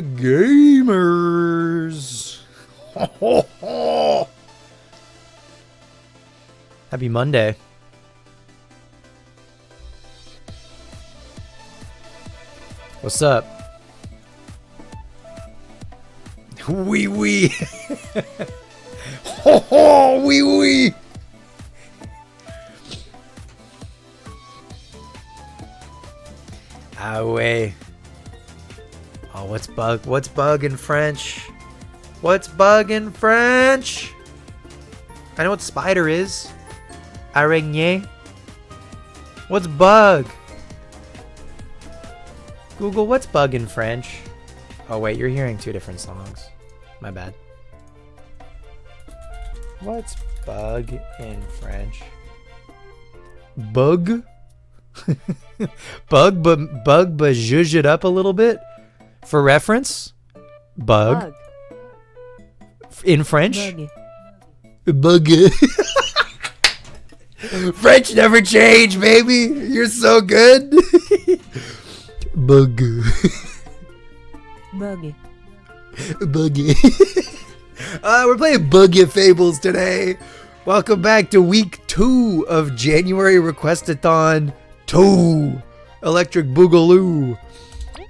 Gamers. Happy Monday. What's up? Wee wee. Ho ho, wee wee. Ah way. Oh, what's bug? What's bug in French? What's bug in French? I know what spider is. Araignée. What's bug? Google, what's bug in French? Oh wait, you're hearing two different songs. My bad. What's bug in French? Bug? Bug, but zhuzh it up a little bit for reference. Bug. In French? Bug. French never change, baby. You're so good. Bug. Buggy. Buggy. We're playing Buggy Fables today. Welcome back to week 2 of January Request-A-THON 2. Electric Boogaloo.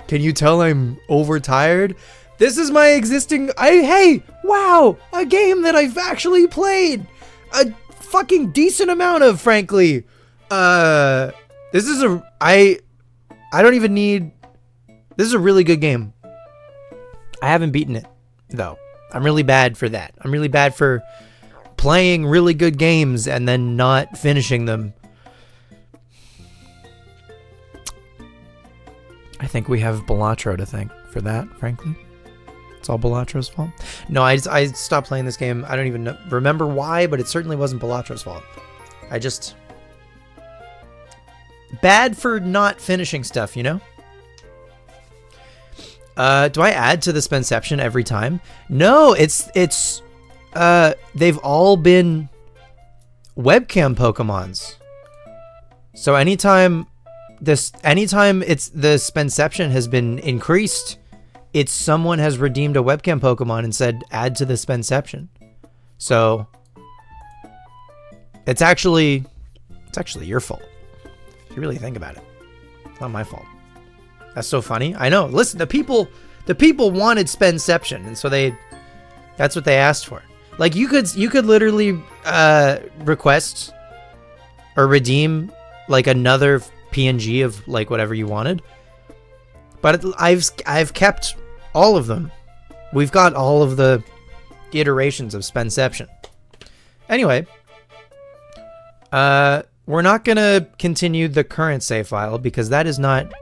Can you tell I'm overtired? This is my existing... Hey! Wow! A game that I've actually played! A fucking decent amount of, frankly. This is a... I don't even need... This is a really good game. I haven't beaten it, though. I'm really bad for that. I'm really bad for playing really good games and then not finishing them. I think we have Balatro to thank for that, frankly. It's all Balatro's fault. No, I stopped playing this game. I don't even remember why, but it certainly wasn't Balatro's fault. I just... Bad for not finishing stuff, you know? Do I add to the Spenception every time? No, they've all been webcam Pokemons. So anytime it's the Spenception has been increased, it's someone has redeemed a webcam Pokemon and said add to the Spenception. So it's actually your fault. If you really think about it. It's not my fault. That's so funny. I know. Listen, the people wanted Spenception, and so that's what they asked for. Like you could literally request or redeem like another PNG of like whatever you wanted. But I've kept all of them. We've got all of the iterations of Spenception. Anyway, we're not gonna continue the current save file because that is not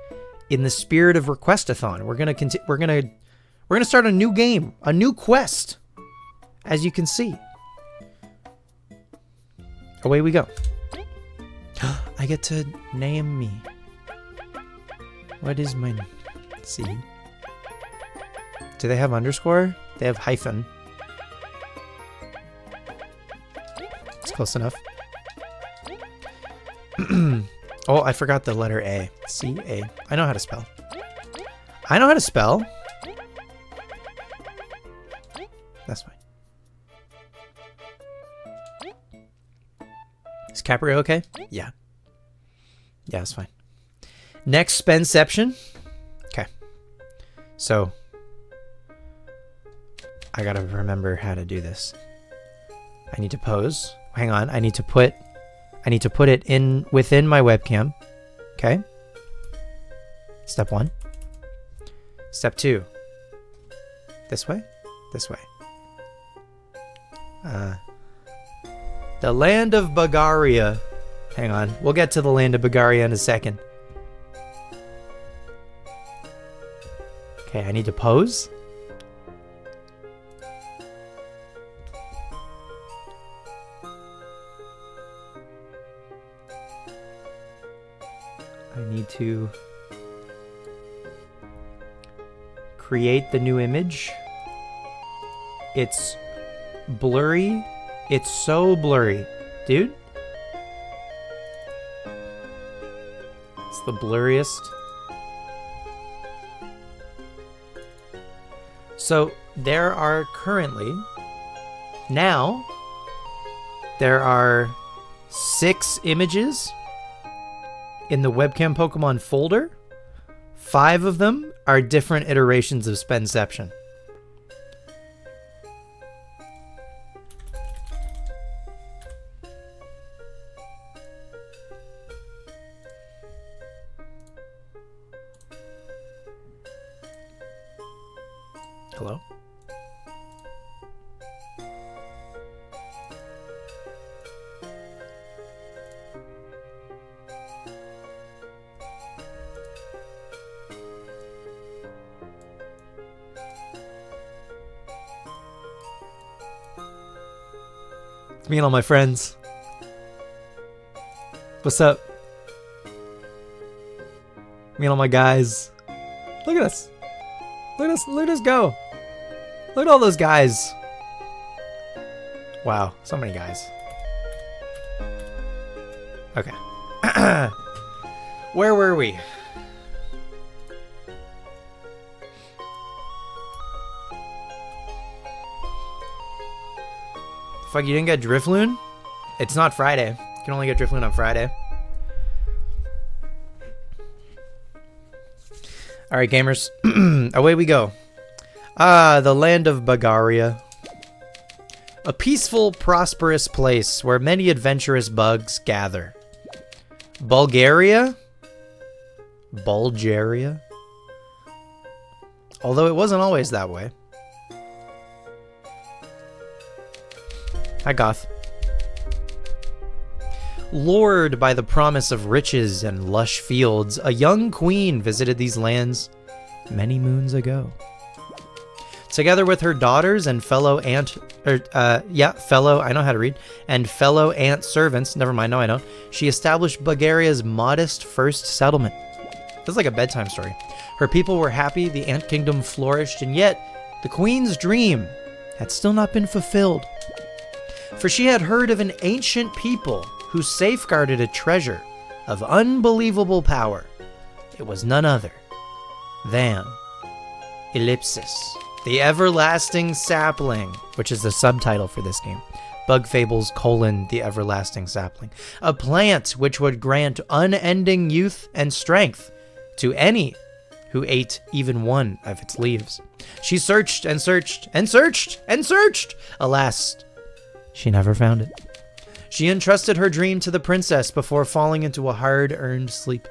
in the spirit of Request-A-THON. We're gonna start a new game, a new quest, as you can see. Away we go. I get to name me. What is my name? Let's see. Do they have underscore? They have hyphen. It's close enough. Oh, I forgot the letter A. C-A. I know how to spell. I know how to spell. That's fine. Is Caprio okay? Yeah. Yeah, it's fine. Next Spenception. Okay. So, I gotta remember how to do this. I need to pose. Hang on. I need to put it in within my webcam. Okay. Step 1. Step 2. This way. This way. The land of Bagaria. Hang on. We'll get to the land of Bagaria in a second. Okay, I need to pose. I need to create the new image. It's blurry. It's so blurry. Dude. It's the blurriest. So there are currently, now, there are 6 images in the webcam Pokemon folder. 5 of them are different iterations of Spenception. Hello? It's me and all my friends. What's up? Me and all my guys. Look at us. Look at us. Look at us go. Look at all those guys. Wow, so many guys. Okay. Where were we? Fuck, you didn't get Drifloon? It's not Friday. You can only get Drifloon on Friday. Alright, gamers. Away we go. The land of Bulgaria. A peaceful, prosperous place where many adventurous bugs gather. Bulgaria? Bulgaria? Although it wasn't always that way. Hi, Goth. Lured by the promise of riches and lush fields, a young queen visited these lands many moons ago. Together with her daughters and fellow ant servants, never mind, no I don't, she established Bulgaria's modest first settlement. This is like a bedtime story. Her people were happy, the ant kingdom flourished, and yet the queen's dream had still not been fulfilled. For she had heard of an ancient people who safeguarded a treasure of unbelievable power. It was none other than Ellipsis, the everlasting sapling, which is the subtitle for this game. Bug Fables: the everlasting sapling. A plant which would grant unending youth and strength to any who ate even one of its leaves. She searched and searched and searched and searched. Alas, she never found it. She entrusted her dream to the princess before falling into a hard-earned sleep.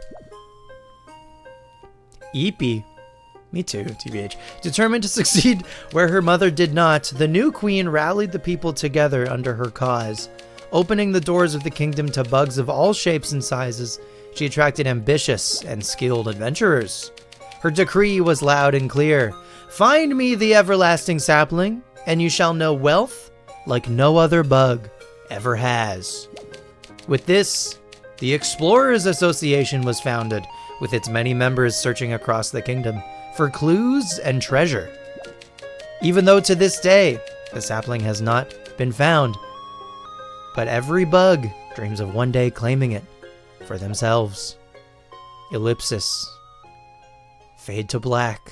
Eepy. Me too, TBH. Determined to succeed where her mother did not, the new queen rallied the people together under her cause. Opening the doors of the kingdom to bugs of all shapes and sizes, she attracted ambitious and skilled adventurers. Her decree was loud and clear. Find me the everlasting sapling, and you shall know wealth like no other bug ever has. With this, the Explorers Association was founded, with its many members searching across the kingdom for clues and treasure. Even though to this day, the sapling has not been found, but every bug dreams of one day claiming it for themselves. Ellipsis. Fade to black.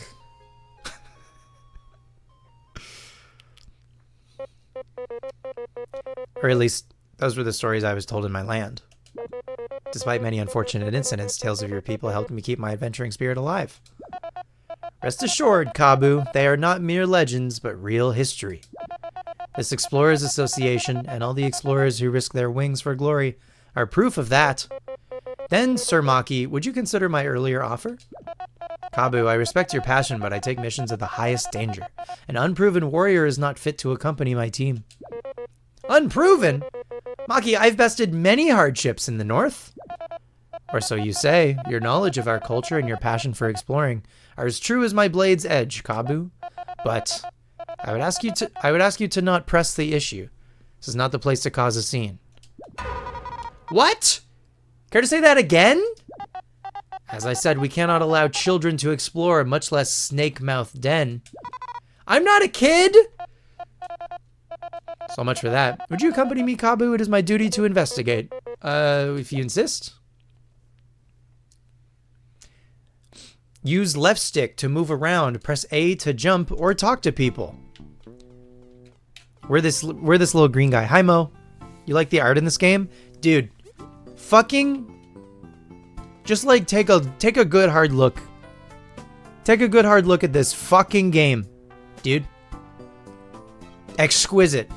Or at least, those were the stories I was told in my land. Despite many unfortunate incidents, tales of your people helped me keep my adventuring spirit alive. Rest assured, Kabu, they are not mere legends, but real history. This Explorers Association, and all the explorers who risk their wings for glory, are proof of that. Then, Sir Maki, would you consider my earlier offer? Kabu, I respect your passion, but I take missions of the highest danger. An unproven warrior is not fit to accompany my team. Unproven? Maki, I've bested many hardships in the north. Or so you say. Your knowledge of our culture and your passion for exploring are as true as my blade's edge, Kabu. But I would ask you to not press the issue. This is not the place to cause a scene. What? Care to say that again? As I said, we cannot allow children to explore, much less snake-mouthed den. I'm not a kid! So much for that. Would you accompany me, Kabu? It is my duty to investigate. If you insist. Use left stick to move around. Press A to jump or talk to people. We're this little green guy. Hi, Mo. You like the art in this game? Dude, fucking... Just, like, take a good hard look. Take a good hard look at this fucking game, dude. Exquisite.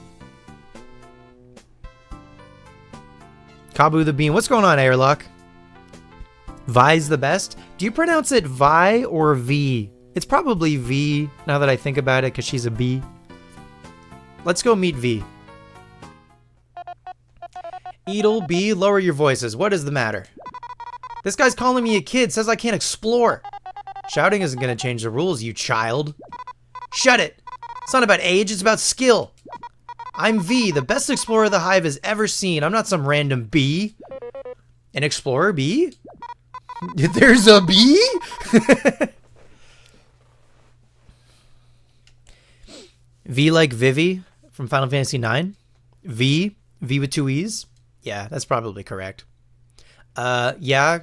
Kabu the Bean. What's going on, Airlock? Vi's the best? Do you pronounce it Vi or V? It's probably V, now that I think about it, because she's a bee. Let's go meet V. Edel, B, lower your voices. What is the matter? This guy's calling me a kid, says I can't explore. Shouting isn't going to change the rules, you child. Shut it. It's not about age, it's about skill. I'm V, the best explorer the Hive has ever seen. I'm not some random bee. An explorer bee? There's a bee? V like Vivi from Final Fantasy IX. V with two E's. Yeah, that's probably correct. Yeah,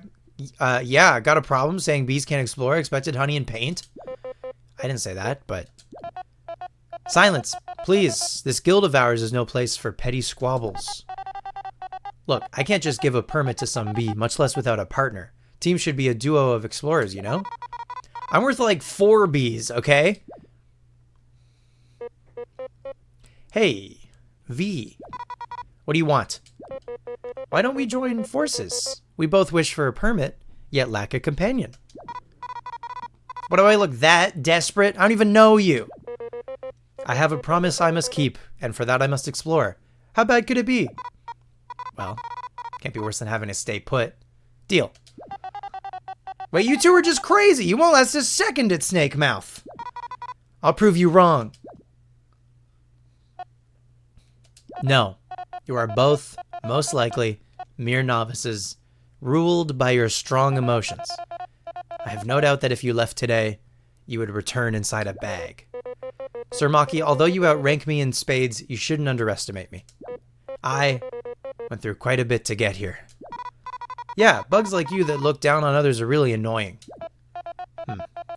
got a problem saying bees can't explore. Expected honey and paint. I didn't say that, but... Silence, please. This guild of ours is no place for petty squabbles. Look, I can't just give a permit to some bee, much less without a partner. Team should be a duo of explorers, you know? I'm worth like 4 bees, okay? Hey, V. What do you want? Why don't we join forces? We both wish for a permit, yet lack a companion. What do I look that desperate? I don't even know you. I have a promise I must keep, and for that I must explore. How bad could it be? Well, can't be worse than having to stay put. Deal. Wait, you two are just crazy. You won't last a second at Snake Mouth. I'll prove you wrong. No, you are both, most likely, mere novices, ruled by your strong emotions. I have no doubt that if you left today, you would return inside a bag. Sir Maki, although you outrank me in spades, you shouldn't underestimate me. I went through quite a bit to get here. Yeah, bugs like you that look down on others are really annoying.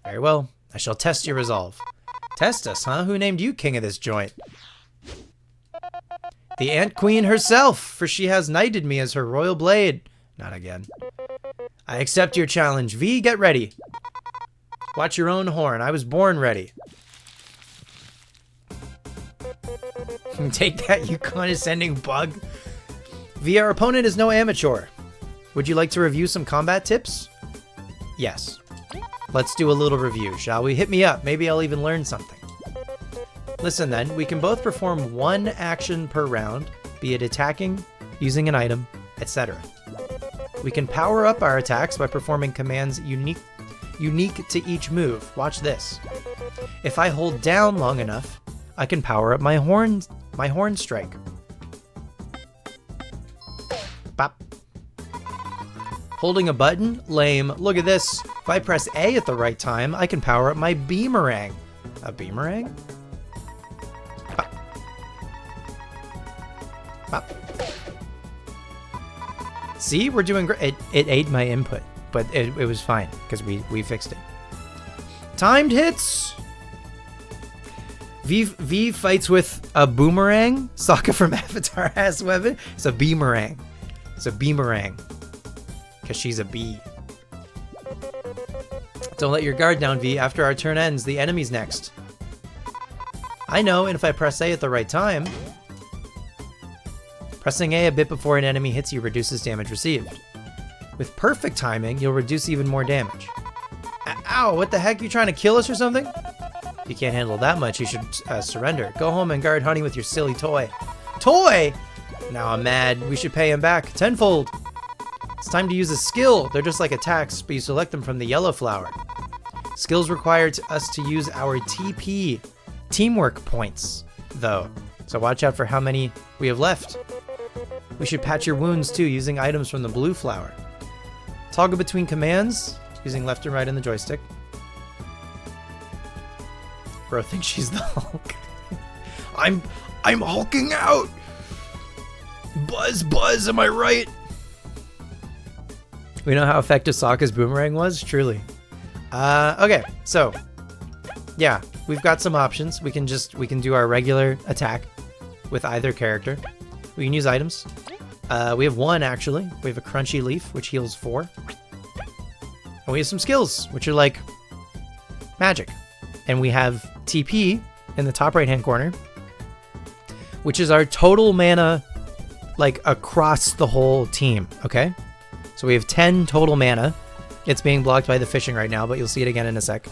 Very well, I shall test your resolve. Test us, huh? Who named you king of this joint? The Ant Queen herself, for she has knighted me as her royal blade. Not again. I accept your challenge. V, get ready. Watch your own horn. I was born ready. Take that, you condescending bug. V, our opponent is no amateur. Would you like to review some combat tips? Yes. Let's do a little review, shall we? Hit me up. Maybe I'll even learn something. Listen then, we can both perform one action per round, be it attacking, using an item, etc. We can power up our attacks by performing commands unique to each move. Watch this. If I hold down long enough, I can power up my horn strike. Bop. Holding a button? Lame. Look at this. If I press A at the right time, I can power up my beamerang. A beamerang? Bop. Bop. See, we're doing great. It ate my input, but it was fine because we fixed it. Timed hits. V fights with a boomerang. Sokka from Avatar has weapon. It's a beamerang. It's a beamerang. Because she's a bee. Don't let your guard down, V. After our turn ends, the enemy's next. I know, and if I press A at the right time... Pressing A a bit before an enemy hits you reduces damage received. With perfect timing, you'll reduce even more damage. Ow, what the heck? You trying to kill us or something? If you can't handle that much, you should surrender. Go home and guard Honey with your silly toy. Toy? Now I'm mad. We should pay him back tenfold. It's time to use a skill. They're just like attacks, but you select them from the yellow flower. Skills require us to use our TP, teamwork points, though. So watch out for how many we have left. We should patch your wounds too, using items from the blue flower. Toggle between commands, using left and right on the joystick. Bro thinks she's the Hulk. I'm hulking out! Buzz, am I right? We know how effective Sokka's boomerang was? Truly. Okay, so yeah, we've got some options. We can do our regular attack with either character. We can use items. We have one actually. We have a crunchy leaf, which heals 4. And we have some skills, which are like magic. And we have TP in the top right hand corner, which is our total mana like across the whole team, okay? So we have 10 total mana. It's being blocked by the fishing right now, but you'll see it again in a sec.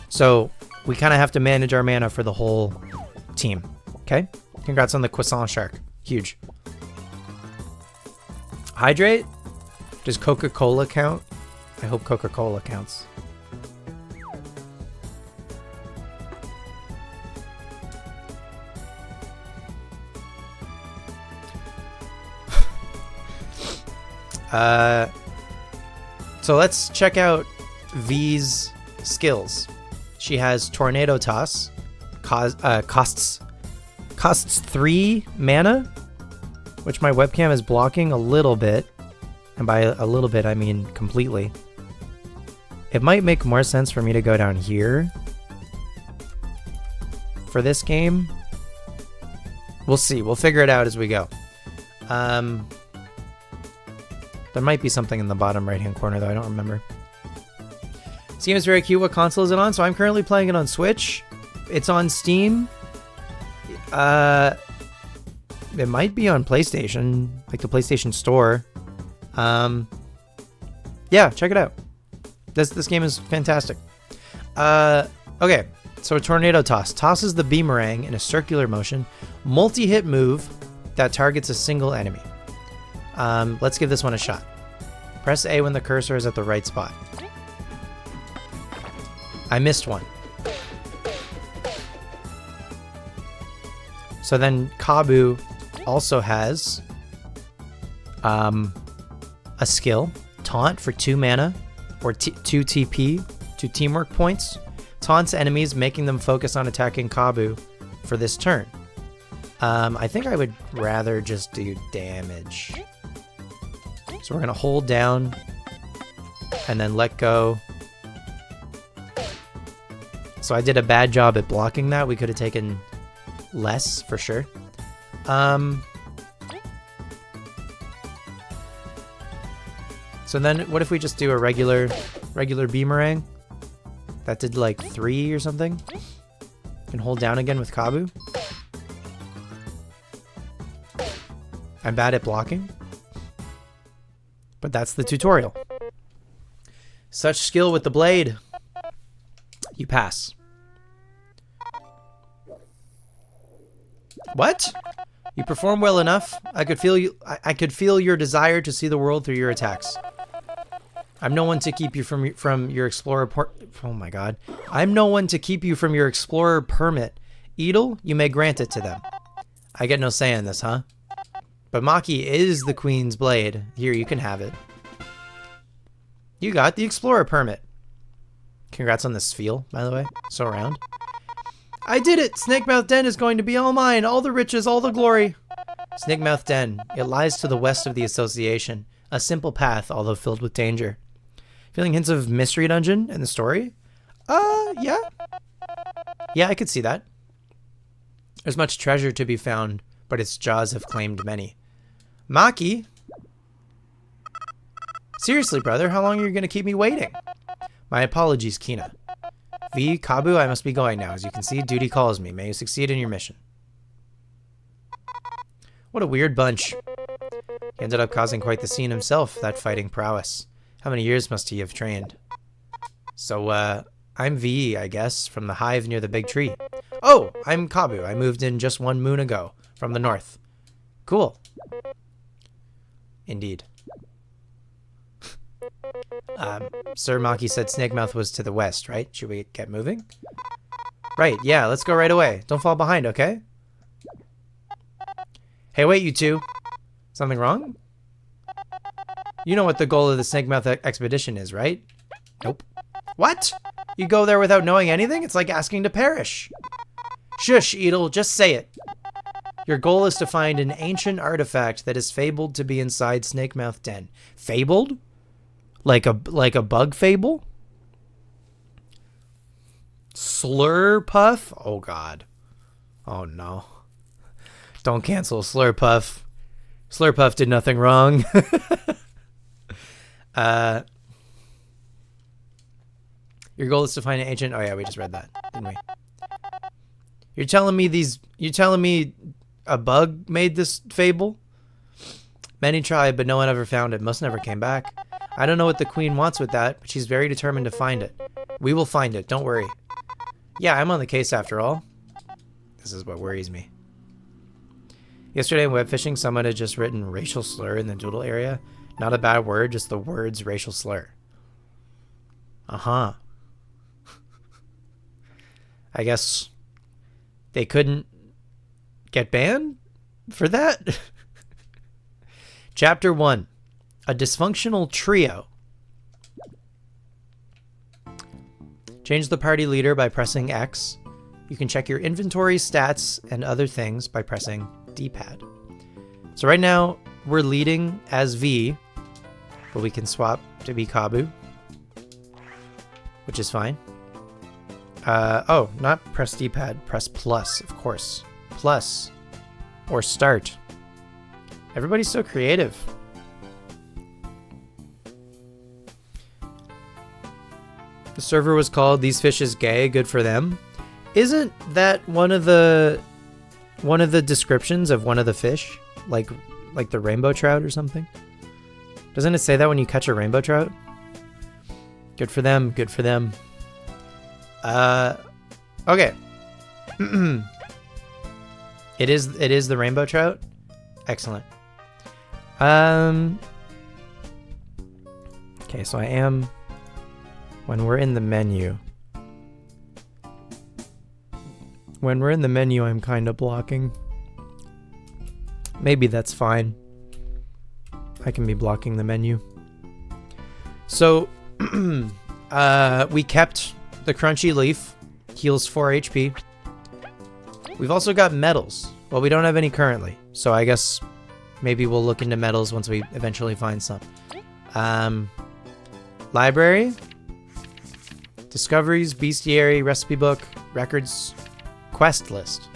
So we kind of have to manage our mana for the whole team, okay? Congrats on the croissant shark. Huge. Hydrate? Does Coca-Cola count? I hope Coca-Cola counts. So let's check out V's skills. She has Tornado Toss, costs 3 mana, which my webcam is blocking a little bit. And by a little bit, I mean completely. It might make more sense for me to go down here for this game. We'll see. We'll figure it out as we go. There might be something in the bottom right-hand corner, though. I don't remember. This game is very cute. What console is it on? So I'm currently playing it on Switch. It's on Steam. It might be on PlayStation, like the PlayStation Store. Yeah, check it out. This game is fantastic. Okay, so Tornado Toss. Tosses the boomerang in a circular motion. Multi-hit move that targets a single enemy. Let's give this one a shot. Press A when the cursor is at the right spot. I missed one. So then Kabu also has a skill, Taunt for 2 mana or 2 TP, 2 teamwork points. Taunts enemies, making them focus on attacking Kabu for this turn. I think I would rather just do damage. So we're going to hold down and then let go. So I did a bad job at blocking that. We could have taken less for sure. So then what if we just do a regular boomerang? That did like 3 or something. And hold down again with Kabu. I'm bad at blocking. But that's the tutorial. Such skill with the blade. You pass. What? You perform well enough. I could feel your desire to see the world through your attacks. I'm no one to keep you from your explorer. Oh my god. I'm no one to keep you from your explorer permit. Edel, you may grant it to them. I get no say in this, huh? But Maki is the queen's blade. Here, you can have it. You got the explorer permit. Congrats on this spiel, by the way. So round. I did it! Snakemouth Den is going to be all mine. All the riches, all the glory. Snakemouth Den. It lies to the west of the association. A simple path, although filled with danger. Feeling hints of mystery dungeon in the story? Yeah. Yeah, I could see that. There's much treasure to be found, but its jaws have claimed many. Maki? Seriously, brother, how long are you going to keep me waiting? My apologies, Kina. V, Kabu, I must be going now. As you can see, duty calls me. May you succeed in your mission. What a weird bunch. He ended up causing quite the scene himself, that fighting prowess. How many years must he have trained? So, I'm V, I guess, from the hive near the big tree. Oh, I'm Kabu. I moved in just 1 moon ago, from the north. Cool. Indeed. Sir Maki said Snakemouth was to the west, right? Should we get moving? Right, yeah, let's go right away. Don't fall behind, okay? Hey, wait, you two. Something wrong? You know what the goal of the Snakemouth expedition is, right? Nope. What? You go there without knowing anything? It's like asking to perish. Shush, Edel, just say it. Your goal is to find an ancient artifact that is fabled to be inside Snakemouth Den. Fabled? Like a bug fable? Slurpuff? Oh god. Oh no. Don't cancel Slurpuff. Slurpuff did nothing wrong. Your goal is to find an ancient. Oh yeah, we just read that, didn't we? You're telling me a bug made this fable? Many tried, but no one ever found it. Most never came back. I don't know what the queen wants with that, but she's very determined to find it. We will find it, don't worry. Yeah, I'm on the case after all. This is what worries me. Yesterday in web fishing, someone had just written racial slur in the doodle area. Not a bad word, just the words racial slur. Uh-huh. I guess they couldn't get banned for that? Chapter 1. A dysfunctional trio. Change the party leader by pressing X. You can check your inventory, stats, and other things by pressing D-pad. So right now, we're leading as V, but we can swap to be Kabu, which is fine. Oh, not press D-pad, press plus, of course. Plus, or start. Everybody's so creative. The server was called "These Fish is Gay, Good for Them." Isn't that one of the descriptions of one of the fish? Like the rainbow trout or something? Doesn't it say that when you catch a rainbow trout? Good for them, good for them. Okay. It is the rainbow trout? Excellent. Okay, so I am, when we're in the menu, I'm kind of blocking. Maybe that's fine. I can be blocking the menu. So, we kept the crunchy leaf, heals 4 HP. We've also got medals. Well, we don't have any currently, so I guess maybe we'll look into medals once we eventually find some. Library, discoveries, bestiary, recipe book, records, quest list.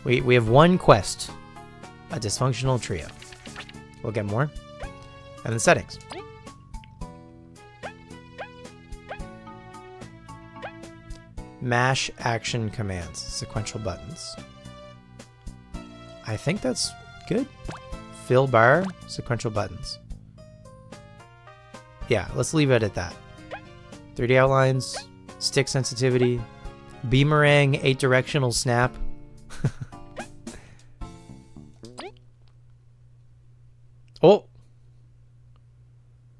We have one quest, a dysfunctional trio. We'll get more. And then settings. Mash action commands, sequential buttons. I think that's good. Fill bar, sequential buttons. Yeah, let's leave it at that. 3D outlines, stick sensitivity, beamerang, 8 directional snap. Oh!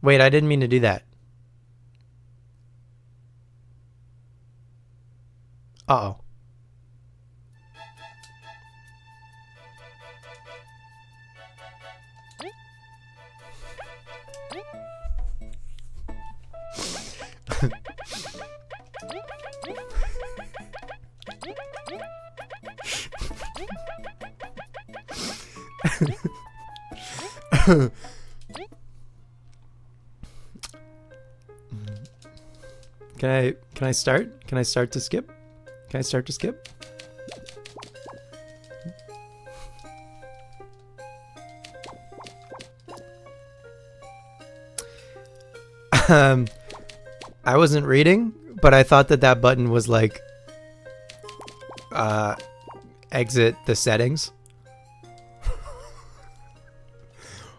Wait, I didn't mean to do that. Uh-oh. Can I start? Can I start to skip? Can I start to skip? I wasn't reading, but I thought that button was like exit the settings.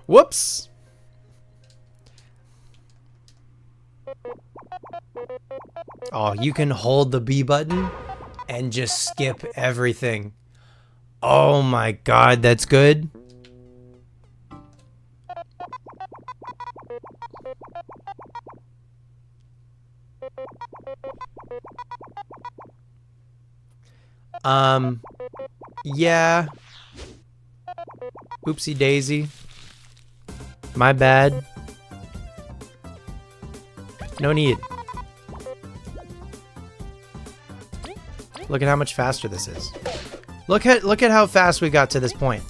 Whoops. Oh, you can hold the B button and just skip everything. Oh my god, that's good. Yeah. Oopsie daisy. My bad. No need. Look at how much faster this is. Look at how fast we got to this point.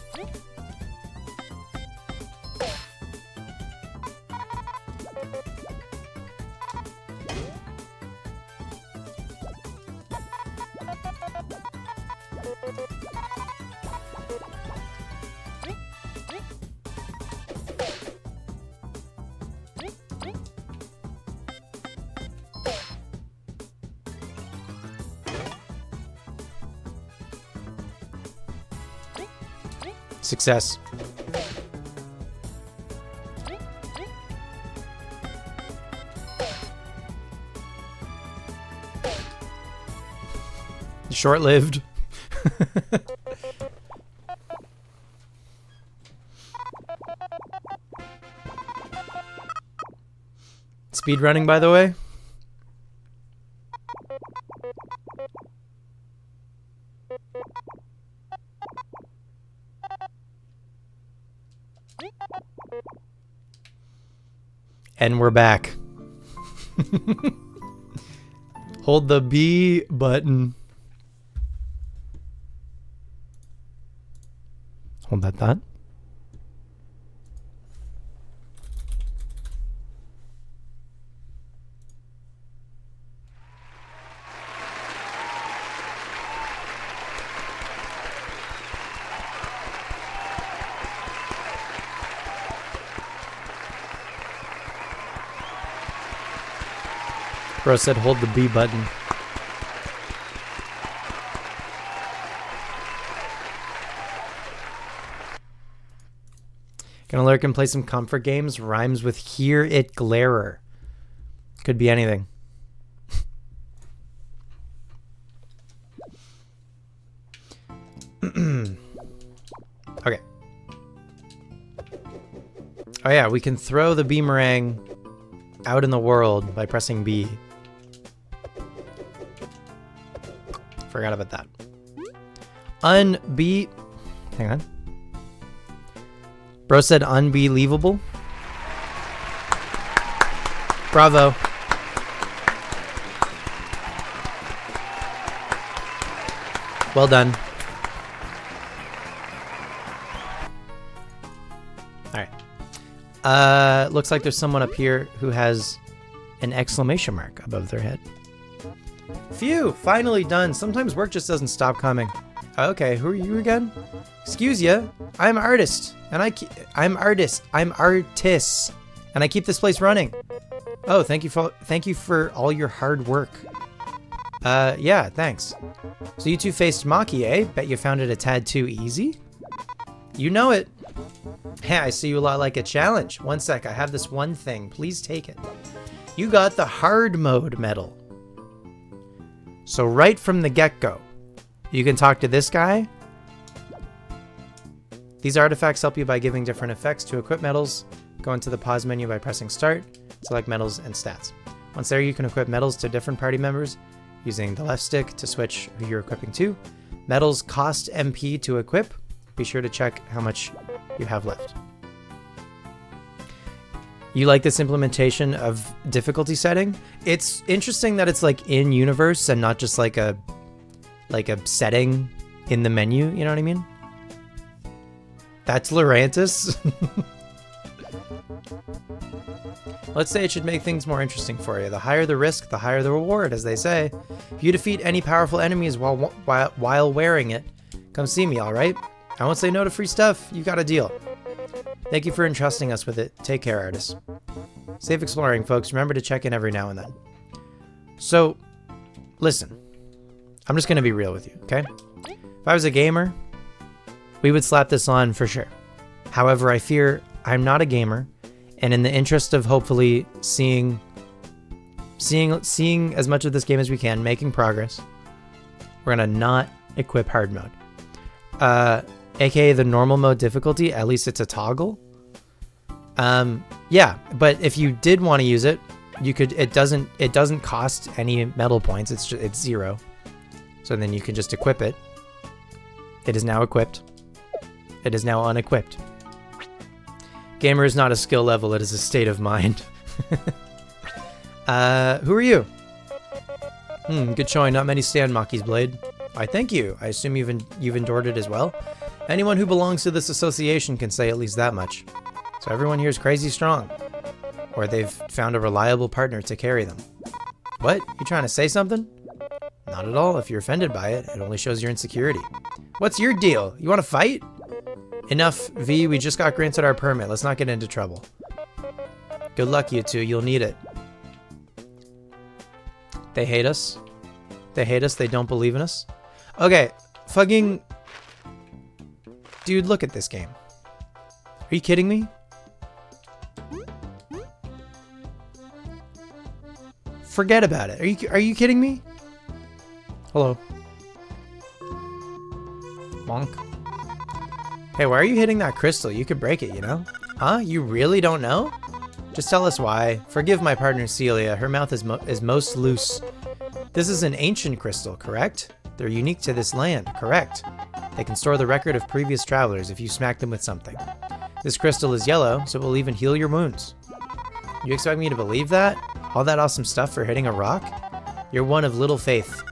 Success. Short-lived. Speed running, by the way. And we're back. Hold the B button. Hold that thought. Bro said hold the B button. Gonna lurk and play some comfort games. Rhymes with hear it glarer. Could be anything. Okay. Oh yeah, we can throw the boomerang out in the world by pressing B. Forgot about that. Hang on. Bro said unbelievable. Bravo. Well done. Alright. Looks like there's someone up here who has an exclamation mark above their head. Phew, finally done. Sometimes work just doesn't stop coming. Okay, who are you again? Excuse ya. I'm artist, and I'm artist, and I keep this place running. Oh, thank you for all your hard work. Yeah, thanks. So you two faced Maki, eh? Bet you found it a tad too easy? You know it. Hey, I see you a lot like a challenge. One sec, I have this one thing. Please take it. You got the hard mode medal. So right from the get-go, you can talk to this guy. These artifacts help you by giving different effects to equip medals. Go into the pause menu by pressing start, select medals and stats. Once there, you can equip medals to different party members using the left stick to switch who you're equipping to. Medals cost MP to equip. Be sure to check how much you have left. You like this implementation of difficulty setting? It's interesting that it's like in universe and not just like a setting in the menu, you know what I mean? That's Lurantis. Let's say it should make things more interesting for you. The higher the risk, the higher the reward, as they say. If you defeat any powerful enemies while wearing it, come see me, alright? I won't say no to free stuff. You got a deal. Thank you for entrusting us with it. Take care, artists. Safe exploring, folks. Remember to check in every now and then. So, listen. I'm just going to be real with you, okay? If I was a gamer, we would slap this on for sure. However, I fear I'm not a gamer, and in the interest of hopefully seeing as much of this game as we can, making progress, we're going to not equip hard mode. AKA the normal mode difficulty, at least it's a toggle. Yeah, but if you did want to use it, you could. It doesn't cost any medal points. It's 0. So then you can just equip it. It is now equipped. It is now unequipped. Gamer is not a skill level, it is a state of mind. Who are you? Good showing. Not many stand Maki's blade. I thank you. I assume you've endured it as well. Anyone who belongs to this association can say at least that much. So everyone here is crazy strong. Or they've found a reliable partner to carry them. What? You trying to say something? Not at all. If you're offended by it, it only shows your insecurity. What's your deal? You want to fight? Enough, V. We just got granted our permit. Let's not get into trouble. Good luck, you two. You'll need it. They hate us. They hate us. They don't believe in us. Okay. Fucking... Dude, look at this game. Are you kidding me? Forget about it. Are you kidding me? Hello. Bonk. Hey, why are you hitting that crystal? You could break it, you know? Huh? You really don't know? Just tell us why. Forgive my partner Celia. Her mouth is most loose. This is an ancient crystal, correct? They're unique to this land, correct? They can store the record of previous travelers if you smack them with something. This crystal is yellow, so it will even heal your wounds. You expect me to believe that? All that awesome stuff for hitting a rock? You're one of little faith.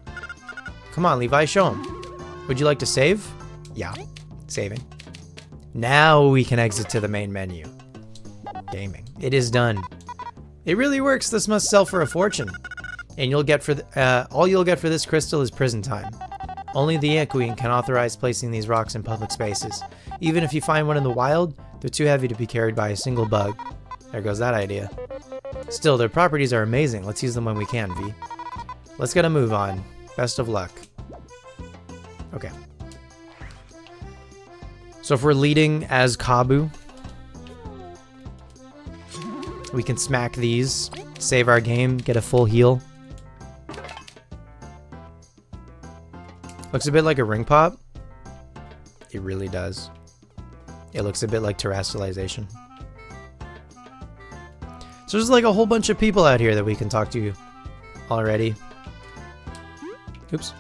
Come on, Levi, show him. Would you like to save? Yeah, saving. Now we can exit to the main menu. Gaming. It is done. It really works. This must sell for a fortune. And you'll get for all you'll get for this crystal is prison time. Only the Ant Queen can authorize placing these rocks in public spaces. Even if you find one in the wild, they're too heavy to be carried by a single bug. There goes that idea. Still, their properties are amazing. Let's use them when we can, V. Let's get a move on. Best of luck. Okay. So if we're leading as Kabu, we can smack these, save our game, get a full heal. Looks a bit like a ring pop. It really does. It looks a bit like terrestrialization. So there's like a whole bunch of people out here that we can talk to already. Oops.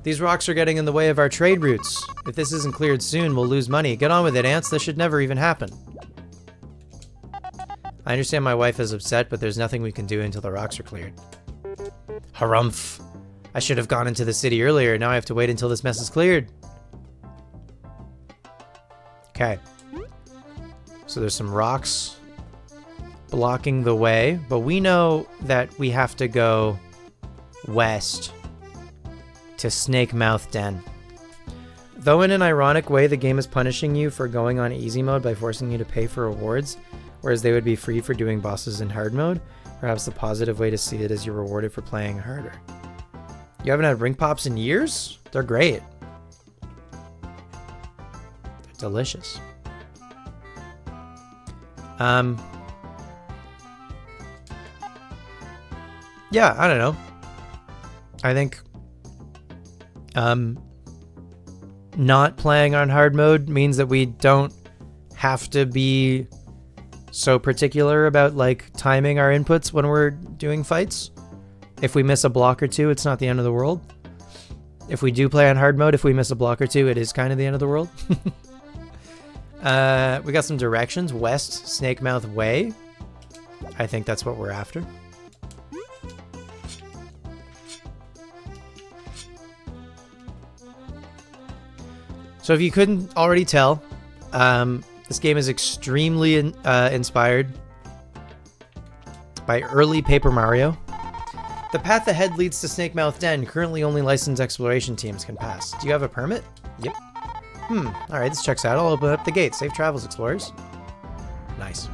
These rocks are getting in the way of our trade routes. If this isn't cleared soon, we'll lose money. Get on with it, ants. This should never even happen. I understand my wife is upset, but there's nothing we can do until the rocks are cleared. Harumph. I should have gone into the city earlier. Now I have to wait until this mess is cleared. Okay. So there's some rocks blocking the way, but we know that we have to go west to Snake Mouth Den. Though in an ironic way, the game is punishing you for going on easy mode by forcing you to pay for rewards, whereas they would be free for doing bosses in hard mode. Perhaps the positive way to see it is you're rewarded for playing harder. You haven't had ring pops in years? They're great. They're delicious. Yeah, I don't know. I think not playing on hard mode means that we don't have to be so particular about like timing our inputs when we're doing fights. If we miss a block or two, it's not the end of the world. If we do play on hard mode, if we miss a block or two, it is kind of the end of the world. We got some directions. West, Snake Mouth Way. I think that's what we're after. So if you couldn't already tell, this game is extremely inspired by early Paper Mario. The path ahead leads to Snake Mouth Den. Currently only licensed exploration teams can pass. Do you have a permit? Yep. Alright, this checks out. I'll open up the gate. Safe travels, explorers. Nice.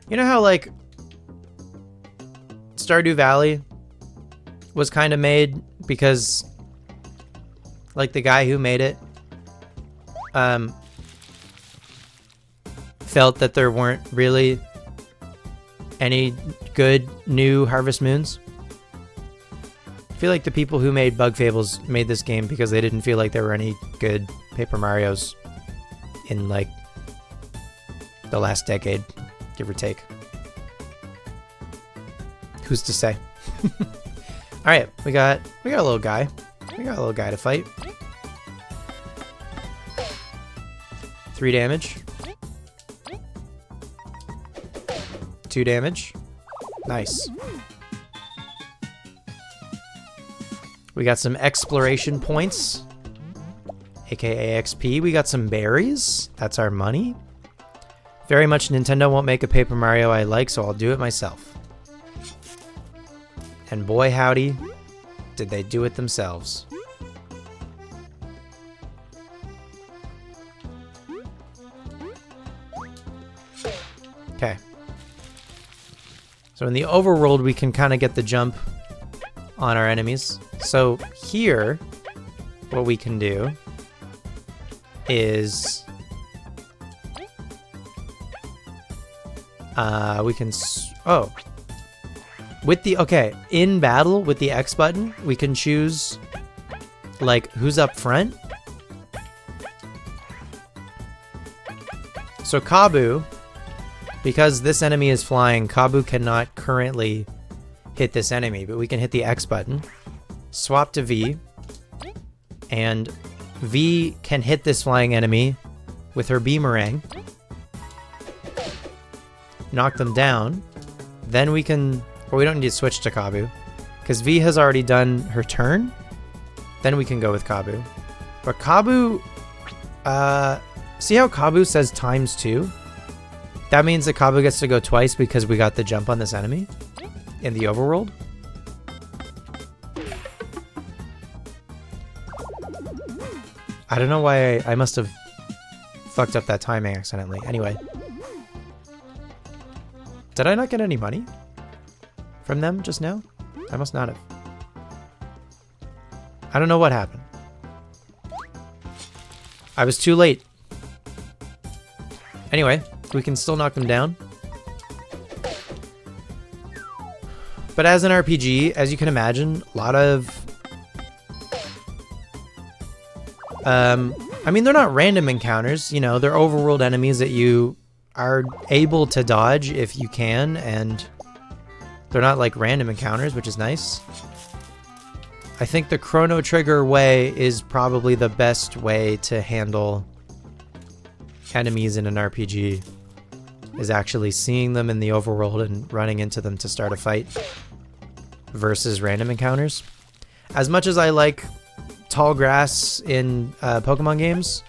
You know how, like, Stardew Valley was kind of made because, like, the guy who made it felt that there weren't really any good new Harvest Moons? I feel like the people who made Bug Fables made this game because they didn't feel like there were any good Paper Marios in, like, the last decade, give or take. Who's to say? Alright, we got a little guy. We got a little guy to fight. 3 damage. 2 damage. Nice. We got some exploration points, aka XP. We got some berries. That's our money. Very much Nintendo won't make a Paper Mario I like, so I'll do it myself. And boy howdy, did they do it themselves. Okay. So in the overworld, we can kind of get the jump on our enemies. So here, what we can do is we can in battle with the X button, we can choose like who's up front. So Kabu, because this enemy is flying, Kabu cannot currently hit this enemy, but we can hit the X button, swap to V, and V can hit this flying enemy with her beamerang, knock them down. Then we can, or we don't need to switch to Kabu, because V has already done her turn. Then we can go with Kabu. But Kabu, see how Kabu says ×2? That means that Kabu gets to go twice because we got the jump on this enemy in the overworld. I don't know why I must have fucked up that timing accidentally. Anyway. Did I not get any money from them just now? I must not have. I don't know what happened. I was too late. Anyway, we can still knock them down. But as an RPG, as you can imagine, a lot of... I mean, they're not random encounters, you know, they're overworld enemies that you are able to dodge if you can, and they're not like random encounters, which is nice. I think the Chrono Trigger way is probably the best way to handle enemies in an RPG, is actually seeing them in the overworld and running into them to start a fight versus random encounters. As much as I like tall grass in Pokemon games,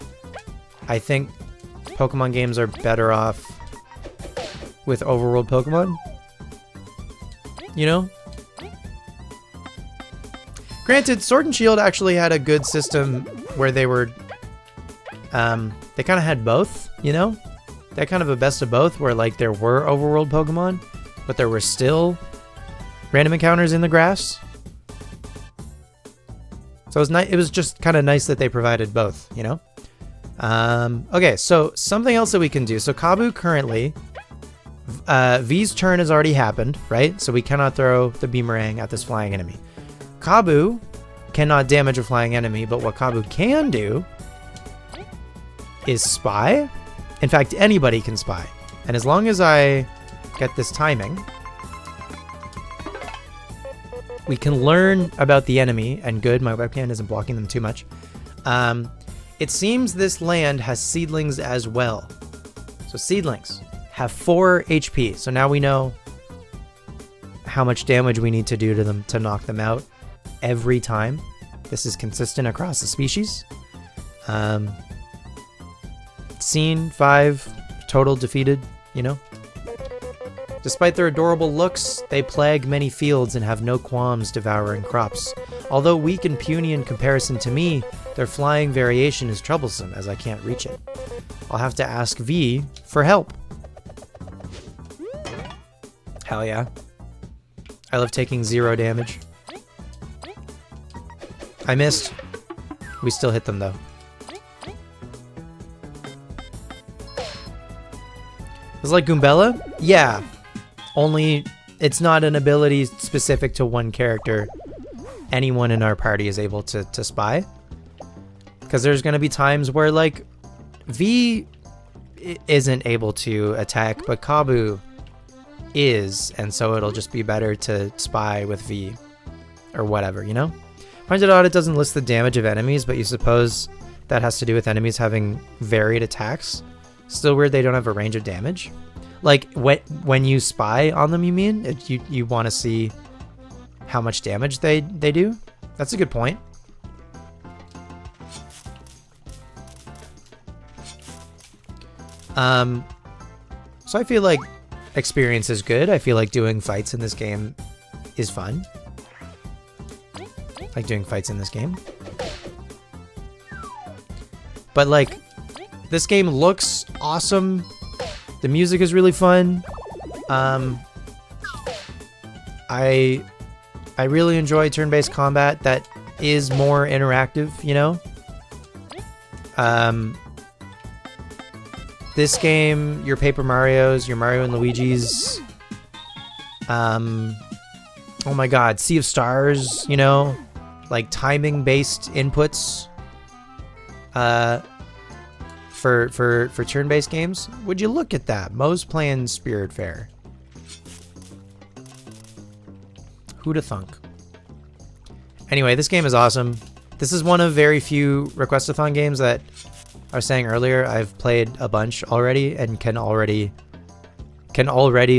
I think Pokemon games are better off with overworld Pokemon. You know? Granted, Sword and Shield actually had a good system where they were... they kind of had both, you know? They had kind of a best of both, where like there were overworld Pokemon, but there were still random encounters in the grass. So it was just kind of nice that they provided both, you know? Okay, so something else that we can do. So Kabu currently, V's turn has already happened, right? So we cannot throw the beamerang at this flying enemy. Kabu cannot damage a flying enemy, but what Kabu can do is spy. In fact, anybody can spy. And as long as I get this timing, we can learn about the enemy, and good, my webcam isn't blocking them too much. It seems this land has seedlings as well. So seedlings have 4 HP. So now we know how much damage we need to do to them to knock them out every time. This is consistent across the species. Seen 5, total defeated, you know? Despite their adorable looks, they plague many fields and have no qualms devouring crops. Although weak and puny in comparison to me, their flying variation is troublesome as I can't reach it. I'll have to ask V for help. Hell yeah. I love taking 0 damage. I missed. We still hit them though. It's like Goombella? Yeah. Only it's not an ability specific to one character. Anyone in our party is able to spy. Because there's going to be times where, like, V isn't able to attack, but Kabu is, and so it'll just be better to spy with V. Or whatever, you know? Finds it odd it doesn't list the damage of enemies, but you suppose that has to do with enemies having varied attacks. Still weird they don't have a range of damage. Like, when you spy on them, you mean? You want to see how much damage they do? That's a good point. So I feel like experience is good. I feel like doing fights in this game is fun. Like doing fights in this game. But like, this game looks awesome. The music is really fun. I I really enjoy turn-based combat that is more interactive, you know? This game, your Paper Marios, your Mario and Luigi's, oh my god, Sea of Stars, you know? Like timing-based inputs for turn-based games. Would you look at that? Mo's playing Spirit Fair. Who'da thunk? Anyway, this game is awesome. This is one of very few Request-A-Thon games that I was saying earlier I've played a bunch already and can already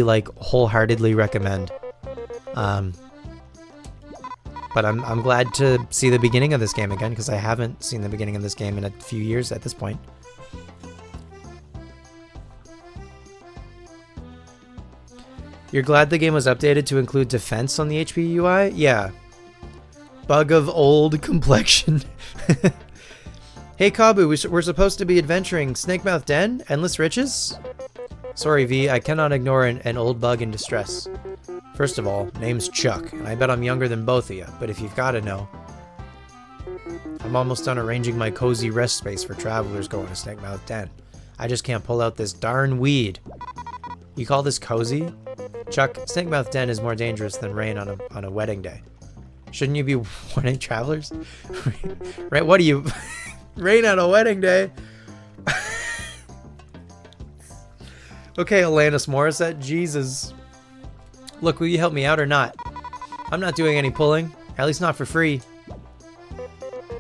like wholeheartedly recommend. But I'm glad to see the beginning of this game again, because I haven't seen the beginning of this game in a few years at this point. You're glad the game was updated to include defense on the HP UI? Yeah. Bug of old complexion. Hey Kabu, we're supposed to be adventuring Snakemouth Den? Endless Riches? Sorry V, I cannot ignore an old bug in distress. First of all, name's Chuck, and I bet I'm younger than both of you, but if you've gotta know, I'm almost done arranging my cozy rest space for travelers going to Snakemouth Den. I just can't pull out this darn weed. You call this cozy? Chuck, Snakemouth Den is more dangerous than rain on a wedding day. Shouldn't you be warning travelers? Right, what do you... rain on a wedding day? Okay, Alanis Morissette, Jesus. Look, will you help me out or not? I'm not doing any pulling, at least not for free.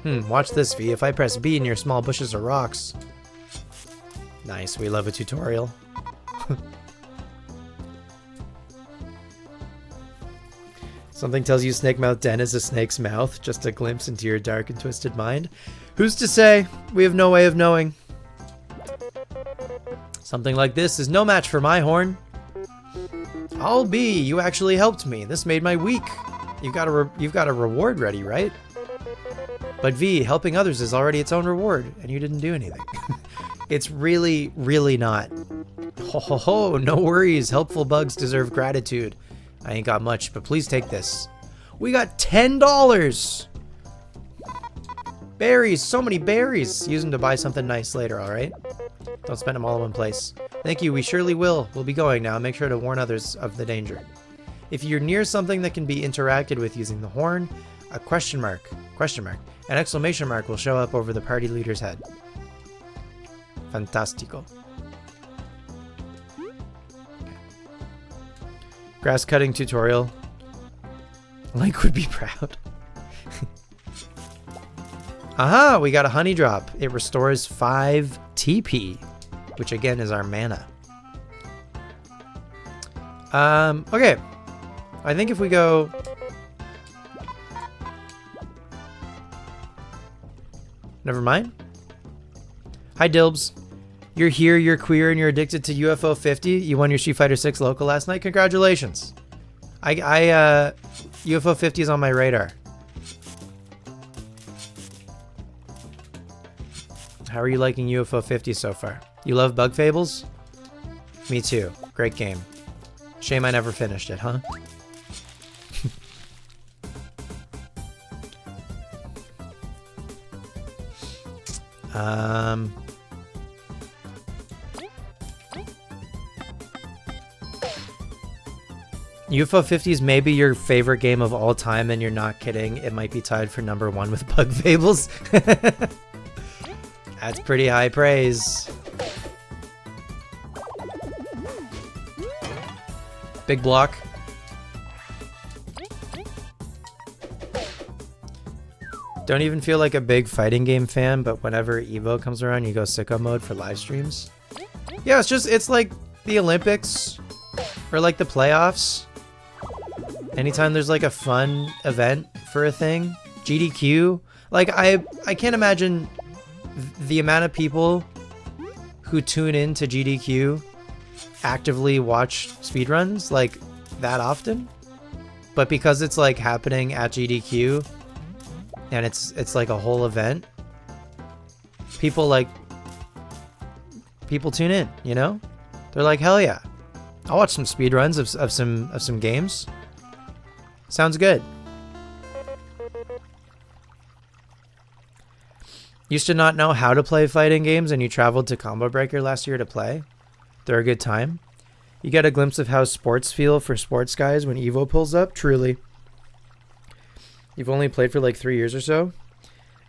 Watch this, V. If I press B near small bushes or rocks. Nice, we love a tutorial. Something tells you Snakemouth Den is a snake's mouth, just a glimpse into your dark and twisted mind. Who's to say? We have no way of knowing. Something like this is no match for my horn. I'll be. You actually helped me. This made my week. You've got a reward ready, right? But V, helping others is already its own reward, and you didn't do anything. It's really, really not. Ho ho ho, no worries. Helpful bugs deserve gratitude. I ain't got much, but please take this. We got $10! Berries, so many berries. Use them to buy something nice later, alright? Don't spend them all in one place. Thank you, we surely will. We'll be going now. Make sure to warn others of the danger. If you're near something that can be interacted with using the horn, a question mark, an exclamation mark will show up over the party leader's head. Fantastico. Grass cutting tutorial. Link would be proud. Aha, we got a honey drop. It restores 5 TP, which again is our mana. Okay. I think if we go... Never mind. Hi, Dilbs. You're here, you're queer, and you're addicted to UFO 50. You won your Street Fighter 6 local last night. Congratulations. UFO 50 is on my radar. How are you liking UFO 50 so far? You love Bug Fables? Me too. Great game. Shame I never finished it, huh? UFO 50 is maybe your favorite game of all time, and you're not kidding. It might be tied for #1 with Bug Fables. That's pretty high praise. Big block. Don't even feel like a big fighting game fan, but whenever Evo comes around, you go sicko mode for live streams. Yeah, it's like the Olympics or like the playoffs. Anytime there's like a fun event for a thing, GDQ, like I can't imagine the amount of people who tune in to GDQ actively watch speedruns like that often, but because it's like happening at GDQ and it's like a whole event, people tune in, you know? They're like, hell yeah, I'll watch some speedruns of some games. Sounds good. Used to not know how to play fighting games, and you traveled to Combo Breaker last year to play. They're a good time. You get a glimpse of how sports feel for sports guys when Evo pulls up. Truly. You've only played for like 3 years or so?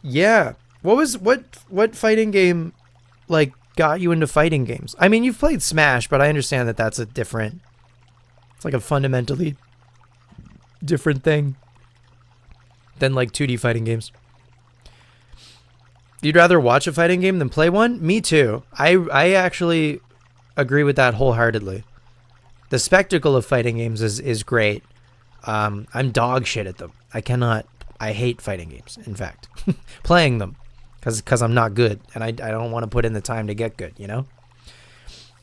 Yeah. What fighting game like got you into fighting games? I mean, you've played Smash, but I understand that that's a different... It's like a fundamentally different thing than like 2D fighting games. You'd rather watch a fighting game than play one? Me too. I actually agree with that wholeheartedly. The spectacle of fighting games is great. I'm dog shit at them. I hate fighting games, in fact. Playing them. Because I'm not good. And I don't want to put in the time to get good, you know?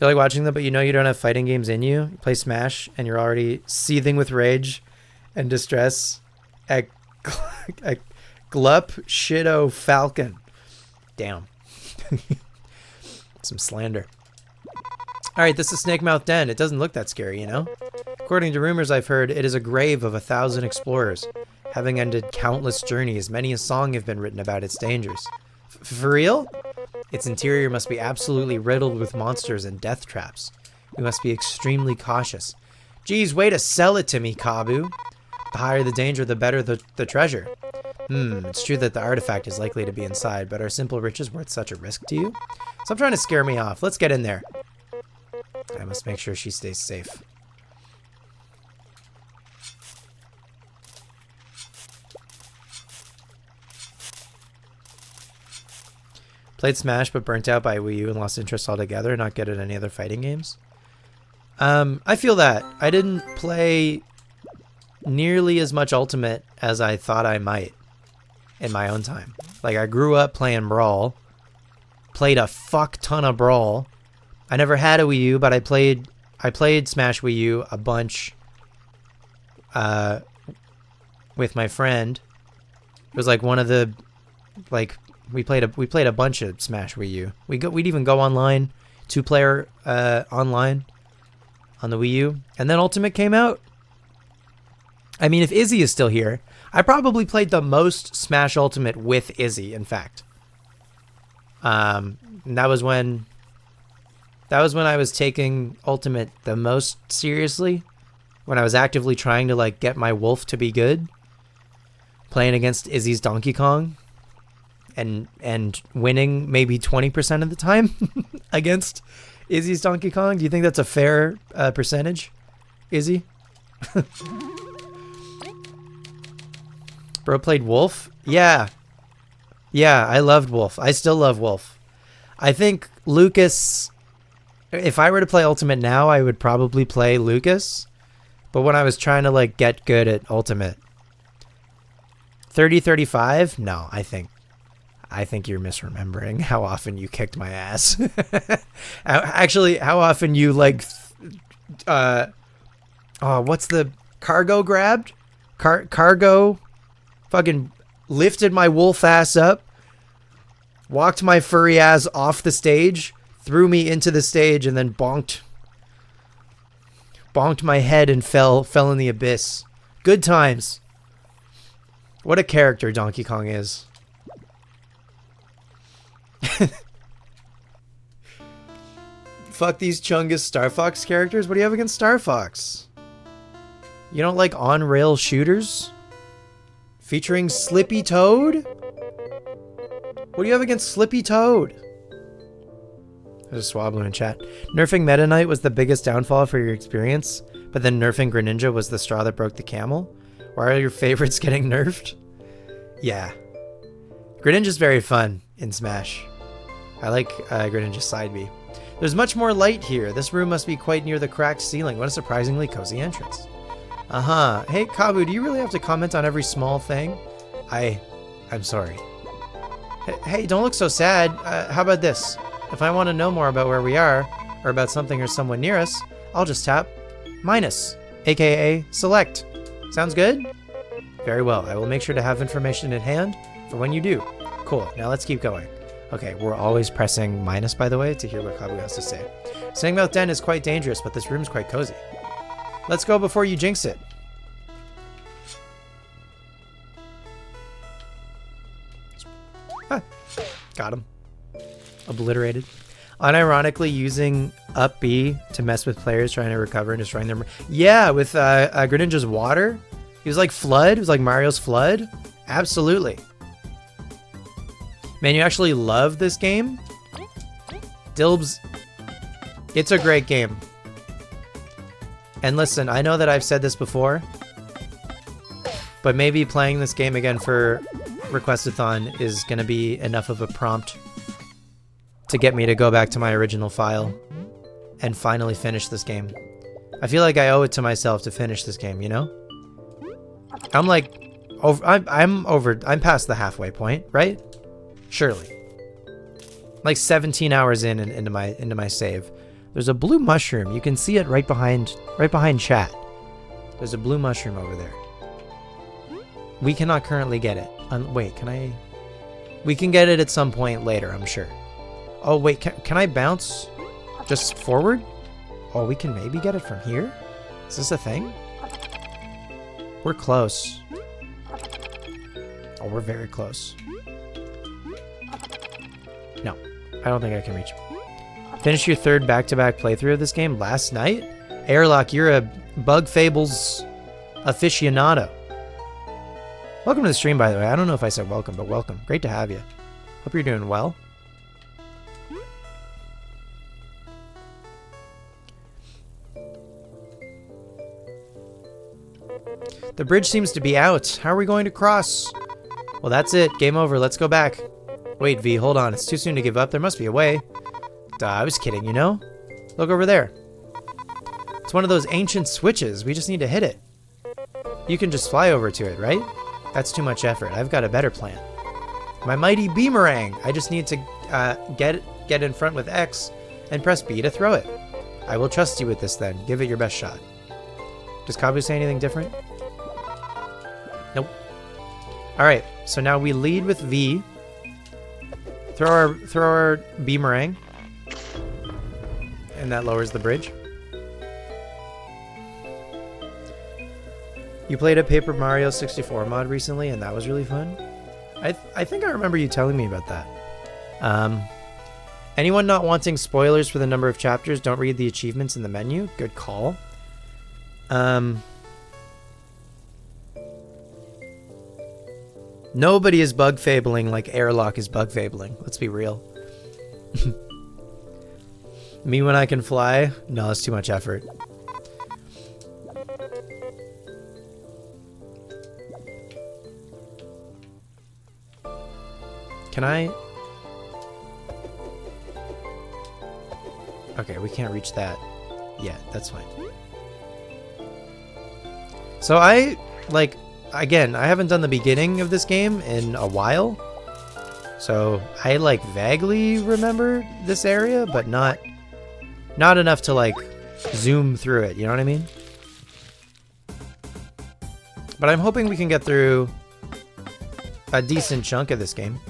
You like watching them, but you know you don't have fighting games in you. You play Smash, and you're already seething with rage and distress at Glup Shido Falcon. Damn. Some slander. Alright, this is Snake Mouth Den. It doesn't look that scary, you know? According to rumors I've heard, it is a grave of 1,000 explorers, having ended countless journeys. Many a song have been written about its dangers. For real? Its interior must be absolutely riddled with monsters and death traps. We must be extremely cautious. Geez, way to sell it to me, Kabu. The higher the danger, the better the treasure. It's true that the artifact is likely to be inside, but are simple riches worth such a risk to you? Stop trying to scare me off. Let's get in there. I must make sure she stays safe. Played Smash, but burnt out by Wii U and lost interest altogether. Not good at any other fighting games. I feel that. I didn't play nearly as much Ultimate as I thought I might in my own time. Like, I grew up playing Brawl. Played a fuck ton of Brawl. I never had a Wii U, but I played Smash Wii U a bunch with my friend. It was like one of the we played a bunch of Smash Wii U. We'd even go online, 2-player online on the Wii U. And then Ultimate came out. I mean, if Izzy is still here, I probably played the most Smash Ultimate with Izzy, in fact. And that was when I was taking Ultimate the most seriously. When I was actively trying to like get my wolf to be good. Playing against Izzy's Donkey Kong. And winning maybe 20% of the time against Izzy's Donkey Kong. Do you think that's a fair percentage, Izzy? Bro played Wolf? Yeah. Yeah, I loved Wolf. I still love Wolf. I think Lucas... If I were to play Ultimate now, I would probably play Lucas. But when I was trying to like get good at Ultimate... 30-35? No, I think you're misremembering how often you kicked my ass. Actually, how often you like... what's the... Cargo grabbed? Cargo... Fucking lifted my wolf ass up. Walked my furry ass off the stage. Threw me into the stage and then bonked my head and fell in the abyss. Good times. What a character Donkey Kong is. Fuck these Chungus Star Fox characters. What do you have against Star Fox? You don't like on-rail shooters? Featuring Slippy Toad? What do you have against Slippy Toad? There's a Swablu in chat. Nerfing Meta Knight was the biggest downfall for your experience, but then nerfing Greninja was the straw that broke the camel? Why are your favorites getting nerfed? Yeah. Greninja's very fun in Smash. I like Greninja's side B. There's much more light here. This room must be quite near the cracked ceiling. What a surprisingly cozy entrance. Uh-huh. Hey, Kabu, do you really have to comment on every small thing? I'm sorry. Hey, don't look so sad. How about this? If I want to know more about where we are, or about something or someone near us, I'll just tap minus, aka select. Sounds good? Very well. I will make sure to have information at hand for when you do. Cool. Now let's keep going. Okay, we're always pressing minus, by the way, to hear what Kabu has to say. Snake Mouth Den is quite dangerous, but this room's quite cozy. Let's go before you jinx it. Ah. Got him. Obliterated. Unironically using up B to mess with players trying to recover and destroying them. Yeah, with Greninja's water. He was like Flood. It was like Mario's Flood. Absolutely. Man, you actually love this game? Dilbs, it's a great game. And listen, I know that I've said this before, but maybe playing this game again for Request-A-Thon is going to be enough of a prompt to get me to go back to my original file and finally finish this game. I feel like I owe it to myself to finish this game, you know? I'm like, I'm past the halfway point, right? Surely. Like 17 hours into my save. There's a blue mushroom. You can see it right behind chat. There's a blue mushroom over there. We cannot currently get it. Wait, can I? We can get it at some point later, I'm sure. Oh wait, can I bounce just forward? Oh, we can maybe get it from here? Is this a thing? We're close. Oh, we're very close. No, I don't think I can reach. Finish your third back-to-back playthrough of this game last night? Airlock, you're a Bug Fables aficionado. Welcome to the stream, by the way. I don't know if I said welcome, but welcome. Great to have you. Hope you're doing well. The bridge seems to be out. How are we going to cross? Well, that's it. Game over. Let's go back. Wait, V, hold on. It's too soon to give up. There must be a way. Duh, I was kidding, you know? Look over there. It's one of those ancient switches. We just need to hit it. You can just fly over to it, right? That's too much effort. I've got a better plan. My mighty beamerang. I just need to get in front with X and press B to throw it. I will trust you with this then. Give it your best shot. Does Kabu say anything different? Nope. Alright, so now we lead with V. Throw our beamerang. And that lowers the bridge. You played a Paper Mario 64 mod recently, and that was really fun. I think I remember you telling me about that. Anyone not wanting spoilers for the number of chapters, don't read the achievements in the menu. Good call. Nobody is bug fabling like Airlock is bug fabling. Let's be real. Me when I can fly? No, it's too much effort. Can I? Okay, we can't reach that yet. That's fine. So again, I haven't done the beginning of this game in a while. So I like vaguely remember this area, but not enough to like zoom through it, you know what I mean? But I'm hoping we can get through a decent chunk of this game.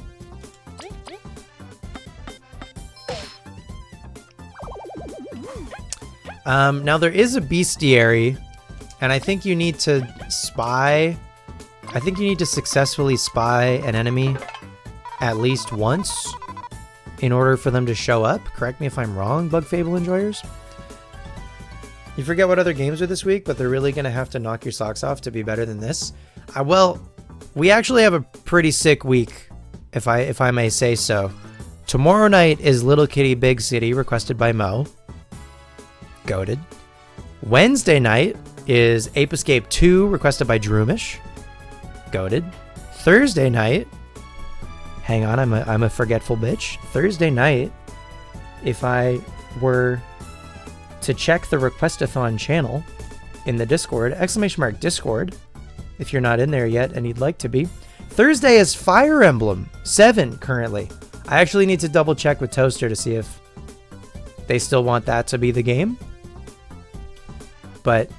Now there is a bestiary, and I think you need to spy. I think you need to successfully spy an enemy at least once in order for them to show up. Correct me if I'm wrong, Bug Fable enjoyers. You forget what other games are this week, but they're really going to have to knock your socks off to be better than this. Well, we actually have a pretty sick week, if I may say so. Tomorrow night is Little Kitty Big City, requested by Mo. Goated. Wednesday night is Ape Escape 2, requested by Droomish. Goated. Thursday night, hang on, I'm a forgetful bitch. Thursday night, if I were to check the Request-A-Thon channel in the Discord, !Discord, if you're not in there yet and you'd like to be. Thursday is Fire Emblem 7 currently. I actually need to double check with Toaster to see if they still want that to be the game. But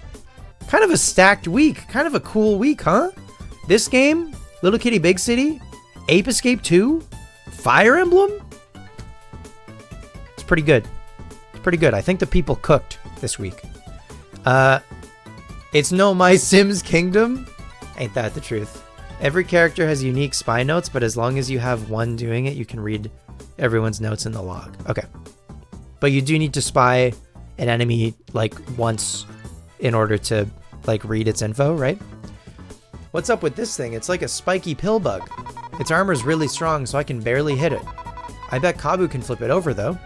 kind of a stacked week. Kind of a cool week, huh? This game, Little Kitty Big City, Ape Escape 2, Fire Emblem. It's pretty good. It's pretty good. I think the people cooked this week. It's no My Sims Kingdom. Ain't that the truth? Every character has unique spy notes, but as long as you have one doing it, you can read everyone's notes in the log. Okay. But you do need to spy an enemy like once in order to like read its info, right? What's up with this thing? It's like a spiky pill bug. Its armor's really strong, so I can barely hit it. I bet Kabu can flip it over though.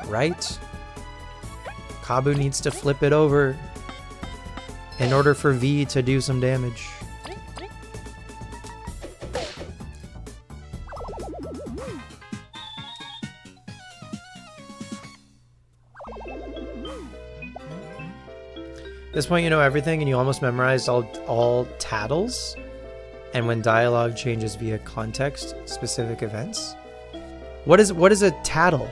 Right. Kabu needs to flip it over in order for V to do some damage. At this point you know everything and you almost memorized all tattles. And when dialogue changes via context, specific events. What is a tattle?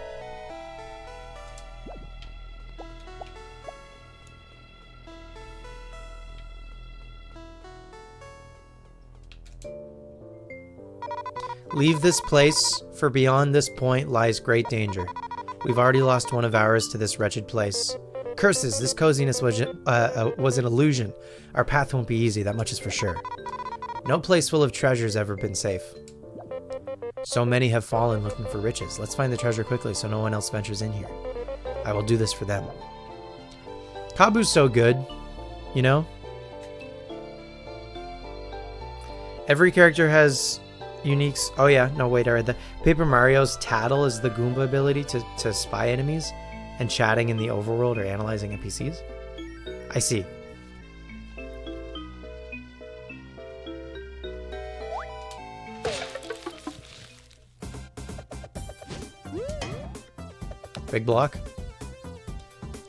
Leave this place, for beyond this point lies great danger. We've already lost one of ours to this wretched place. Curses, this coziness was an illusion. Our path won't be easy, that much is for sure. No place full of treasures ever been safe. So many have fallen looking for riches. Let's find the treasure quickly so no one else ventures in here. I will do this for them. Kabu's so good, you know? Every character has uniques. Oh yeah, no wait, I read that. Paper Mario's tattle is the Goomba ability to spy enemies and chatting in the overworld or analyzing NPCs. I see. Big block.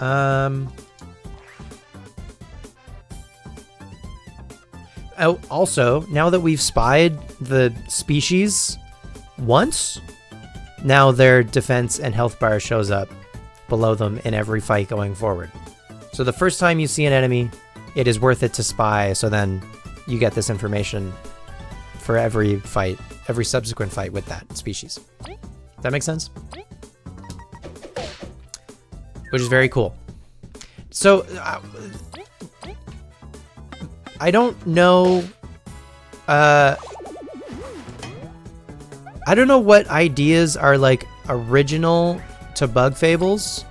Oh, also, now that we've spied the species once, now their defense and health bar shows up below them in every fight going forward. So the first time you see an enemy, it is worth it to spy, so then you get this information for every fight, every subsequent fight with that species. Does that make sense? Which is very cool. So, I don't know, I don't know what ideas are like original to Bug Fables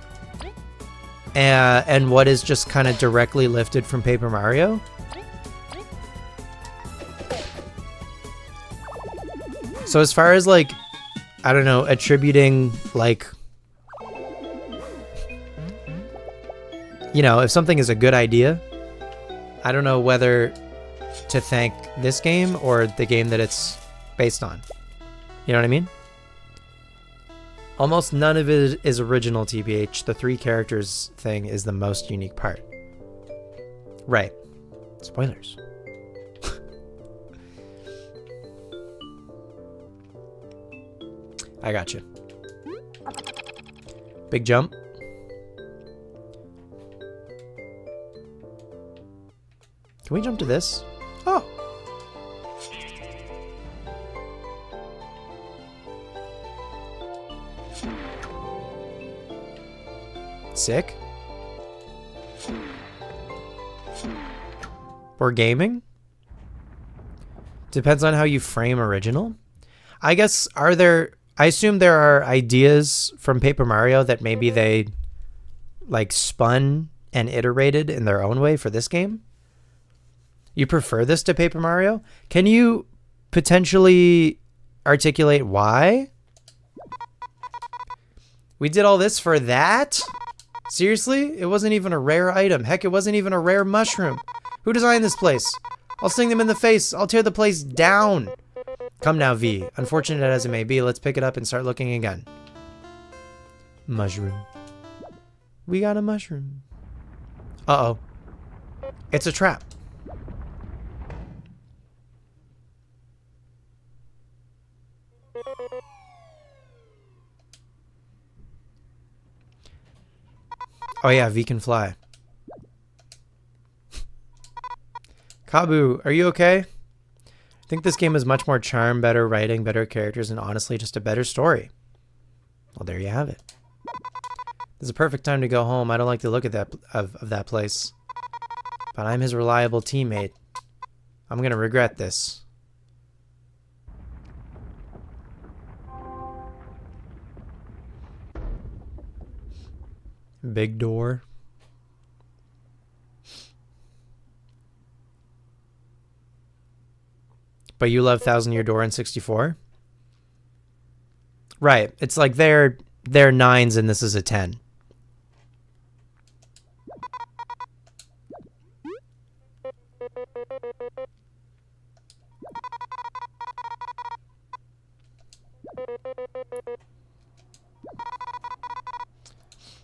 and what is just kind of directly lifted from Paper Mario. So as far as like, I don't know, attributing like, you know, if something is a good idea, I don't know whether to thank this game or the game that it's based on. You know what I mean? Almost none of it is original, TBH. The 3 characters thing is the most unique part. Right. Spoilers. I got you. Big jump. Can we jump to this? Oh. Sick. Or gaming? Depends on how you frame original. I guess, I assume there are ideas from Paper Mario that maybe they like spun and iterated in their own way for this game. You prefer this to Paper Mario? Can you potentially articulate why? We did all this for that? Seriously? It wasn't even a rare item. Heck, it wasn't even a rare mushroom. Who designed this place? I'll sting them in the face. I'll tear the place down. Come now, V. Unfortunate as it may be, let's pick it up and start looking again. Mushroom. We got a mushroom. Uh-oh. It's a trap. Oh yeah, V can fly. Kabu, are you okay? I think this game is much more charm, better writing, better characters, and honestly just a better story. Well, there you have it. This is a perfect time to go home. I don't like the look of that place. But I'm his reliable teammate. I'm gonna regret this. Big door. But you love Thousand Year Door in 64? Right. It's like they're 9s and this is a 10.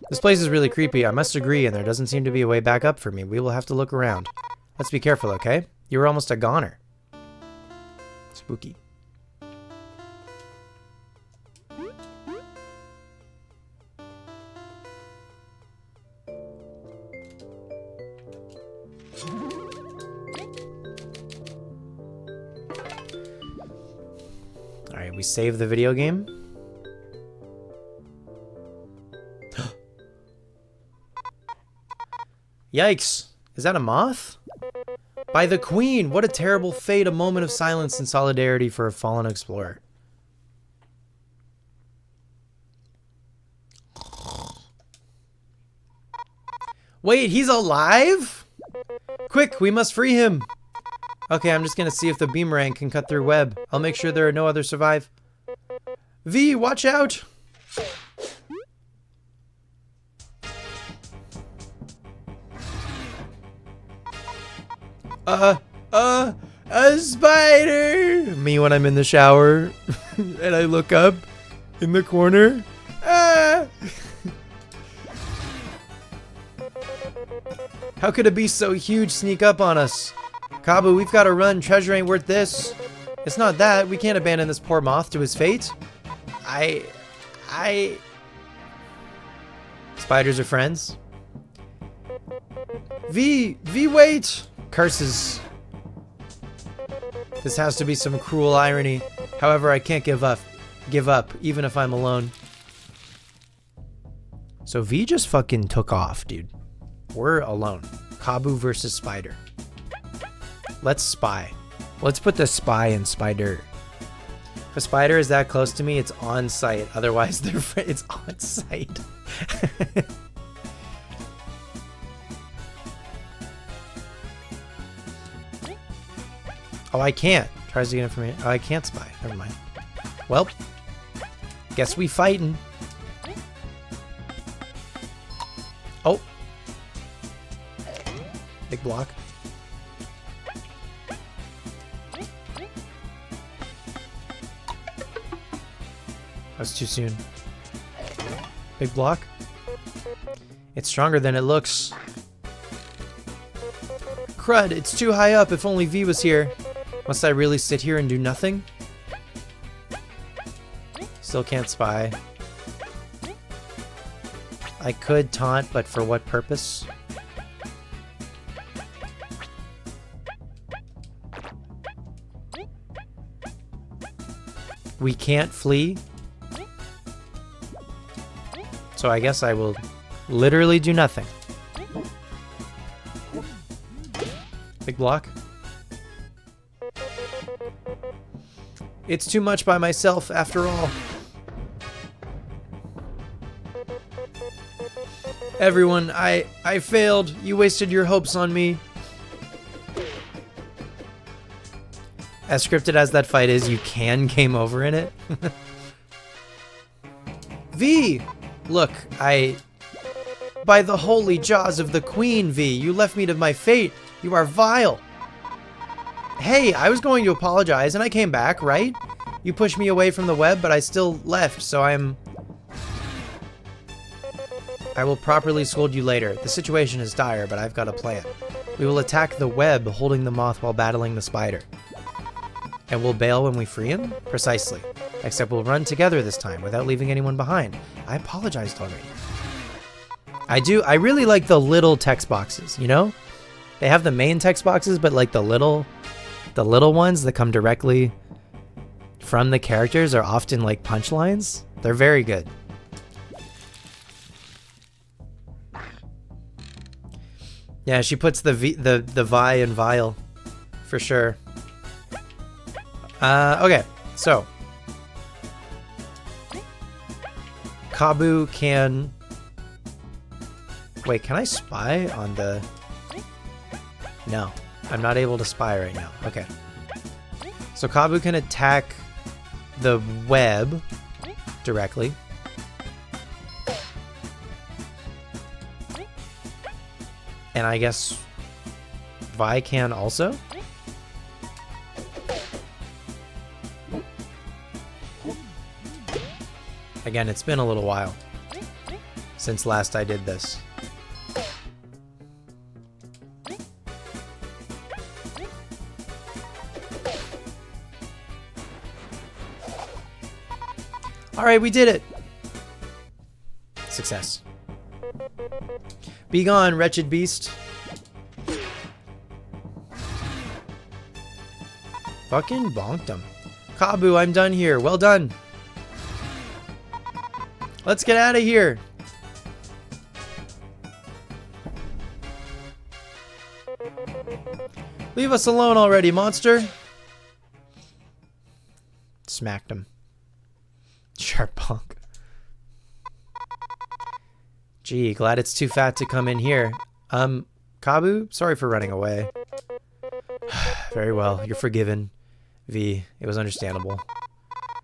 This place is really creepy, I must agree, and there doesn't seem to be a way back up for me. We will have to look around. Let's be careful, okay? You were almost a goner. Spooky. Alright, we save the video game. Yikes! Is that a moth? By the Queen! What a terrible fate! A moment of silence and solidarity for a fallen explorer. Wait, he's alive? Quick, we must free him! Okay, I'm just gonna see if the boomerang can cut through web. I'll make sure there are no others survive. V, watch out! A spider! Me when I'm in the shower and I look up in the corner. Ah! How could a beast so huge sneak up on us? Kabu, we've got to run. Treasure ain't worth this. It's not that. We can't abandon this poor moth to his fate. Spiders are friends. V, wait! Curses. This has to be some cruel irony. However, I can't give up, even if I'm alone. So V just fucking took off, dude. We're alone. Kabu versus Spider. Let's spy. Let's put the spy in Spider. If a spider is that close to me, it's on site. Otherwise, it's on site. Oh, I can't. Tries to get information. Oh, I can't spy. Never mind. Well, guess we fightin'. Oh. Big block. That's too soon. Big block. It's stronger than it looks. Crud, it's too high up. If only V was here. Must I really sit here and do nothing? Still can't spy. I could taunt, but for what purpose? We can't flee. So I guess I will literally do nothing. Big block. It's too much by myself after all. Everyone, I failed. You wasted your hopes on me. As scripted as that fight is, you can game over in it. V! Look, by the holy jaws of the Queen, V, you left me to my fate. You are vile. Hey, I was going to apologize and I came back, right? You pushed me away from the web, but I still left, so I will properly scold you later. The situation is dire, but I've got a plan. We will attack the web, holding the moth while battling the spider. And we'll bail when we free him? Precisely. Except we'll run together this time, without leaving anyone behind. I apologized already. I really like the little text boxes, you know? They have the main text boxes, but like the little ones that come directly from the characters are often like punchlines. They're very good. Yeah, she puts the Vi in vile. for sure. Okay, so Kabu can... Wait, can I spy on the... No, I'm not able to spy right now. Okay. So Kabu can attack the web directly. And I guess Vi can also? Again, it's been a little while since last I did this. Alright, we did it! Success. Be gone, wretched beast. Fucking bonked him. Kabu, I'm done here. Well done. Let's get out of here. Leave us alone already, monster. Smacked him. Sharp bonk. Gee, glad it's too fat to come in here. Kabu, sorry for running away. Very well, you're forgiven. V, it was understandable.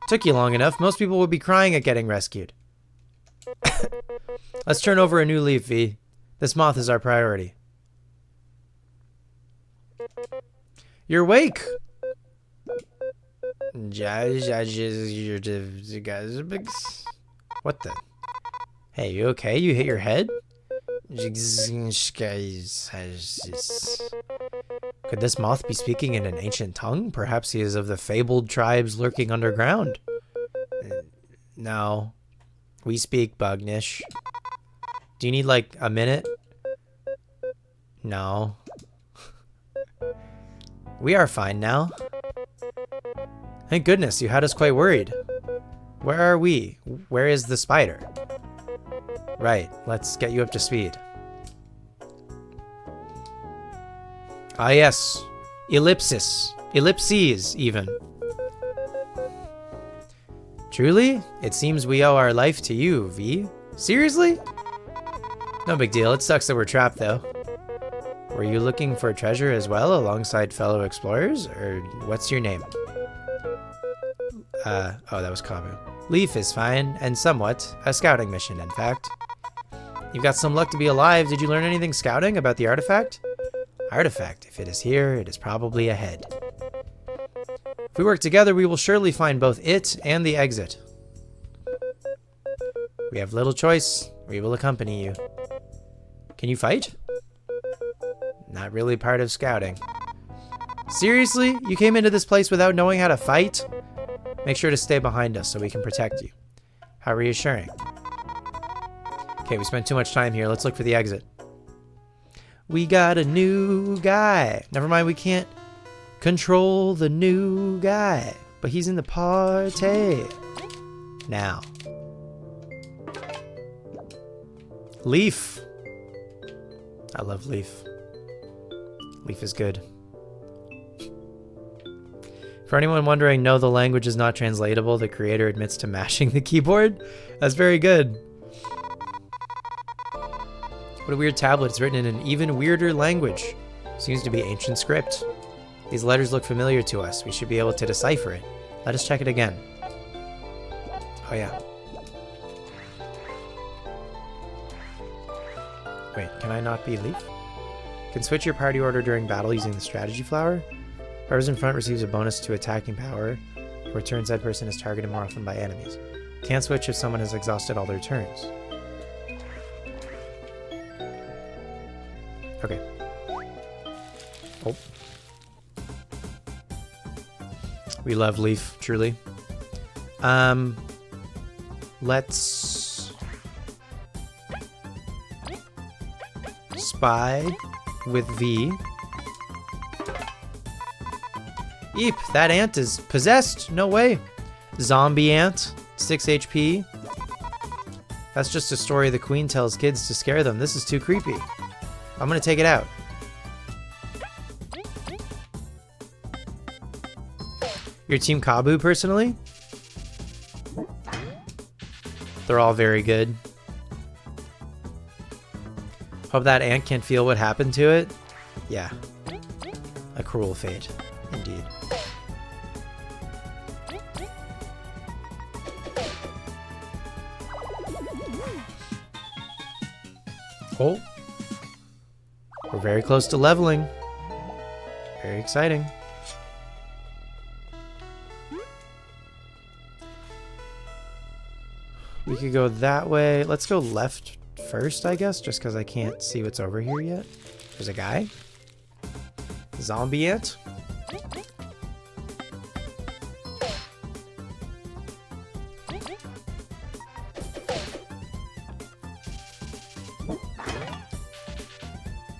Took you long enough. Most people would be crying at getting rescued. Let's turn over a new leaf, V. This moth is our priority. You're awake! What the? Hey, you okay? You hit your head? Could this moth be speaking in an ancient tongue? Perhaps he is of the fabled tribes lurking underground. No. We speak Bugnish. Do you need like a minute? No. We are fine now. Thank goodness, you had us quite worried. Where are we? Where is the spider? Right, let's get you up to speed. Ah yes, ellipsis. Ellipses, even. Truly? It seems we owe our life to you, V. Seriously? No big deal, it sucks that we're trapped though. Were you looking for treasure as well, alongside fellow explorers? Or what's your name? Oh, that was Kabu. Leaf is fine, and somewhat. A scouting mission, in fact. You've got some luck to be alive. Did you learn anything scouting about the artifact? Artifact. If it is here, it is probably ahead. If we work together, we will surely find both it and the exit. We have little choice. We will accompany you. Can you fight? Not really part of scouting. Seriously? You came into this place without knowing how to fight? Make sure to stay behind us so we can protect you. How reassuring. Okay, we spent too much time here. Let's look for the exit. We got a new guy. Never mind, we can't control the new guy. But he's in the party. Now. Leaf. I love Leaf. Leaf is good. For anyone wondering, no, the language is not translatable. The creator admits to mashing the keyboard. That's very good. What a weird tablet. It's written in an even weirder language. Seems to be ancient script. These letters look familiar to us. We should be able to decipher it. Let us check it again. Oh yeah. Wait, can I not be Leaf? Can switch your party order during battle using the strategy flower. Whoever's in front receives a bonus to attacking power. Returns that person is targeted more often by enemies. Can't switch if someone has exhausted all their turns. Okay. Oh. We love Leaf, truly. Let's spy with V. Eep, that ant is possessed. No way. Zombie ant, 6 HP. That's just a story the queen tells kids to scare them. This is too creepy. I'm gonna take it out. Your team Kabu, personally? They're all very good. Hope that ant can't feel what happened to it. Yeah. A cruel fate, indeed. Oh. We're very close to leveling. Very exciting. We could go that way. Let's go left first, I guess, just because I can't see what's over here yet. There's a guy. Zombie ant.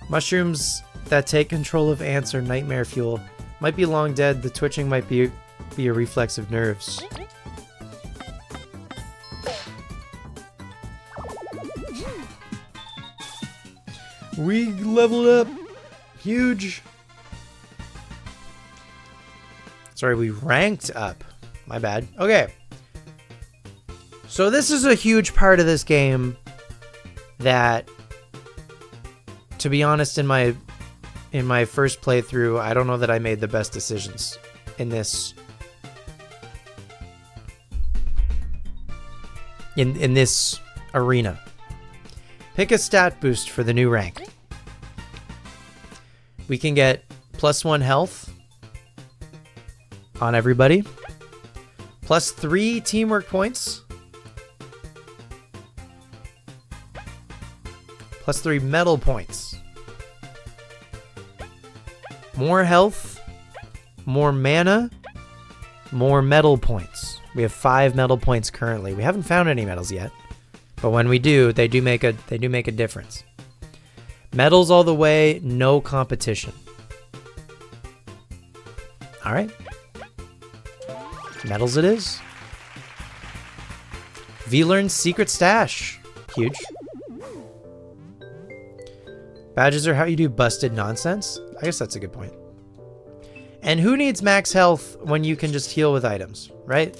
Mushrooms that take control of ants are nightmare fuel. Might be long dead. The twitching might be a reflex of nerves. We leveled up. Huge. Sorry, we ranked up. My bad. Okay. So this is a huge part of this game that, to be honest, in my first playthrough, I don't know that I made the best decisions in this in this arena. Pick a stat boost for the new rank. We can get +1 health on everybody. +3 teamwork points. +3 medal points. More health. More mana. More medal points. We have 5 medal points currently. We haven't found any medals yet. But when we do, they do make a difference. Medals all the way, no competition. All right. Medals it is. V-Learn's secret stash. Huge. Badges are how you do busted nonsense. I guess that's a good point. And who needs max health when you can just heal with items, right?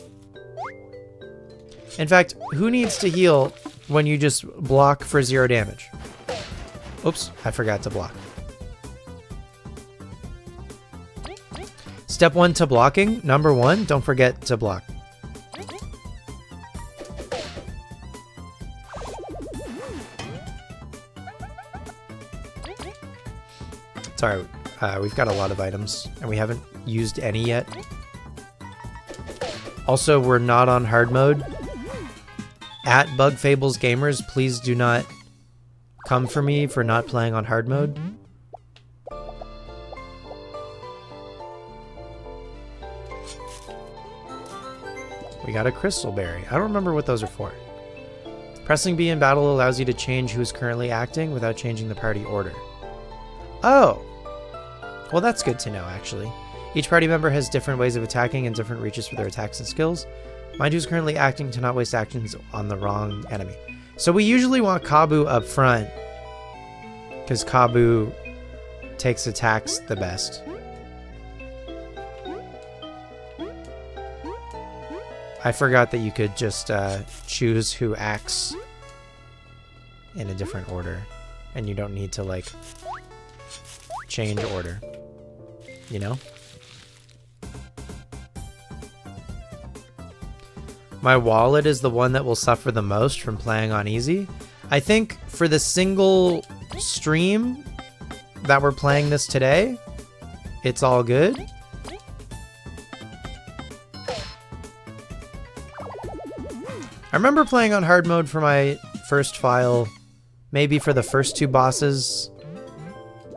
In fact, who needs to heal when you just block for 0 damage? Oops, I forgot to block. Step 1 to blocking. Number 1, don't forget to block. Sorry, we've got a lot of items and we haven't used any yet. Also, we're not on hard mode. At Bug Fables Gamers, please do not come for me for not playing on hard mode. We got a crystal berry. I don't remember what those are for. Pressing B in battle allows you to change who is currently acting without changing the party order. Oh! Well, that's good to know, actually. Each party member has different ways of attacking and different reaches for their attacks and skills. Mind who's currently acting to not waste actions on the wrong enemy. So we usually want Kabu up front, because Kabu takes attacks the best. I forgot that you could just choose who acts in a different order, and you don't need to, like, change order, you know? My wallet is the one that will suffer the most from playing on easy. I think for the single stream that we're playing this today, it's all good. I remember playing on hard mode for my first file, maybe for the first 2 bosses,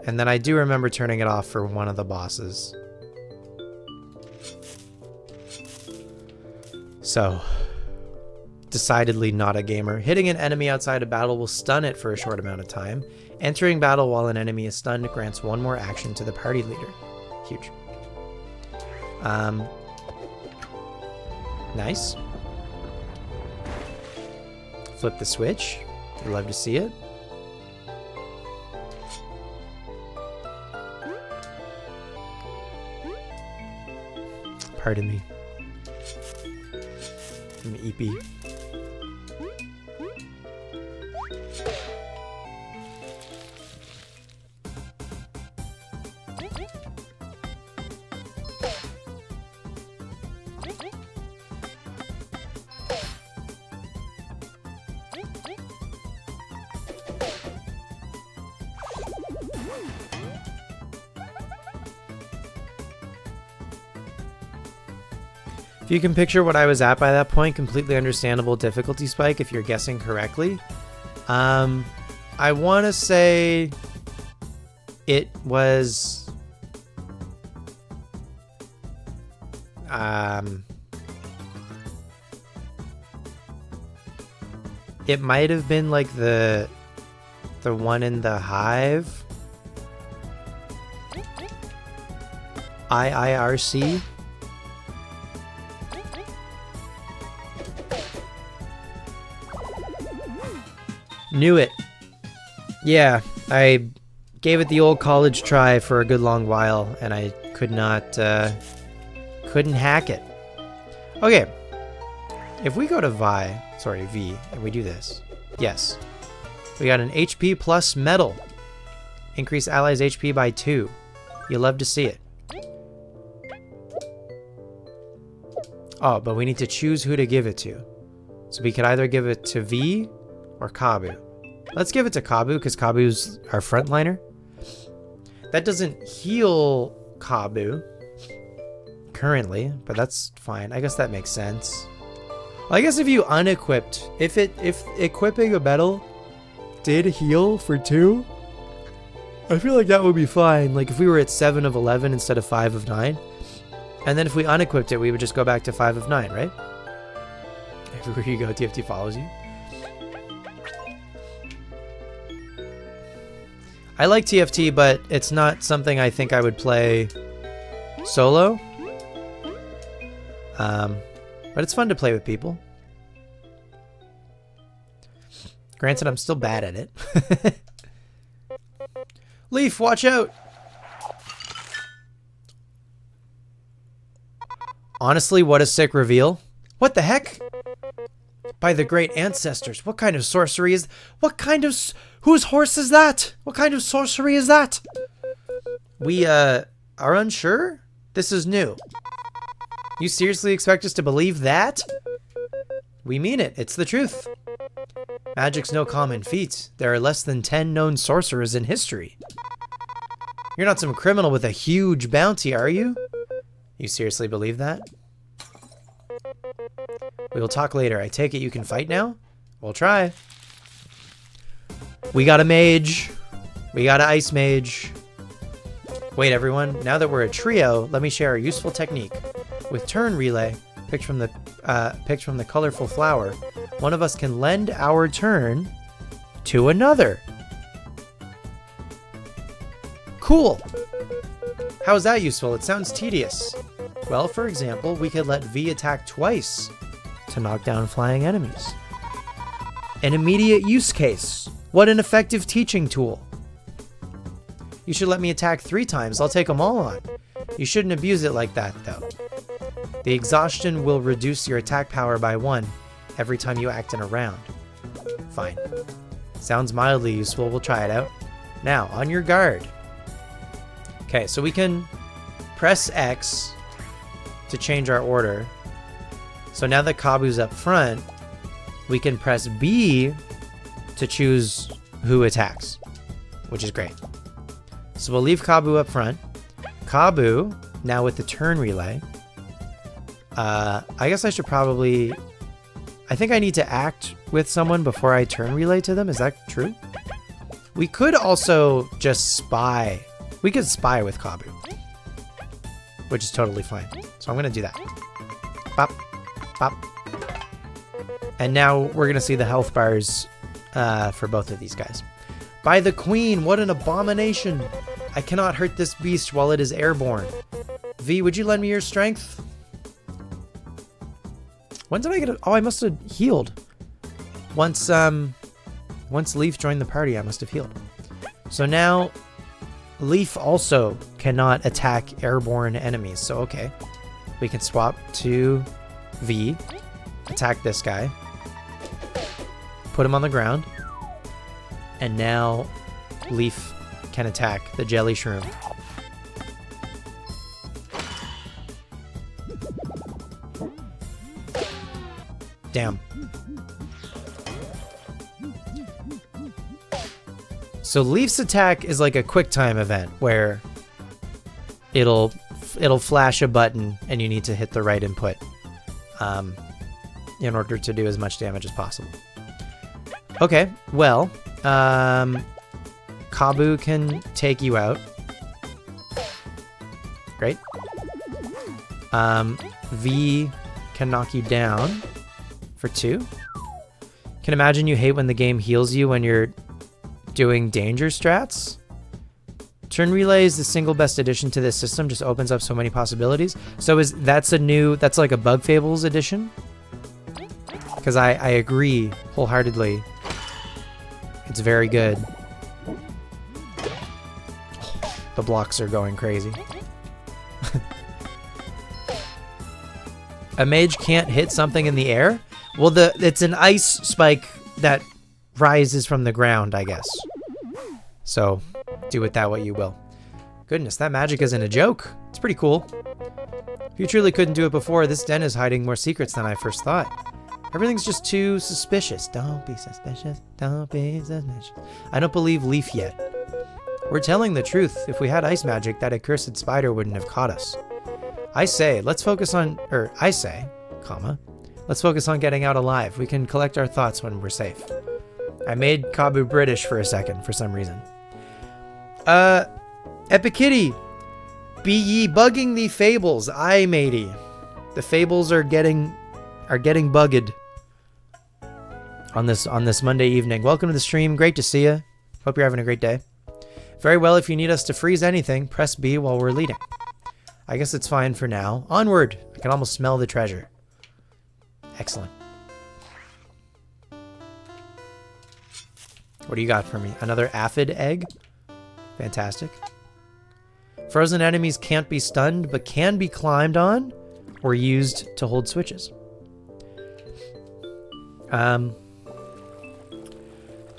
and then I do remember turning it off for one of the bosses. So, decidedly not a gamer. Hitting an enemy outside of battle will stun it for a short amount of time. Entering battle while an enemy is stunned grants 1 more action to the party leader. Huge. Nice. Flip the switch. I'd love to see it. Pardon me. An EP. If you can picture what I was at by that point, completely understandable difficulty spike if you're guessing correctly. I want to say it was... it might have been like the one in the hive. IIRC. Knew it. Yeah, I gave it the old college try for a good long while, and I couldn't hack it. Okay, if we go to V, and we do this, yes, we got an HP plus medal. Increase allies' HP by 2. You love to see it. Oh, but we need to choose who to give it to. So we could either give it to V or Kabu. Let's give it to Kabu, because Kabu's our frontliner. That doesn't heal Kabu currently, but that's fine. I guess that makes sense. Well, I guess if you unequipped, if equipping a medal did heal for 2, I feel like that would be fine. Like if we were at 7 of 11 instead of 5 of 9. And then if we unequipped it, we would just go back to 5 of 9, right? Everywhere you go, TFT follows you. I like TFT, but it's not something I think I would play solo. But it's fun to play with people. Granted, I'm still bad at it. Leaf, watch out! Honestly, what a sick reveal. What the heck? By the great ancestors, what kind of sorcery is... whose horse is that? What kind of sorcery is that? We, are unsure? This is new. You seriously expect us to believe that? We mean it. It's the truth. Magic's no common feat. There are less than 10 known sorcerers in history. You're not some criminal with a huge bounty, are you? You seriously believe that? We will talk later. I take it you can fight now? We'll try. We got a mage. We got an ice mage. Wait, everyone. Now that we're a trio, let me share a useful technique. With turn relay, picked from the colorful flower, one of us can lend our turn to another. Cool. How is that useful? It sounds tedious. Well, for example, we could let V attack twice to knock down flying enemies. An immediate use case. What an effective teaching tool. You should let me attack 3 times. I'll take them all on. You shouldn't abuse it like that, though. The exhaustion will reduce your attack power by 1 every time you act in a round. Fine. Sounds mildly useful. We'll try it out. Now, on your guard. Okay, so we can press X to change our order. So now that Kabu's up front, we can press B to choose who attacks, which is great. So we'll leave Kabu up front. Kabu, now with the turn relay. I guess I should probably... I think I need to act with someone before I turn relay to them. Is that true? We could also just spy. We could spy with Kabu, which is totally fine. So I'm going to do that. Bop, bop. And now we're going to see the health bars for both of these guys. By the queen, what an abomination. I cannot hurt this beast while it is airborne. V, would you lend me your strength? When did I get it? Oh, I must have healed. Once Leaf joined the party, I must have healed. So now Leaf also cannot attack airborne enemies. So, okay. we can swap to V, attack this guy, put him on the ground, and now Leaf can attack the jelly shroom. Damn. So Leaf's attack is like a quick time event where it'll flash a button and you need to hit the right input in order to do as much damage as possible. Okay, well, Kabu can take you out. Great. V can knock you down for 2. Can imagine you hate when the game heals you when you're doing danger strats. Turn relay is the single best addition to this system, just opens up so many possibilities. So that's like a Bug Fables edition? Because I agree wholeheartedly. It's very good. The blocks are going crazy. A mage can't hit something in the air? Well, it's an ice spike that rises from the ground, I guess. So, do with that what you will. Goodness, that magic isn't a joke. It's pretty cool. If you truly couldn't do it before, this den is hiding more secrets than I first thought. Everything's just too suspicious. Don't be suspicious. Don't be suspicious. I don't believe Leaf yet. We're telling the truth. If we had ice magic, that accursed spider wouldn't have caught us. I say, let's focus on getting out alive. We can collect our thoughts when we're safe. I made Kabu British for a second, for some reason. Epikitty, be ye bugging the fables, aye matey. The fables are getting bugged on this Monday evening. Welcome to the stream. Great to see you. Hope you're having a great day. Very well. If you need us to freeze anything, press B while we're leading. I guess it's fine for now. Onward. I can almost smell the treasure. Excellent. What do you got for me? Another aphid egg? Fantastic. Frozen enemies can't be stunned, but can be climbed on or used to hold switches. The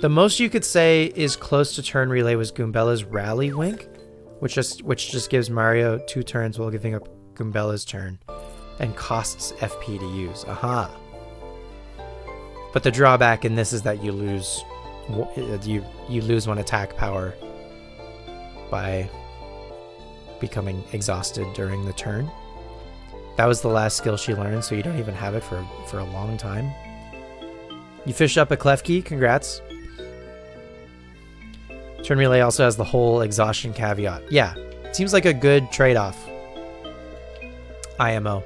most you could say is close to turn relay was Goombella's Rally Wink, which just gives Mario 2 turns while giving up Goombella's turn and costs FP to use. Aha. But the drawback in this is that you lose one attack power by becoming exhausted during the turn. That was the last skill she learned, so you don't even have it for a long time. You fished up a Klefki, congrats. Turn relay also has the whole exhaustion caveat. Yeah, seems like a good trade-off. IMO.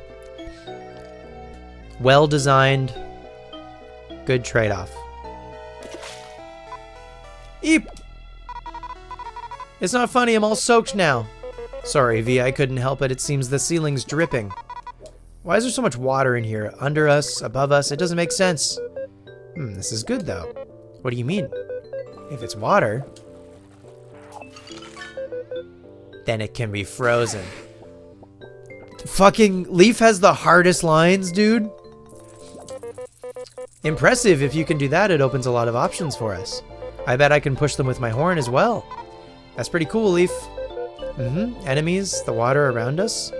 Well designed, good trade-off. Eep! It's not funny, I'm all soaked now. Sorry, V, I couldn't help it. It seems the ceiling's dripping. Why is there so much water in here? Under us, above us? It doesn't make sense. This is good, though. What do you mean? If it's water, then it can be frozen. Fucking Leaf has the hardest lines, dude. Impressive. If you can do that, it opens a lot of options for us. I bet I can push them with my horn as well. That's pretty cool, Leaf. Enemies, the water around us.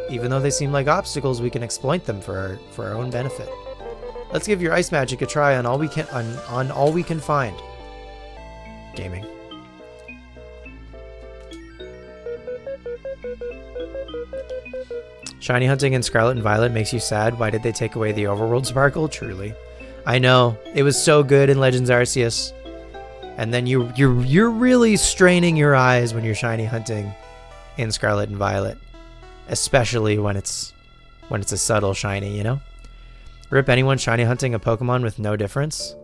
Even though they seem like obstacles, we can exploit them for our own benefit. Let's give your ice magic a try on all we can find. Gaming. Shiny hunting in Scarlet and Violet makes you sad. Why did they take away the overworld sparkle? Truly. I know. It was so good in Legends Arceus. And then you're really straining your eyes when you're shiny hunting in Scarlet and Violet. Especially when it's a subtle shiny, you know? Rip anyone shiny hunting a Pokemon with no difference?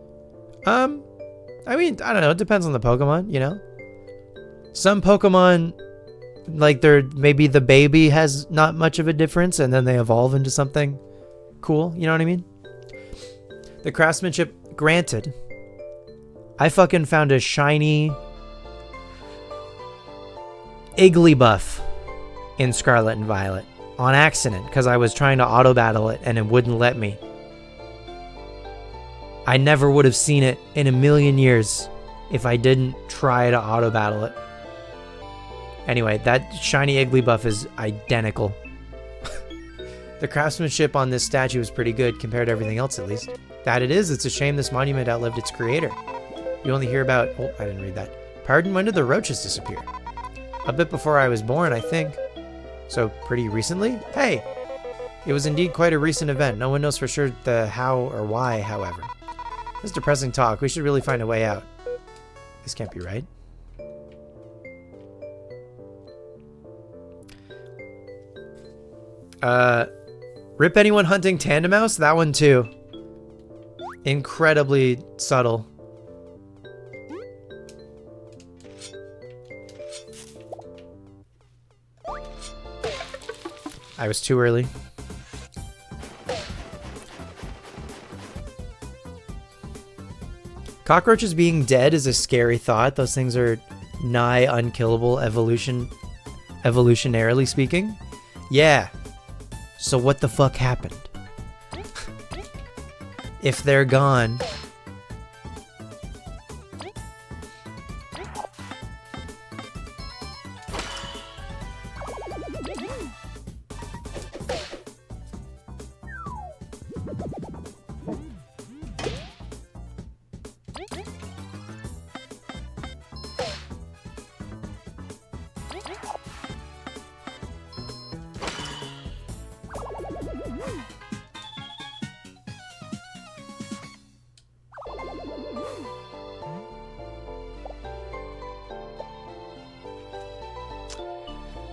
I mean, I don't know. It depends on the Pokemon, you know? Some Pokemon, like maybe the baby has not much of a difference and then they evolve into something cool. You know what I mean? The craftsmanship, granted. I fucking found a shiny Igglybuff in Scarlet and Violet on accident because I was trying to auto battle it and it wouldn't let me. I never would have seen it in a million years if I didn't try to auto battle it. Anyway, that shiny Igglybuff is identical. The craftsmanship on this statue is pretty good compared to everything else, at least. That it is. It's a shame this monument outlived its creator. You only hear about... Oh, I didn't read that. Pardon, when did the roaches disappear? A bit before I was born, I think. So, pretty recently? Hey! It was indeed quite a recent event. No one knows for sure the how or why, however. This is depressing talk. We should really find a way out. This can't be right. Rip anyone hunting Tandemaus? That one too. Incredibly subtle. I was too early. Cockroaches being dead is a scary thought. Those things are nigh unkillable evolutionarily speaking. Yeah. So what the fuck happened? If they're gone...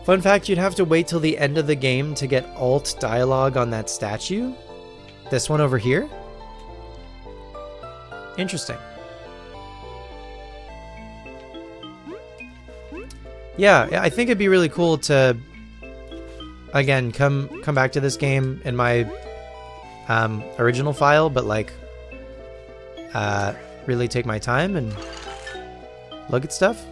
Fun fact, you'd have to wait till the end of the game to get alt dialogue on that statue. This one over here? Interesting. Yeah, I think it'd be really cool to, again, come back to this game in my original file, but like really take my time and look at stuff.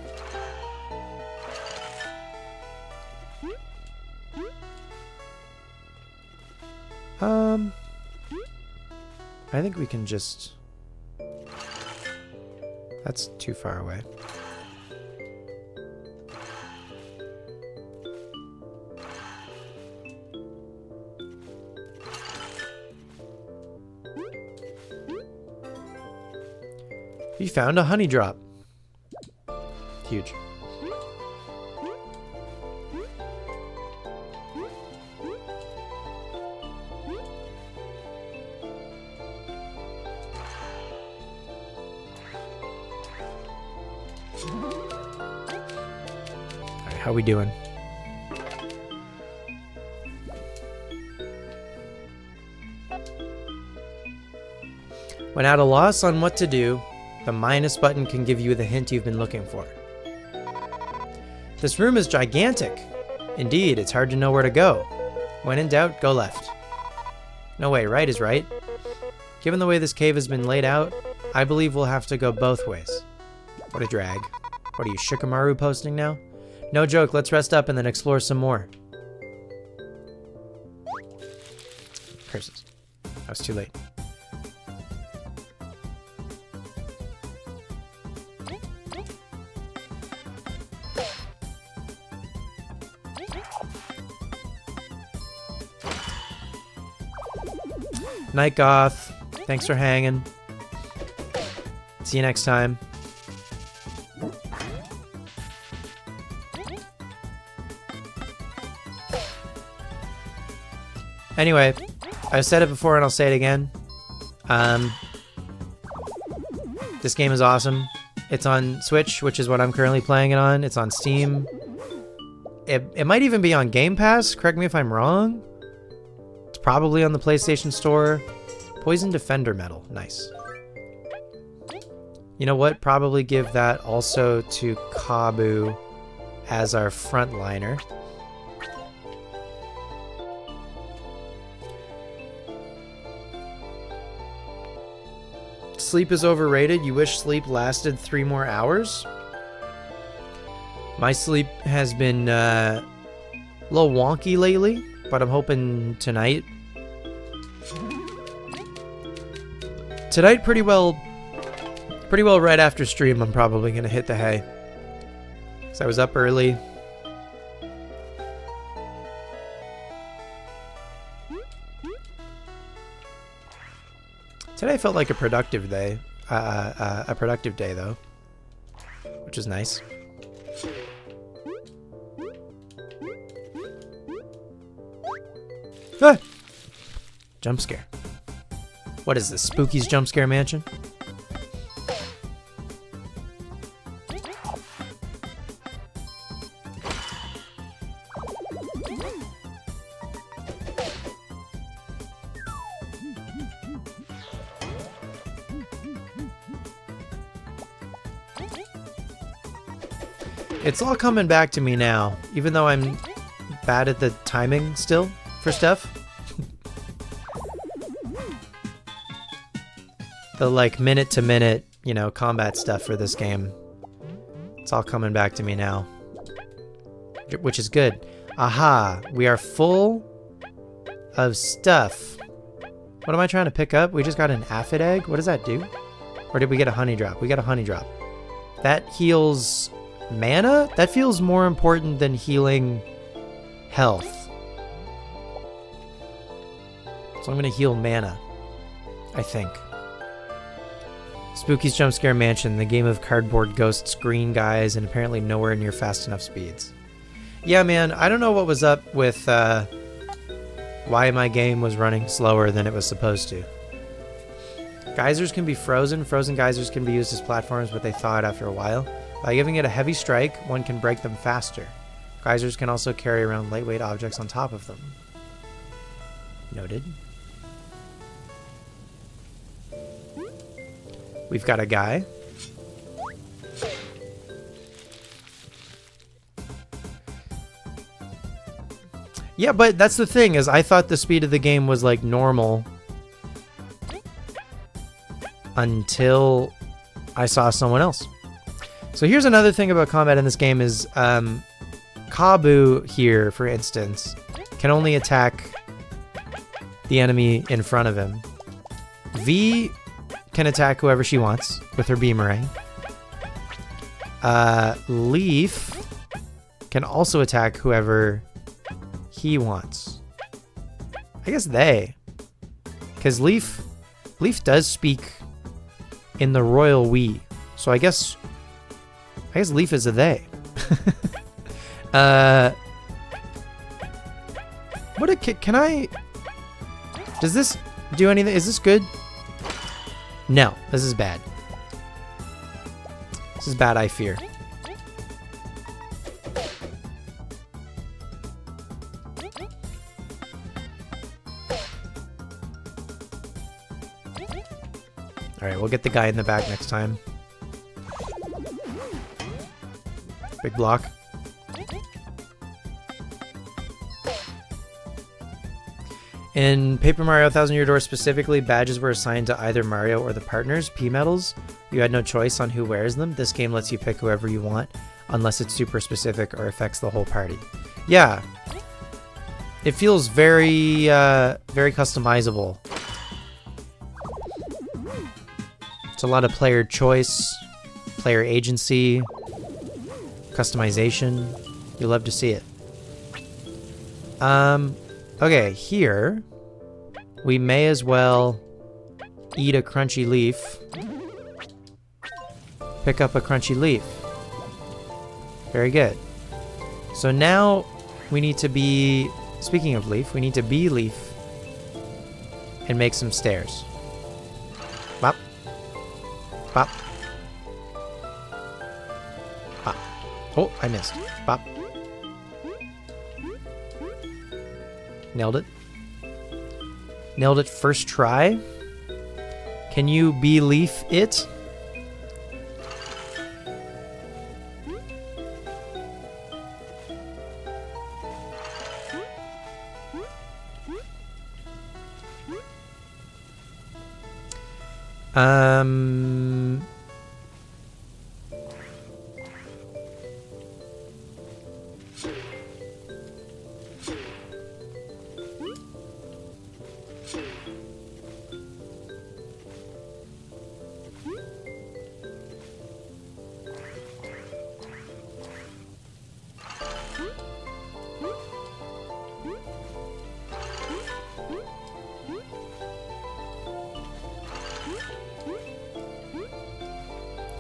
I think we can just... That's too far away. You found a honey drop. Huge. How we doing? When at a loss on what to do, the minus button can give you the hint you've been looking for. This room is gigantic. Indeed, it's hard to know where to go. When in doubt, go left. No way, right is right. Given the way this cave has been laid out, I believe we'll have to go both ways. What a drag. What are you, Shikamaru posting now? No joke, let's rest up and then explore some more. Curses. I was too late. Night Goth. Thanks for hanging. See you next time. Anyway, I've said it before and I'll say it again. This game is awesome. It's on Switch, which is what I'm currently playing it on. It's on Steam. It might even be on Game Pass. Correct me if I'm wrong. It's probably on the PlayStation Store. Poison Defender Medal. Nice. You know what? Probably give that also to Kabu as our frontliner. Sleep is overrated. You wish sleep lasted 3 more hours? My sleep has been a little wonky lately. but I'm hoping tonight. Tonight, pretty well right after stream, I'm probably gonna hit the hay. So I was up early. Today felt like a productive day. Though, which is nice. Ah! Jump scare. What is this? Spooky's Jump Scare Mansion? It's all coming back to me now, even though I'm bad at the timing still for stuff. The like minute to minute, you know, combat stuff for this game. It's all coming back to me now, which is good. Aha, we are full of stuff. What am I trying to pick up? We just got an aphid egg. What does that do? Or did we get a honey drop? We got a honey drop. That heals mana? That feels more important than healing health. So I'm gonna heal mana, I think. Spooky's Jump Scare Mansion, the game of cardboard ghosts, green guys, and apparently nowhere near fast enough speeds. Yeah, man, I don't know what was up with why my game was running slower than it was supposed to. Geysers can be frozen. Frozen geysers can be used as platforms, but they thaw out after a while. By giving it a heavy strike, one can break them faster. Geysers can also carry around lightweight objects on top of them. Noted. We've got a guy. Yeah, but that's the thing, is I thought the speed of the game was like normal until I saw someone else. So here's another thing about combat in this game is Kabu here, for instance, can only attack the enemy in front of him. V can attack whoever she wants with her beamerang. Leaf can also attack whoever he wants. I guess they, because Leaf does speak in the royal we, so I guess Leaf is a they. Can I? Does this do anything? Is this good? No, this is bad. This is bad, I fear. Alright, we'll get the guy in the back next time. Big block. In Paper Mario 1000 Year Door specifically, badges were assigned to either Mario or the partners, P-medals. You had no choice on who wears them. This game lets you pick whoever you want, unless it's super specific or affects the whole party. Yeah. It feels very, very customizable. It's a lot of player choice, player agency, customization. You love to see it. Okay, here we may as well eat a crunchy leaf. Pick up a crunchy leaf. Very good. So now we need to be, speaking of leaf, we need to be leaf and make some stairs. Bop. Bop. Bop. Oh, I missed. Bop. Nailed it. Nailed it first try. Can you believe it?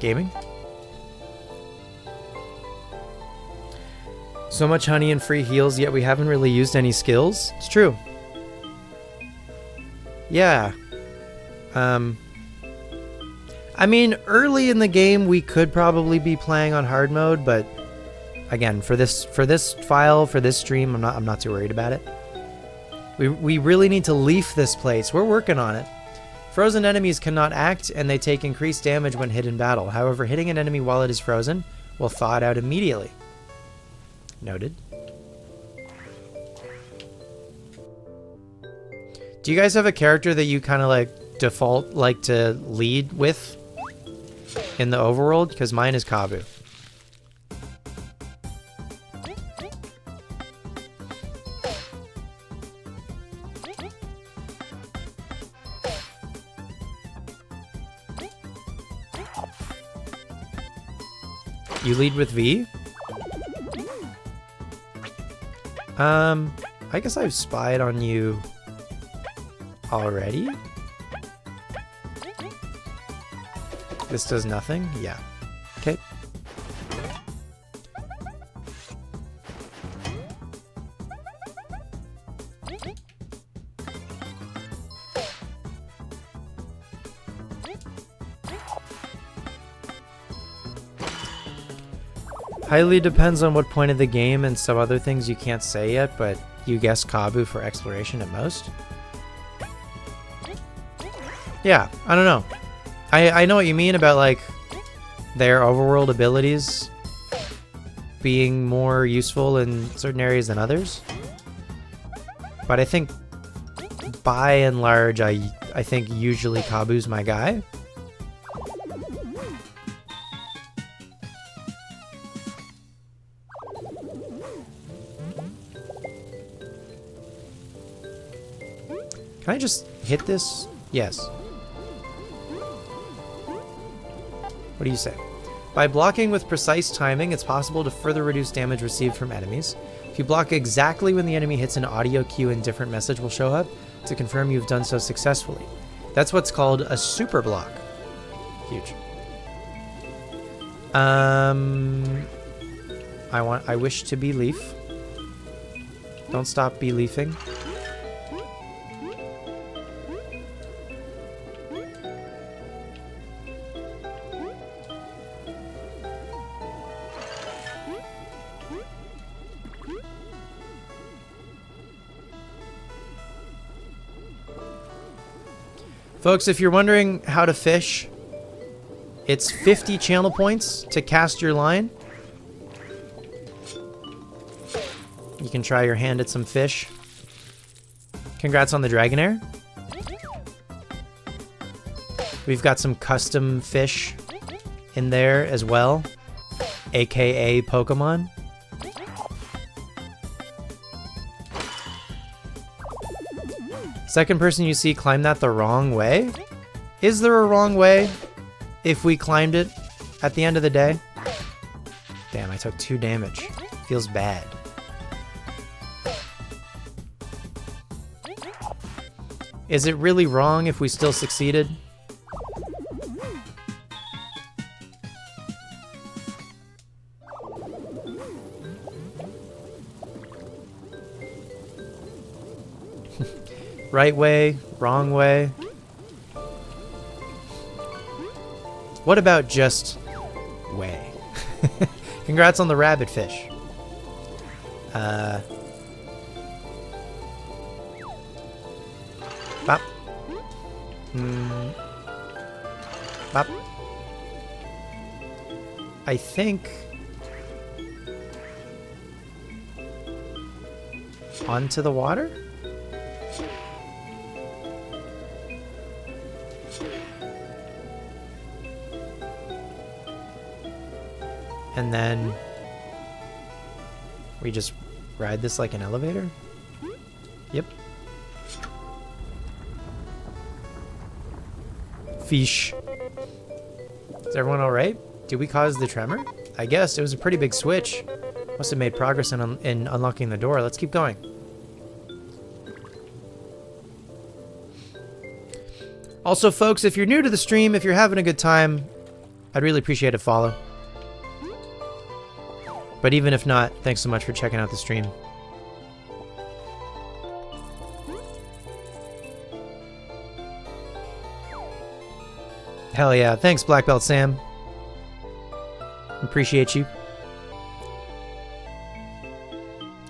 Gaming. So much honey and free heals, yet we haven't really used any skills. It's true. Yeah. I mean, early in the game, we could probably be playing on hard mode, but again, for this file, for this stream, I'm not too worried about it. We really need to leaf this place. We're working on it. Frozen enemies cannot act, and they take increased damage when hit in battle. However, hitting an enemy while it is frozen will thaw it out immediately. Noted. Do you guys have a character that you kind of like default like to lead with in the overworld? Because mine is Kabu. You lead with V? I guess I've spied on you already? This does nothing? Yeah. Okay. Highly depends on what point of the game and some other things you can't say yet, but you guess Kabu for exploration at most? Yeah, I don't know. I know what you mean about, like, their overworld abilities being more useful in certain areas than others. But I think, by and large, I think usually Kabu's my guy. Can I just hit this? Yes. What do you say? By blocking with precise timing, it's possible to further reduce damage received from enemies. If you block exactly when the enemy hits an audio cue, a different message will show up to confirm you've done so successfully. That's what's called a super block. Huge. I wish to be leaf. Don't stop be leafing. Folks, if you're wondering how to fish, it's 50 channel points to cast your line. You can try your hand at some fish. Congrats on the Dragonair. We've got some custom fish in there as well, aka Pokemon. Second person you see climb that the wrong way? Is there a wrong way if we climbed it at the end of the day? Damn, I took 2 damage. Feels bad. Is it really wrong if we still succeeded? Right way, wrong way. What about just way? Congrats on the rabbit fish. Bop. Bop. I think onto the water? And then we just ride this like an elevator? Yep. Fish. Is everyone alright? Did we cause the tremor? I guess. It was a pretty big switch. Must have made progress in unlocking the door. Let's keep going. Also, folks, if you're new to the stream, if you're having a good time, I'd really appreciate a follow. But even if not, thanks so much for checking out the stream. Hell yeah. Thanks, Black Belt Sam. Appreciate you.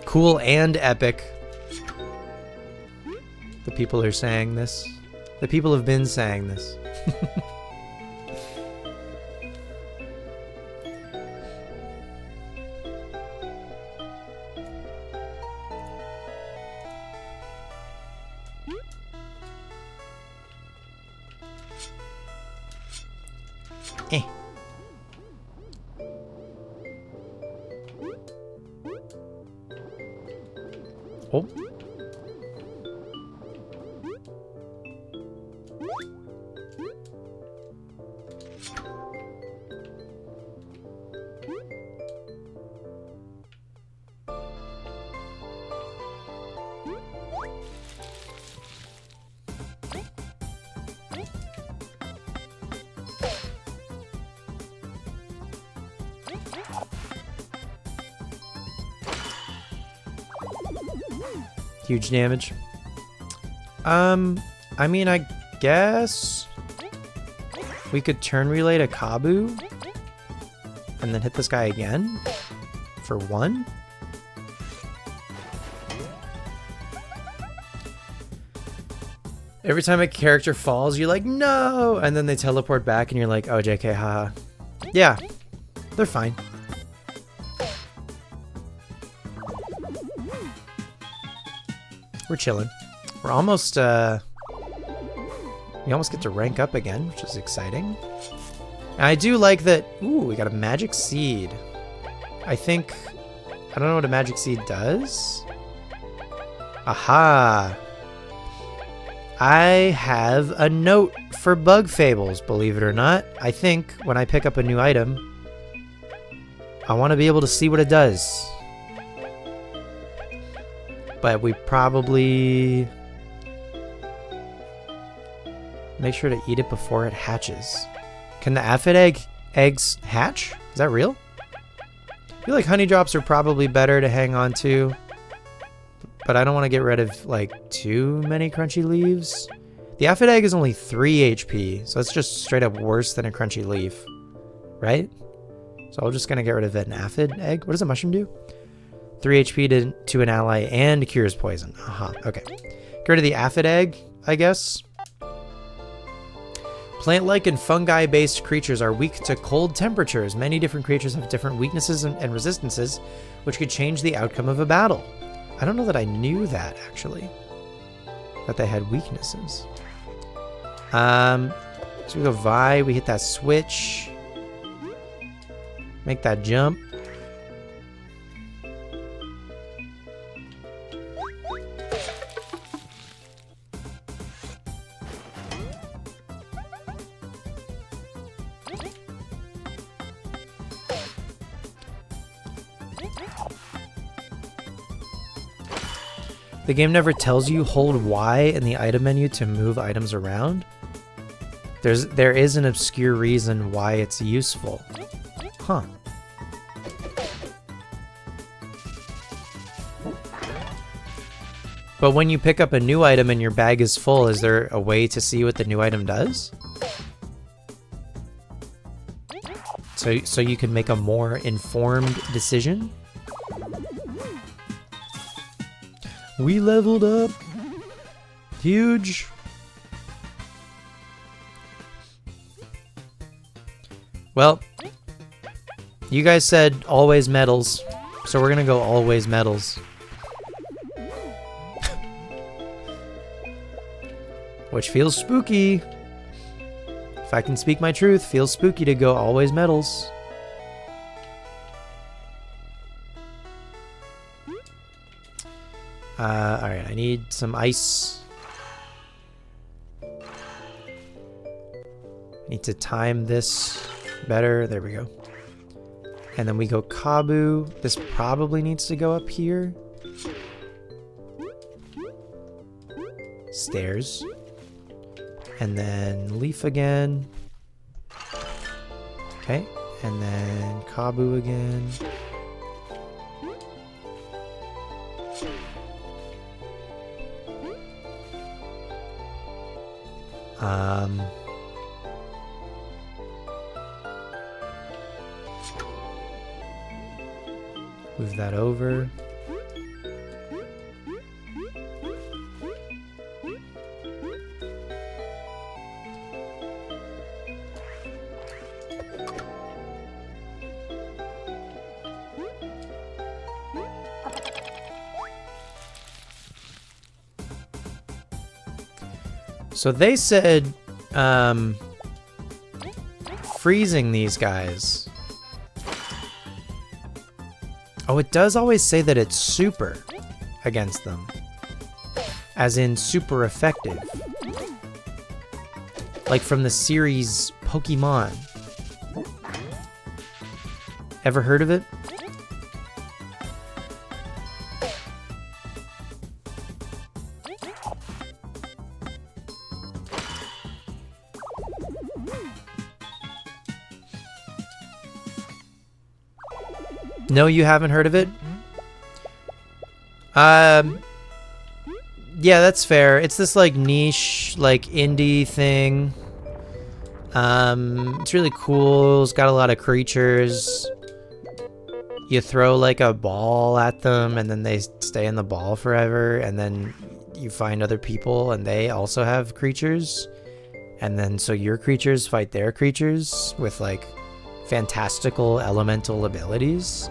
Cool and epic. The people are saying this. The people have been saying this. Oh. Huge damage. I mean, I guess we could turn relay to Kabu and then hit this guy again for 1. Every time a character falls, you're like, no! And then they teleport back and you're like, oh, JK, haha. Yeah, they're fine. We're chilling. We're almost, we almost get to rank up again, which is exciting. And I do like that, ooh, we got a magic seed. I think, I don't know what a magic seed does. Aha! I have a note for bug fables, believe it or not. I think when I pick up a new item, I want to be able to see what it does. But we probably make sure to eat it before it hatches. Can the aphid eggs hatch? Is that real? I feel like honey drops are probably better to hang on to, but I don't want to get rid of like too many crunchy leaves. The aphid egg is only 3 HP, so it's just straight up worse than a crunchy leaf, right? So I'm just gonna get rid of an aphid egg. What does a mushroom do? 3 HP to an ally and cures poison. Aha, okay. Get rid of the aphid egg, I guess. Plant-like and fungi-based creatures are weak to cold temperatures. Many different creatures have different weaknesses and resistances, which could change the outcome of a battle. I don't know that I knew that, actually. That they had weaknesses. So we go Vi, we hit that switch. Make that jump. The game never tells you hold Y in the item menu to move items around. There is an obscure reason why it's useful. Huh. But when you pick up a new item and your bag is full, is there a way to see what the new item does? So you can make a more informed decision? We leveled up. Huge. Well, you guys said always medals, so we're gonna go always medals. Which feels spooky. If I can speak my truth, feels spooky to go always medals. Alright, I need some ice. I need to time this better. There we go. And then we go Kabu. This probably needs to go up here. Stairs. And then leaf again. Okay, and then Kabu again. Move that over. So they said freezing these guys. Oh, it does always say that it's super against them. As in super effective. Like from the series Pokemon. Ever heard of it? No, you haven't heard of it? Yeah, that's fair. It's this like niche, like indie thing. It's really cool. It's got a lot of creatures. You throw like a ball at them and then they stay in the ball forever, and then you find other people and they also have creatures. And then so your creatures fight their creatures with like fantastical elemental abilities.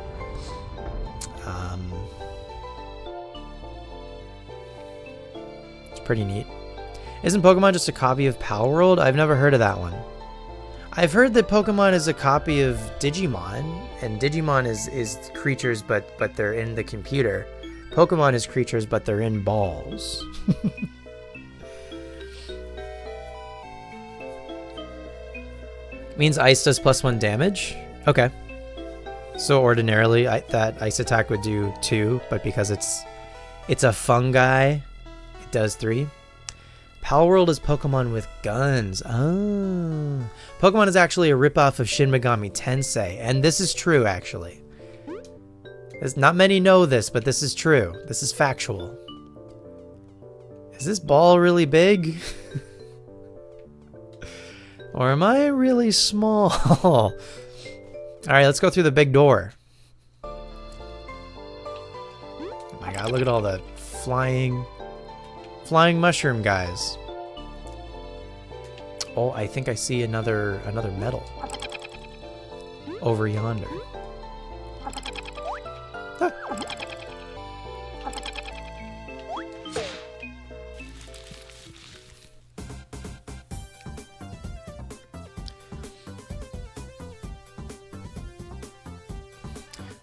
It's pretty neat. Isn't Pokemon just a copy of Power World? I've never heard of that one. I've heard that Pokemon is a copy of Digimon, and Digimon is creatures but they're in the computer. Pokemon is creatures but they're in balls. Means ice does +1 damage? Okay. So ordinarily that ice attack would do 2, but because it's a fungi, it does 3. Power World is Pokemon with guns. Oh. Pokemon is actually a ripoff of Shin Megami Tensei, and this is true actually. Not many know this, but this is true. This is factual. Is this ball really big? Or am I really small? Alright, let's go through the big door. Oh my god, look at all the flying mushroom guys. Oh, I think I see another medal over yonder. Ah.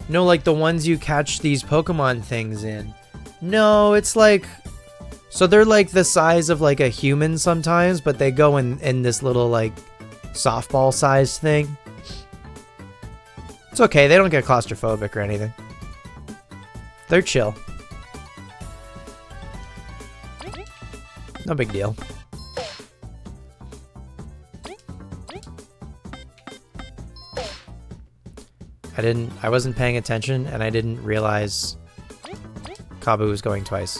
No, like the ones you catch these Pokemon things in. No, it's like... So they're like the size of like a human sometimes, but they go in this little like softball sized thing. It's okay, they don't get claustrophobic or anything. They're chill. No big deal. I wasn't paying attention and I didn't realize Kabu was going twice.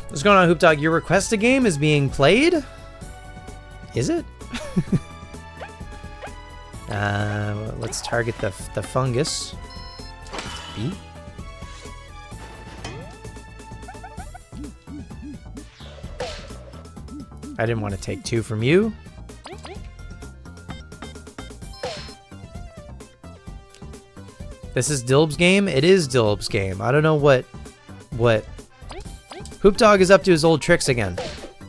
What's going on, Hoop Dog? Your Request-A game is being played? Is it? Let's target the fungus. B. I didn't want to take 2 from you. This is Dilb's game? It is Dilb's game. I don't know what Hoop Dog is up to his old tricks again,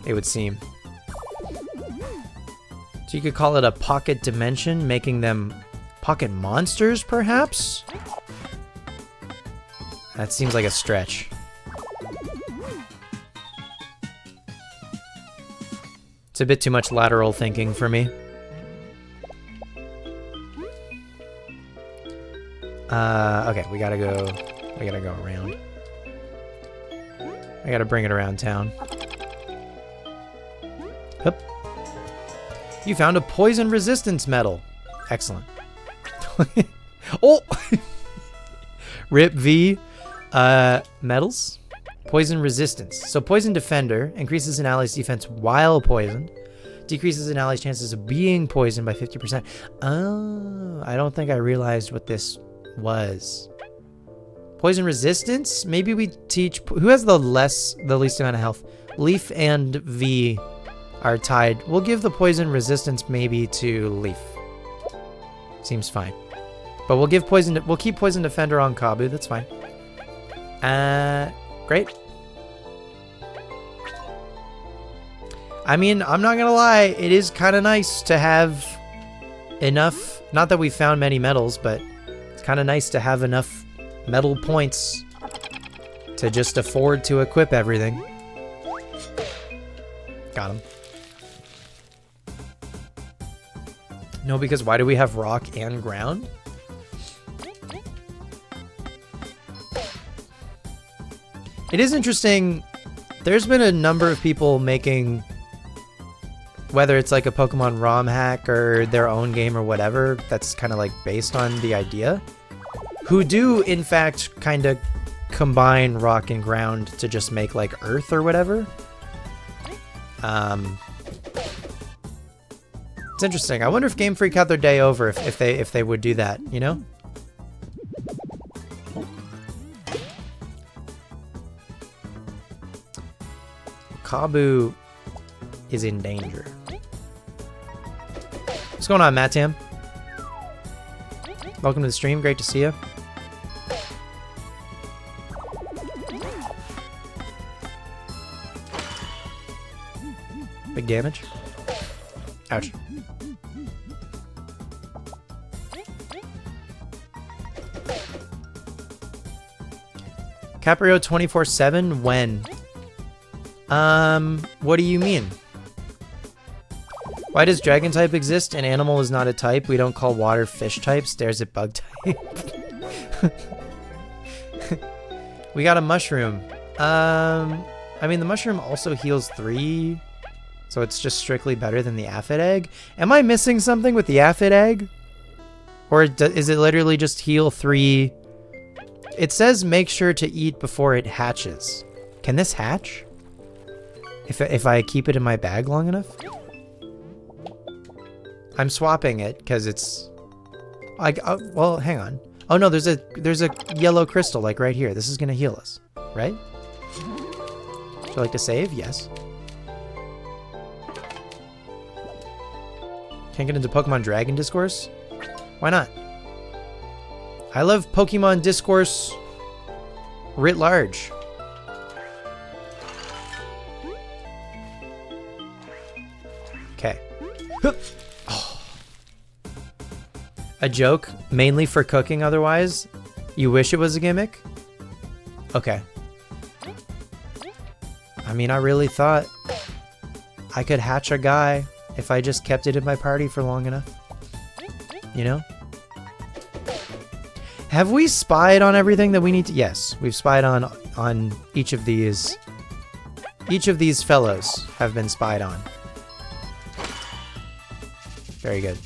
it would seem. So you could call it a pocket dimension, making them pocket monsters, perhaps? That seems like a stretch. It's a bit too much lateral thinking for me. Okay, we gotta go around. I gotta bring it around town. Hup. You found a poison resistance medal. Excellent. Oh! Rip V. Medals. Poison resistance. So poison defender increases an ally's defense while poisoned. Decreases an ally's chances of being poisoned by 50%. Oh, I don't think I realized what this was. Poison resistance? Maybe we teach... Who has the least amount of health? Leaf and V are tied. We'll give the poison resistance maybe to Leaf. Seems fine. But we'll give poison... We'll keep poison defender on Kabu. That's fine. Great. I mean, I'm not gonna lie. It is kind of nice to have enough... Not that we found many medals, but it's kind of nice to have enough medal points to just afford to equip everything. Got him. No, because why do we have rock and ground? It is interesting. There's been a number of people making, whether it's like a Pokemon ROM hack or their own game or whatever, that's kind of like based on the idea, who do in fact kind of combine rock and ground to just make like earth or whatever. It's interesting. I wonder if Game Freak had their day over if they would do that, you know? Kabu is in danger. What's going on, Mattam? Welcome to the stream. Great to see you. Big damage. Ouch. Caprio 24/7 when? What do you mean? Why does dragon type exist and animal is not a type? We don't call water fish type. Stairs at bug type. We got a mushroom. I mean, the mushroom also heals 3, so it's just strictly better than the aphid egg. Am I missing something with the aphid egg? Or is it literally just heal 3? It says make sure to eat before it hatches. Can this hatch? If I keep it in my bag long enough? I'm swapping it because it's... well, hang on. Oh no, there's a yellow crystal like right here. This is gonna heal us, right? Would you like to save? Yes. Can't get into Pokemon Dragon Discourse? Why not? I love Pokemon Discourse writ large. Okay. Oh. A joke, mainly for cooking otherwise? You wish it was a gimmick? Okay. I mean, I really thought I could hatch a guy if I just kept it in my party for long enough. You know? Have we spied on everything that we need to? Yes, we've spied on each of these. Each of these fellows have been spied on. Very good.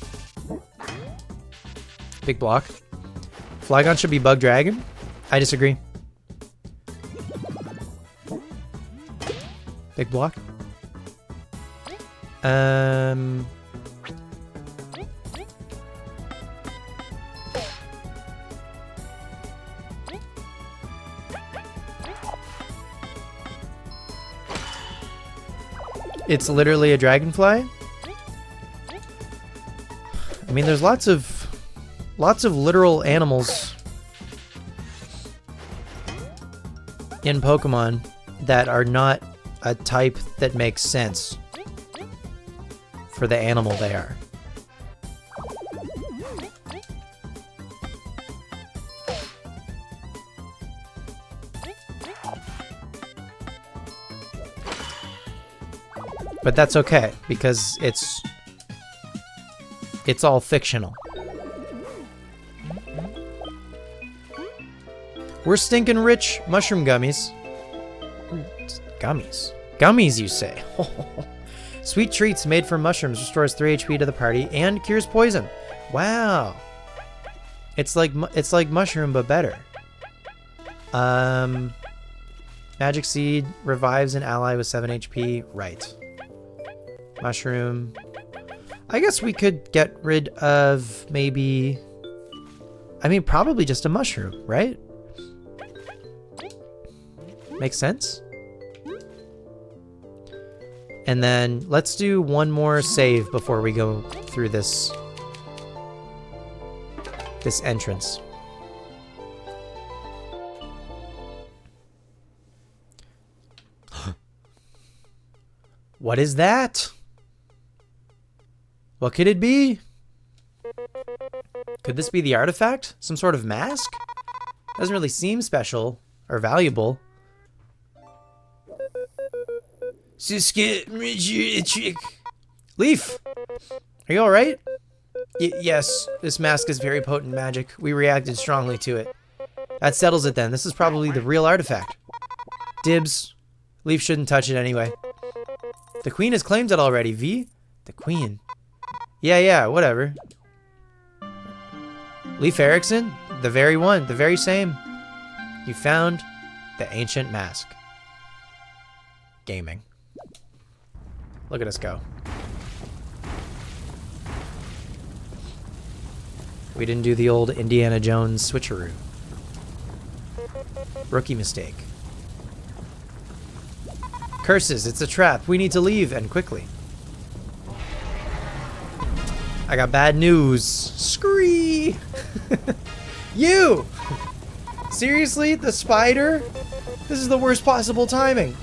Big block. Flygon should be Bug Dragon. I disagree. Big block. It's literally a dragonfly? I mean, there's lots of literal animals in Pokemon that are not a type that makes sense for the animal they are. But that's okay, because it's all fictional. We're stinking rich mushroom gummies. Gummies. Gummies, you say? Sweet treats made from mushrooms restores 3 HP to the party and cures poison. Wow. It's like mushroom, but better. Magic seed revives an ally with 7 HP. Right. Mushroom. I guess we could get rid of maybe... I mean, probably just a mushroom, right? Makes sense. And then let's do one more save before we go through this entrance. What is that? What could it be? Could this be the artifact? Some sort of mask? Doesn't really seem special or valuable. Leaf! Are you alright? Yes, this mask is very potent magic. We reacted strongly to it. That settles it then. This is probably the real artifact. Dibs. Leaf shouldn't touch it anyway. The queen has claimed it already, V? The queen. Yeah, whatever. Leif Erikson? The very one, the very same. You found the ancient mask. Gaming. Look at us go. We didn't do the old Indiana Jones switcheroo. Rookie mistake. Curses, it's a trap. We need to leave, and quickly. I got bad news. Scree! You! Seriously? The spider? This is the worst possible timing.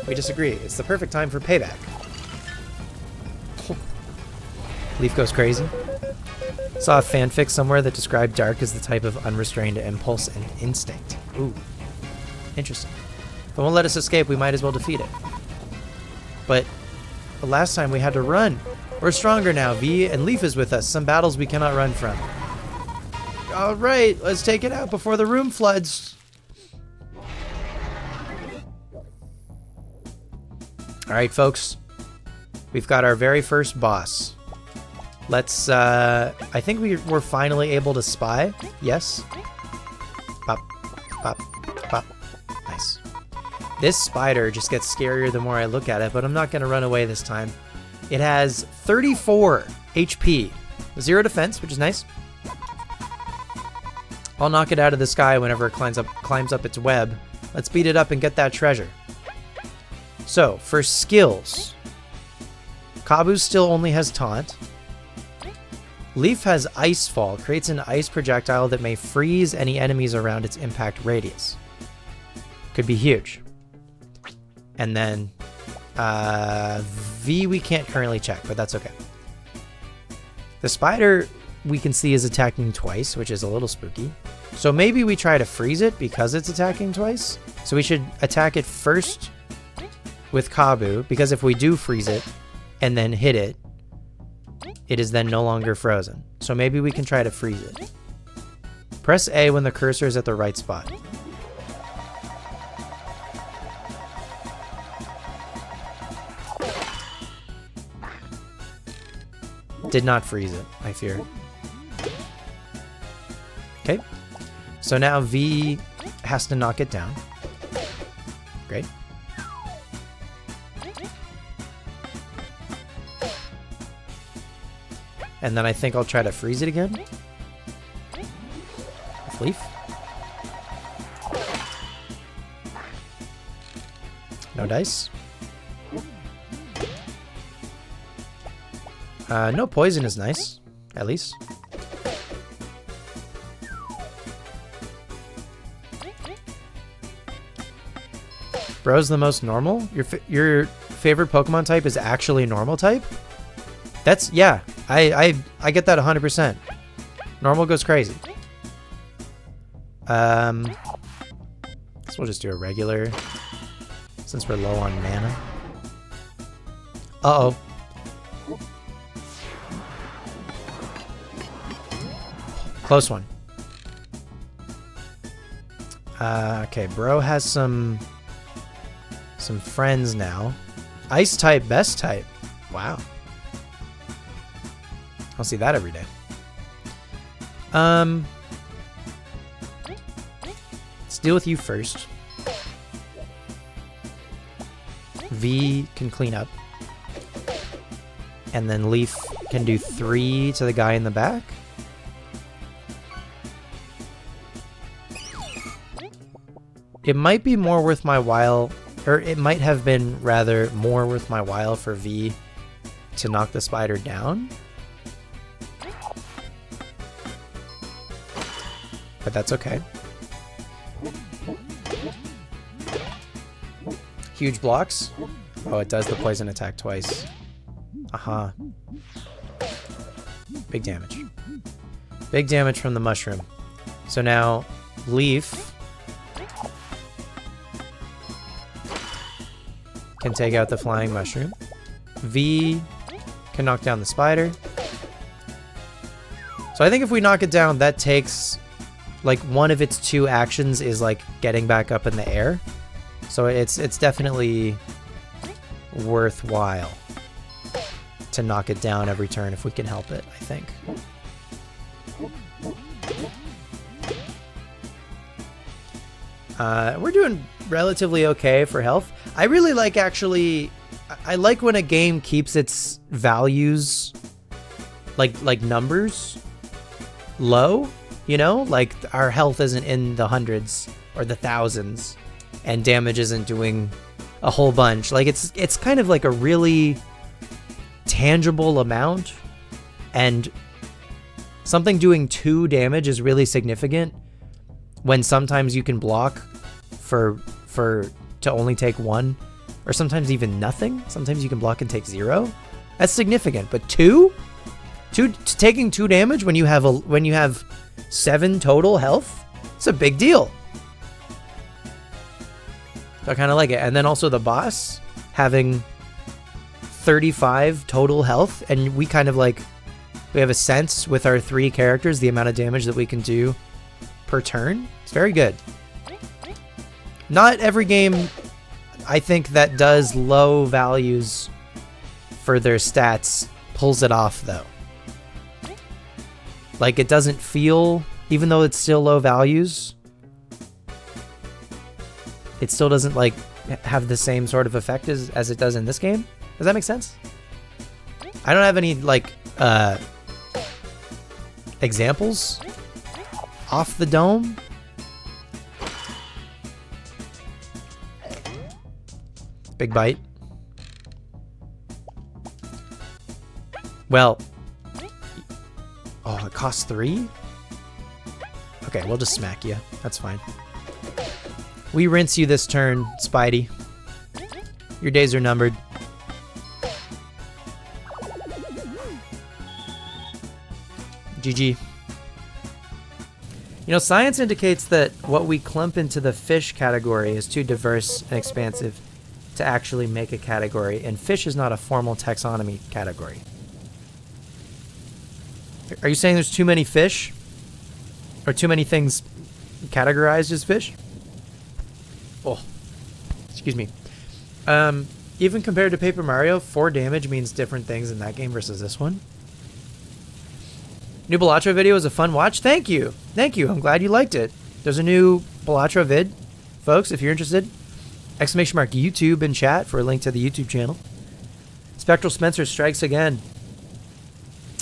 We disagree. It's the perfect time for payback. Leaf goes crazy. Saw a fanfic somewhere that described Dark as the type of unrestrained impulse and instinct. Ooh. Interesting. If it won't let us escape, we might as well defeat it. But the last time we had to run. We're stronger now, V, and Leaf is with us. Some battles we cannot run from. Alright, let's take it out before the room floods. Alright, folks. We've got our very first boss. Let's, I think we're finally able to spy. Yes. Pop, pop, pop. Nice. This spider just gets scarier the more I look at it, but I'm not going to run away this time. It has 34 HP. 0 defense, which is nice. I'll knock it out of the sky whenever it climbs up its web. Let's beat it up and get that treasure. So, for skills, Kabu still only has Taunt. Leaf has Ice Fall, creates an ice projectile that may freeze any enemies around its impact radius. Could be huge. And then V we can't currently check, but that's okay. The spider we can see is attacking twice, which is a little spooky. So maybe we try to freeze it because it's attacking twice. So we should attack it first with Kabu, because if we do freeze it and then hit it, it is then no longer frozen. So maybe we can try to freeze it. Press A when the cursor is at the right spot. Did not freeze it, I fear. Okay. So now V has to knock it down. Great. And then I think I'll try to freeze it again. With Leaf. No dice. No poison is nice, at least. Bro's the most normal? Your favorite Pokemon type is actually normal type? That's, yeah, I get that 100%. Normal goes crazy. Guess we'll just do a regular, since we're low on mana. Uh-oh. Close one. Okay, Bro has some friends now. Ice type, best type. Wow. I'll see that every day. Let's deal with you first. V can clean up. And then Leaf can do 3 to the guy in the back. It might be more worth my while, or it might have been rather more worth my while for V to knock the spider down. But that's okay. Huge blocks. Oh, it does the poison attack twice. Aha. Big damage. Big damage from the mushroom. So now, Leaf can take out the flying mushroom. V can knock down the spider. So I think if we knock it down, that takes, like, one of its 2 actions is, like, getting back up in the air. So it's definitely worthwhile to knock it down every turn if we can help it, I think. We're doing relatively okay for health. I really like, actually, I like when a game keeps its values, like numbers, low, you know? Like, our health isn't in the hundreds or the thousands, and damage isn't doing a whole bunch. Like, it's kind of like a really tangible amount, and something doing 2 damage is really significant when sometimes you can block for to only take 1, or sometimes even nothing. Sometimes you can block and take 0. That's significant. But 2 taking 2 damage when you have 7 total health, it's a big deal. So I kind of like it. And then also the boss having 35 total health, and we kind of like, we have a sense with our 3 characters the amount of damage that we can do per turn. It's very good. Not every game, I think, that does low values for their stats pulls it off, though. Like, it doesn't feel, even though it's still low values, it still doesn't, like, have the same sort of effect as it does in this game. Does that make sense? I don't have any, like, examples off the dome. Big bite. Well, oh, it costs 3? Okay, we'll just smack you. That's fine. We rinse you this turn, Spidey. Your days are numbered. GG. You know, science indicates that what we clump into the fish category is too diverse and expansive to actually make a category, and fish is not a formal taxonomy category. Are you saying there's too many fish? Or too many things categorized as fish? Oh, excuse me. Even compared to Paper Mario, 4 damage means different things in that game versus this one. New Balatro video was a fun watch. Thank you. Thank you. I'm glad you liked it. There's a new Balatro vid, folks, if you're interested. Exclamation mark YouTube in chat for a link to the YouTube channel. Spectral Spencer strikes again.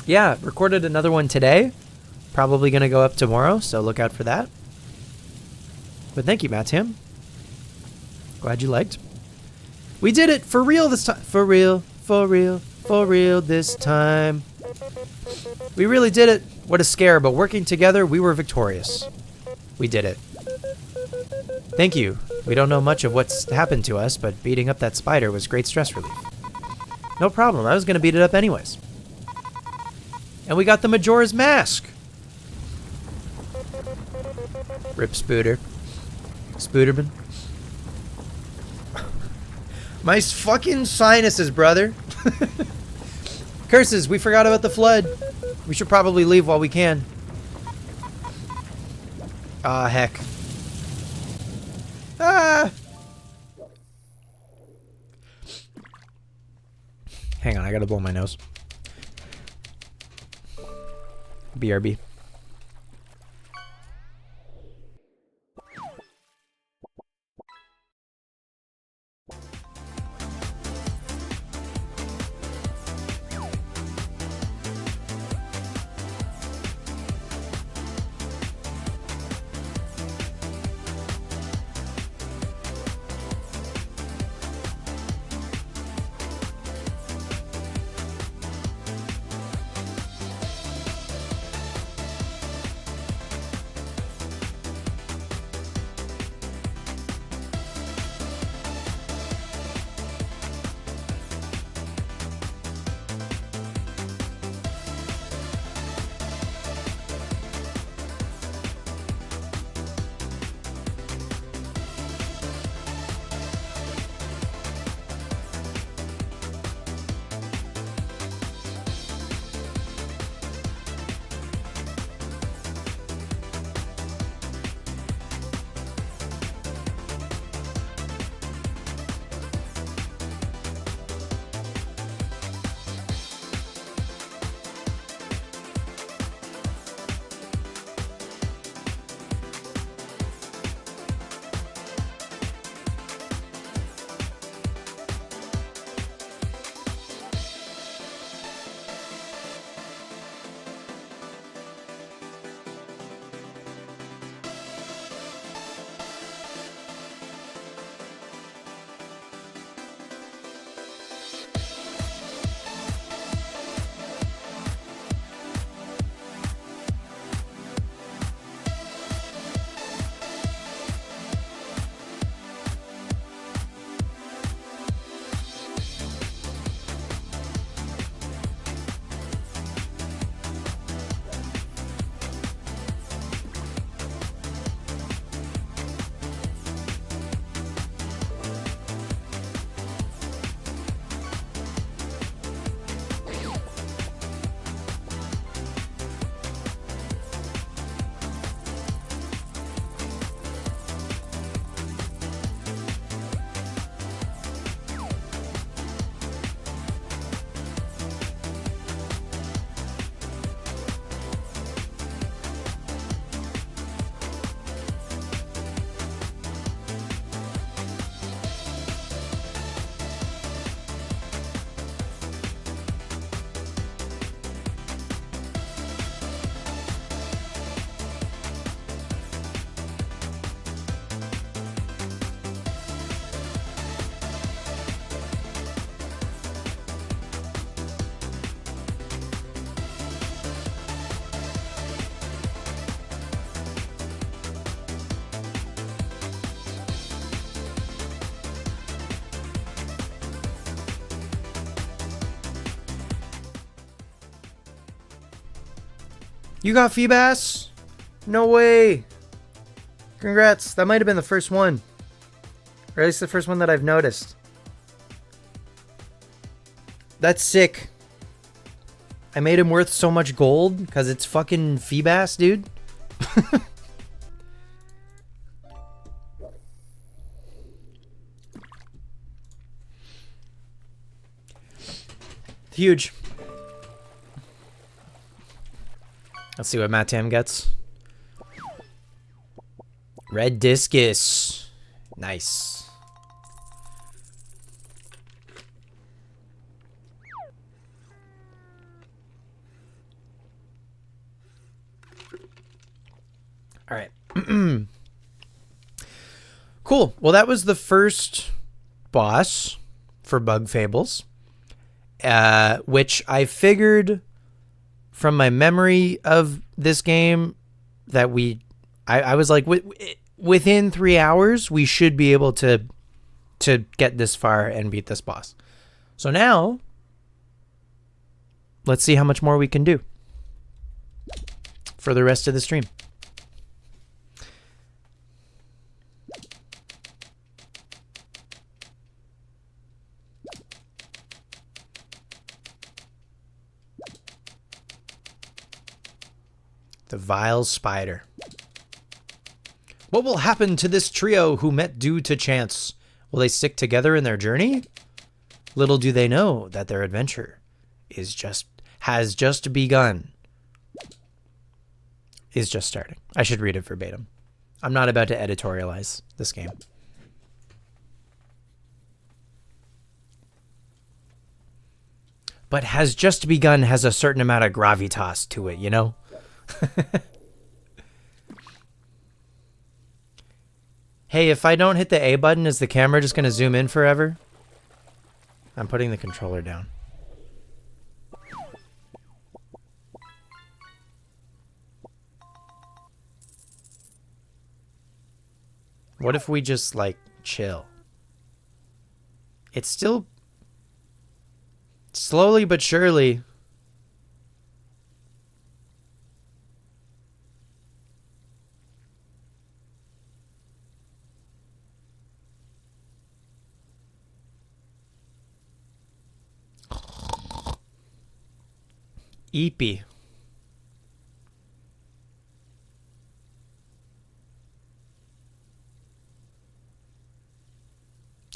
Yeah, recorded another one today. Probably going to go up tomorrow, so look out for that. But thank you, Matt Tim. Glad you liked. We did it for real this time. For real, for real, for real this time. We really did it. What a scare, but working together, we were victorious. We did it. Thank you. We don't know much of what's happened to us, but beating up that spider was great stress relief. No problem. I was going to beat it up anyways. And we got the Majora's Mask. Rip Spooter. Spooderman. My fucking sinuses, brother. Curses, we forgot about the flood. We should probably leave while we can. Ah, heck. Ah! Hang on, I gotta blow my nose. BRB. You got Feebas? No way. Congrats. That might have been the first one. Or at least the first one that I've noticed. That's sick. I made him worth so much gold because it's fucking Feebas, dude. Huge. Let's see what Matam gets. Red Discus. Nice. All right. Cool. Well, that was the first boss for Bug Fables, which I figured from my memory of this game that I was like, within 3 hours, we should be able to get this far and beat this boss. So now, let's see how much more we can do for the rest of the stream. The Vile Spider. What will happen to this trio who met due to chance? Will they stick together in their journey? Little do they know that their adventure has just begun. Is just starting. I should read it verbatim. I'm not about to editorialize this game. But has just begun has a certain amount of gravitas to it, you know? Hey, if I don't hit the A button, is the camera just going to zoom in forever? I'm putting the controller down. What if we just, like, chill? It's still... slowly but surely... Eepy.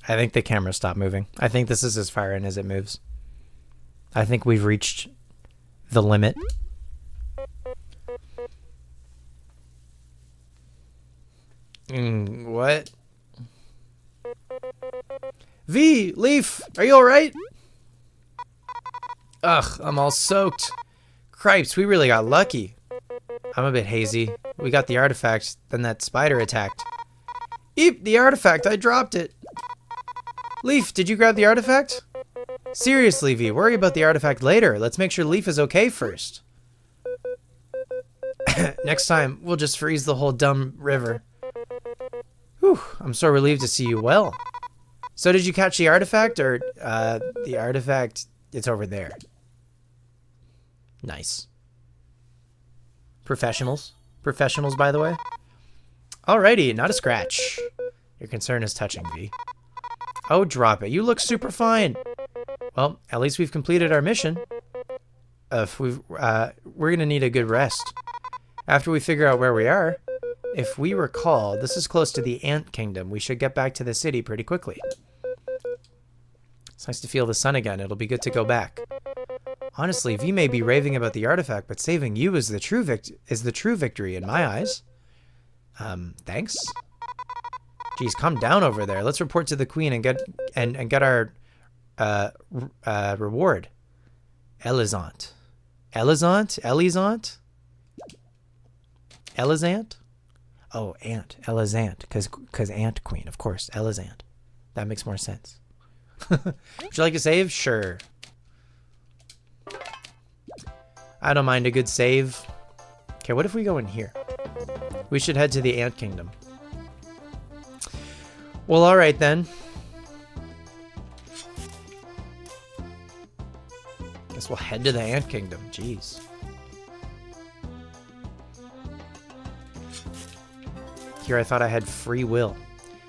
I think the camera stopped moving. I think this is as far in as it moves. I think we've reached the limit. What? V, Leaf, are you alright? Ugh, I'm all soaked. Cripes, we really got lucky. I'm a bit hazy. We got the artifact, then that spider attacked. Eep, the artifact, I dropped it. Leaf, did you grab the artifact? Seriously, V, worry about the artifact later. Let's make sure Leaf is okay first. Next time, we'll just freeze the whole dumb river. Whew, I'm so relieved to see you well. So did you catch the artifact, or, the artifact, it's over there. Nice. Professionals. Professionals, by the way. Alrighty, not a scratch. Your concern is touching, V. Oh, drop it. You look super fine. Well, at least we've completed our mission. We're gonna need a good rest. After we figure out where we are, if we recall, this is close to the Ant Kingdom. We should get back to the city pretty quickly. It's nice to feel the sun again. It'll be good to go back. Honestly, V may be raving about the artifact, but saving you is the true victory in my eyes. Thanks. Geez, calm down over there. Let's report to the queen and get our reward. Elizant. Elizant? Elizant? Elizant? Oh, Ant. Elizant. Because Ant Queen, of course. Elizant. That makes more sense. Would you like to save? Sure. I don't mind a good save. Okay, what if we go in here? We should head to the Ant Kingdom. Well, alright then. Guess we'll head to the Ant Kingdom. Jeez. Here I thought I had free will.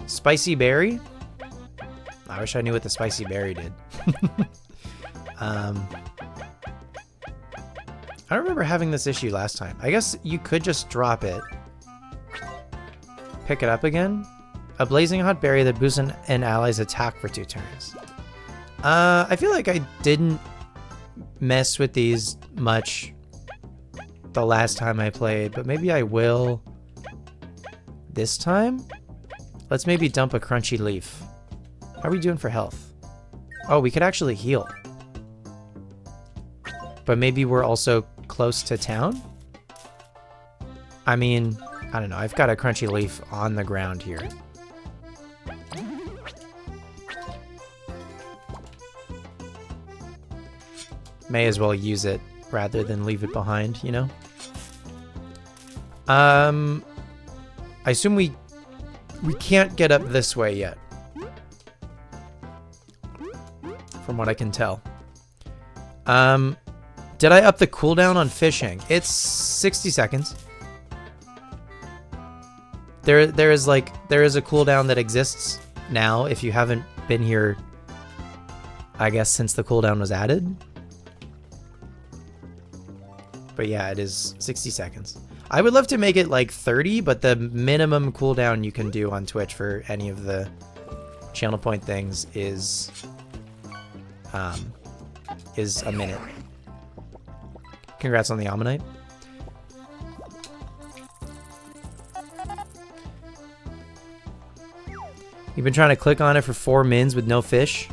Spicy berry? I wish I knew what the spicy berry did. I don't remember having this issue last time. I guess you could just drop it. Pick it up again. A blazing hot berry that boosts an ally's attack for 2 turns. I feel like I didn't mess with these much the last time I played, but maybe I will this time? Let's maybe dump a crunchy leaf. How are we doing for health? Oh, we could actually heal. But maybe we're also close to town? I mean, I don't know. I've got a crunchy leaf on the ground here. May as well use it rather than leave it behind, you know? I assume we can't get up this way yet. From what I can tell. Did I up the cooldown on fishing? It's 60 seconds. There is a cooldown that exists now if you haven't been here, I guess, since the cooldown was added. But yeah, it is 60 seconds. I would love to make it like 30, but the minimum cooldown you can do on Twitch for any of the channel point things is is a minute. Congrats on the Ammonite. You've been trying to click on it for 4 mins with no fish?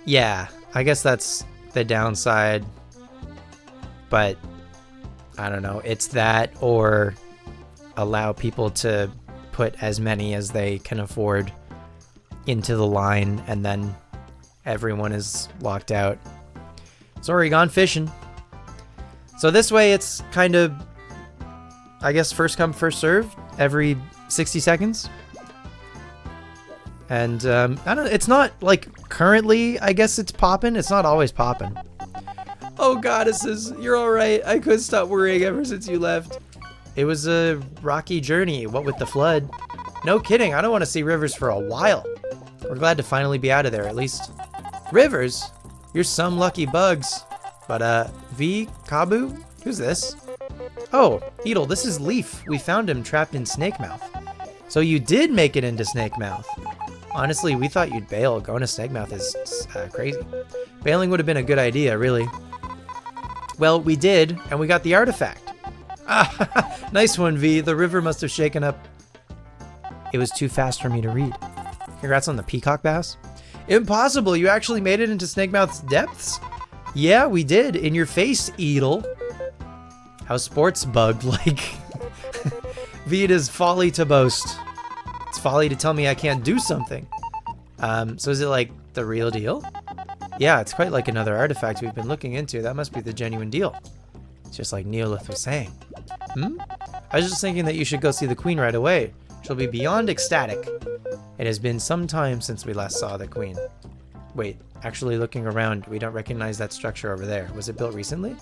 Yeah, I guess that's the downside. But, I don't know. It's that or allow people to put as many as they can afford into the line and then everyone is locked out. Sorry, gone fishing. So this way it's kind of, I guess, first come, first serve every 60 seconds. And I don't know, it's not like currently, I guess it's popping. It's not always popping. Oh, goddesses, you're all right. I couldn't stop worrying ever since you left. It was a rocky journey, what with the flood. No kidding, I don't want to see Rivers for a while. We're glad to finally be out of there, at least. Rivers? You're some lucky bugs. But, V, Kabu? Who's this? Oh, Edel, this is Leaf. We found him trapped in Snake Mouth. So you did make it into Snake Mouth. Honestly, we thought you'd bail. Going to Snake Mouth is crazy. Bailing would have been a good idea, really. Well, we did, and we got the artifact. Ah, nice one, V. The river must have shaken up. It was too fast for me to read. Congrats on the peacock bass. Impossible, you actually made it into Snake Mouth's depths? Yeah, we did. In your face, Edel. How sports bug-like. Vita's folly to boast. It's folly to tell me I can't do something. So is it like the real deal? Yeah, it's quite like another artifact we've been looking into. That must be the genuine deal. It's just like Neolith was saying. I was just thinking that you should go see the queen right away. She'll be beyond ecstatic. It has been some time since we last saw the queen. Wait, actually looking around, we don't recognize that structure over there. Was it built recently?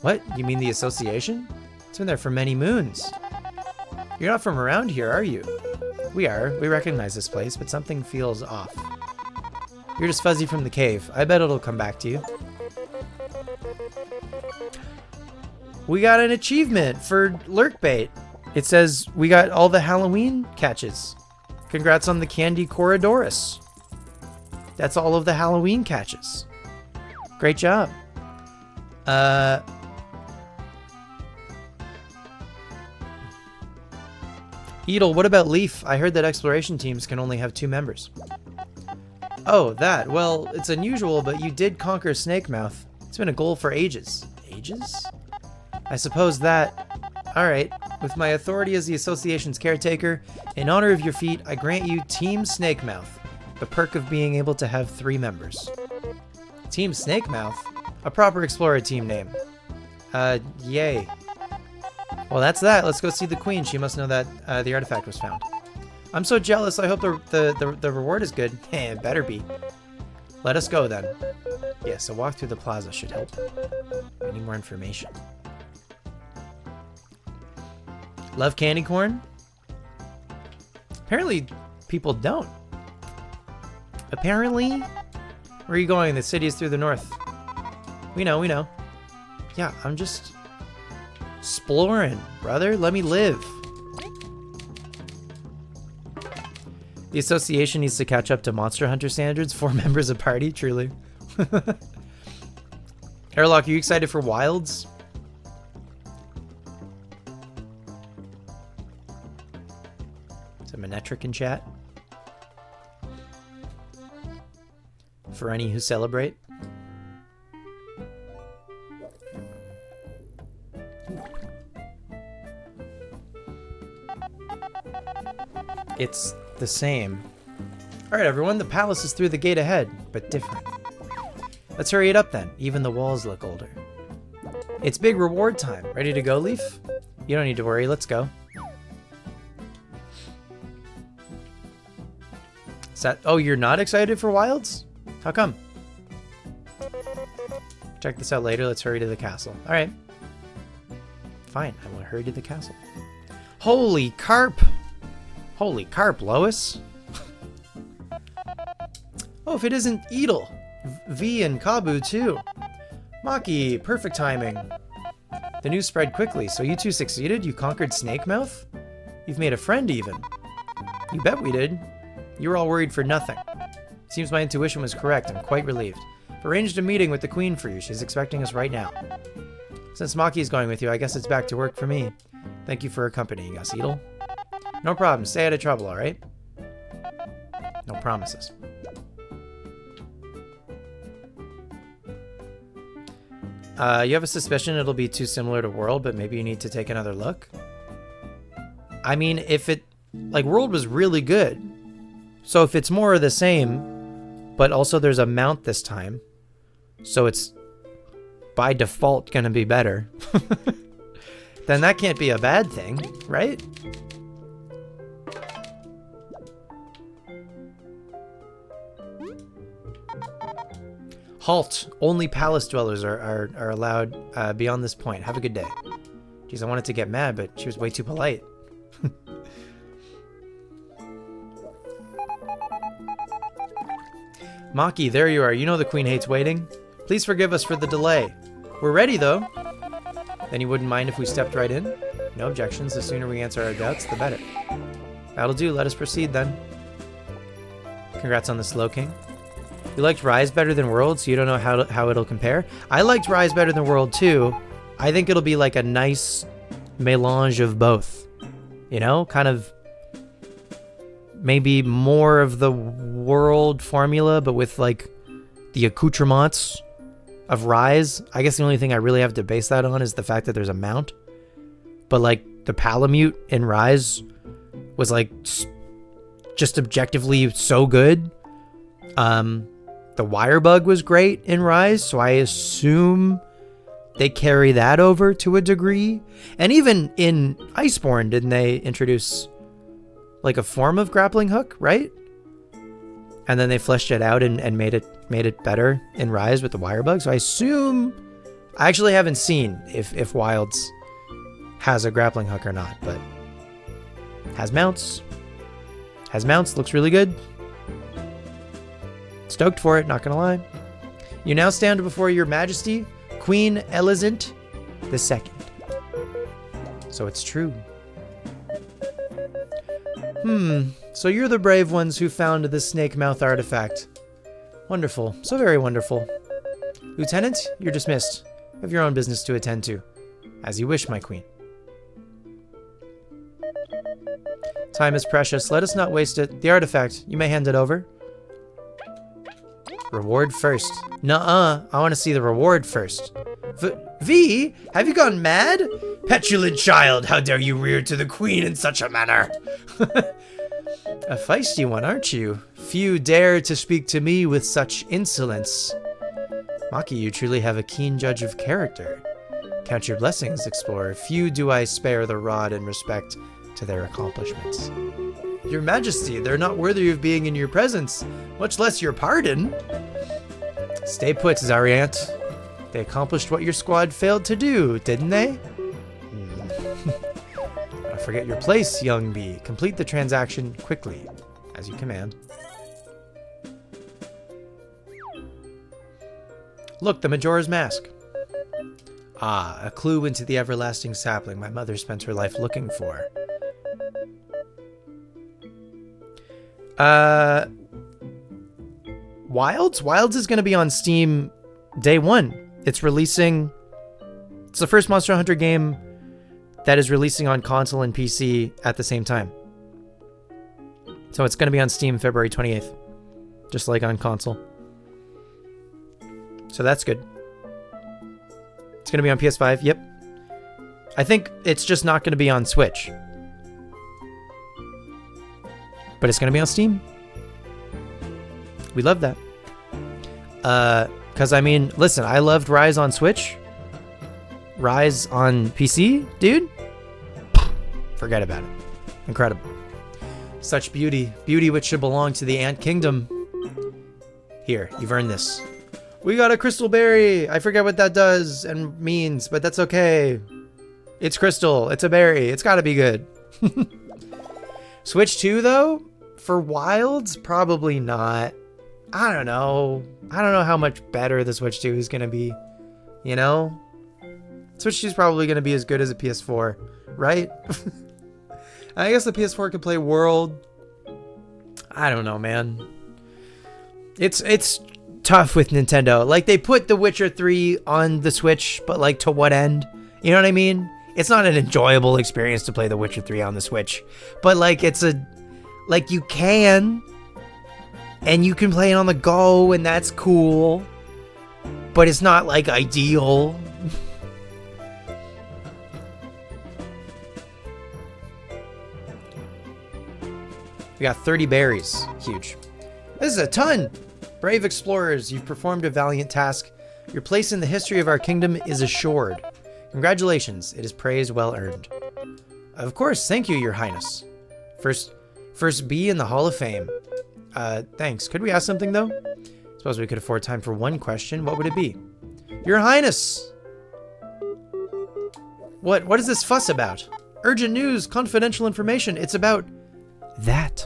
What? You mean the association? It's been there for many moons. You're not from around here, are you? We are. We recognize this place, but something feels off. You're just fuzzy from the cave. I bet it'll come back to you. We got an achievement for lurkbait. It says we got all the Halloween catches. Congrats on the Candy Corridorus. That's all of the Halloween catches. Great job. Edel, what about Leaf? I heard that exploration teams can only have 2 members. Oh, that. Well, it's unusual, but you did conquer Snake Mouth. It's been a goal for ages. Ages? I suppose that... Alright, with my authority as the association's caretaker, in honor of your feat, I grant you Team Snake Mouth, the perk of being able to have 3 members. Team Snake Mouth? A proper explorer team name. Yay. Well, that's that. Let's go see the queen. She must know that the artifact was found. I'm so jealous. I hope the reward is good. It better be. Let us go then. Yes, a walk through the plaza should help. We need more information. Love candy corn? Apparently, people don't. Apparently? Where are you going? The city is through the north. We know, we know. Yeah, I'm just... exploring, brother. Let me live. The association needs to catch up to Monster Hunter standards. 4 members a party, truly. Airlock, are you excited for Wilds? Is it Manetric in chat? For any who celebrate. It's the same. Alright everyone, the palace is through the gate ahead, but different. Let's hurry it up then. Even the walls look older. It's big reward time. Ready to go, Leaf? You don't need to worry, let's go. Oh, you're not excited for Wilds? How come? Check this out later, let's hurry to the castle. Alright. Fine, I will hurry to the castle. Holy carp! Holy carp, Lois. Oh, if it isn't Edel. V and Kabu, too. Maki, perfect timing. The news spread quickly, so you two succeeded? You conquered Snake Mouth? You've made a friend, even. You bet we did. You were all worried for nothing. Seems my intuition was correct. I'm quite relieved. I've arranged a meeting with the Queen for you. She's expecting us right now. Since Maki is going with you, I guess it's back to work for me. Thank you for accompanying us, Edel. No problem. Stay out of trouble, alright? No promises. You have a suspicion it'll be too similar to World, but maybe you need to take another look? I mean, if it... Like, World was really good. So if it's more of the same, but also there's a mount this time, so it's by default gonna be better, then that can't be a bad thing, right? Halt! Only palace dwellers are allowed beyond this point. Have a good day. Jeez, I wanted to get mad, but she was way too polite. Maki, there you are. You know the Queen hates waiting. Please forgive us for the delay. We're ready, though. Then you wouldn't mind if we stepped right in? No objections. The sooner we answer our doubts, the better. That'll do. Let us proceed, then. Congrats on the Slow King. You liked Rise better than World, so you don't know how it'll compare? I liked Rise better than World, too. I think it'll be like a nice melange of both. You know? Kind of... maybe more of the World formula, but with, like, the accoutrements of Rise. I guess the only thing I really have to base that on is the fact that there's a mount. But, like, the Palamute in Rise was, like, just objectively so good. The Wire Bug was great in Rise, so I assume they carry that over to a degree. And even in Iceborne, didn't they introduce, like, a form of grappling hook, right? And then they fleshed it out and made it better in Rise with the Wire Bug. So I assume... I actually haven't seen if Wilds has a grappling hook or not, but... has mounts. Has mounts, looks really good. Stoked for it, not gonna lie. You now stand before your majesty, Queen Elizant II. So it's true. So you're the brave ones who found the snake mouth artifact. Wonderful, so very wonderful. Lieutenant, you're dismissed. You have your own business to attend to. As you wish, my queen. Time is precious, let us not waste it. The artifact, you may hand it over. Reward first. Nuh-uh, I want to see the reward first. V, have you gone mad? Petulant child, how dare you rear to the queen in such a manner? A feisty one, aren't you? Few dare to speak to me with such insolence. Maki, you truly have a keen judge of character. Count your blessings, explorer. Few do I spare the rod in respect to their accomplishments. Your Majesty, they're not worthy of being in your presence, much less your pardon. Stay put, Zariant. They accomplished what your squad failed to do, didn't they? Forget your place, young bee. Complete the transaction quickly, as you command. Look, the Majora's Mask. Ah, a clue into the everlasting sapling my mother spent her life looking for. Wilds? Wilds is going to be on Steam day one. It's releasing... It's the first Monster Hunter game that is releasing on console and PC at the same time. So it's going to be on Steam February 28th. Just like on console. So that's good. It's going to be on PS5, yep. I think it's just not going to be on Switch. But it's going to be on Steam. We love that. Because, I mean, listen, I loved Rise on Switch. Rise on PC, dude? Forget about it. Incredible. Such beauty. Beauty which should belong to the Ant Kingdom. Here, you've earned this. We got a crystal berry. I forget what that does and means, but that's okay. It's crystal. It's a berry. It's gotta be good. Switch 2, though? For Wilds? Probably not. I don't know. I don't know how much better the Switch 2 is gonna be. You know? Switch 2 is probably gonna be as good as a PS4, right? I guess the PS4 could play World. I don't know, man. It's tough with Nintendo. Like, they put The Witcher 3 on the Switch, but like, to what end? You know what I mean? It's not an enjoyable experience to play The Witcher 3 on the Switch, but like, it's a, like, you can, and you can play it on the go, and that's cool, but it's not like ideal. We got 30 berries. Huge. This is a ton. Brave explorers, you've performed a valiant task. Your place in the history of our kingdom is assured. Congratulations. It is praise well earned. Of course. Thank you, Your Highness. First B in the Hall of Fame. Thanks. Could we ask something, though? Suppose we could afford time for one question. What would it be? Your Highness! What is this fuss about? Urgent news, confidential information. It's about that.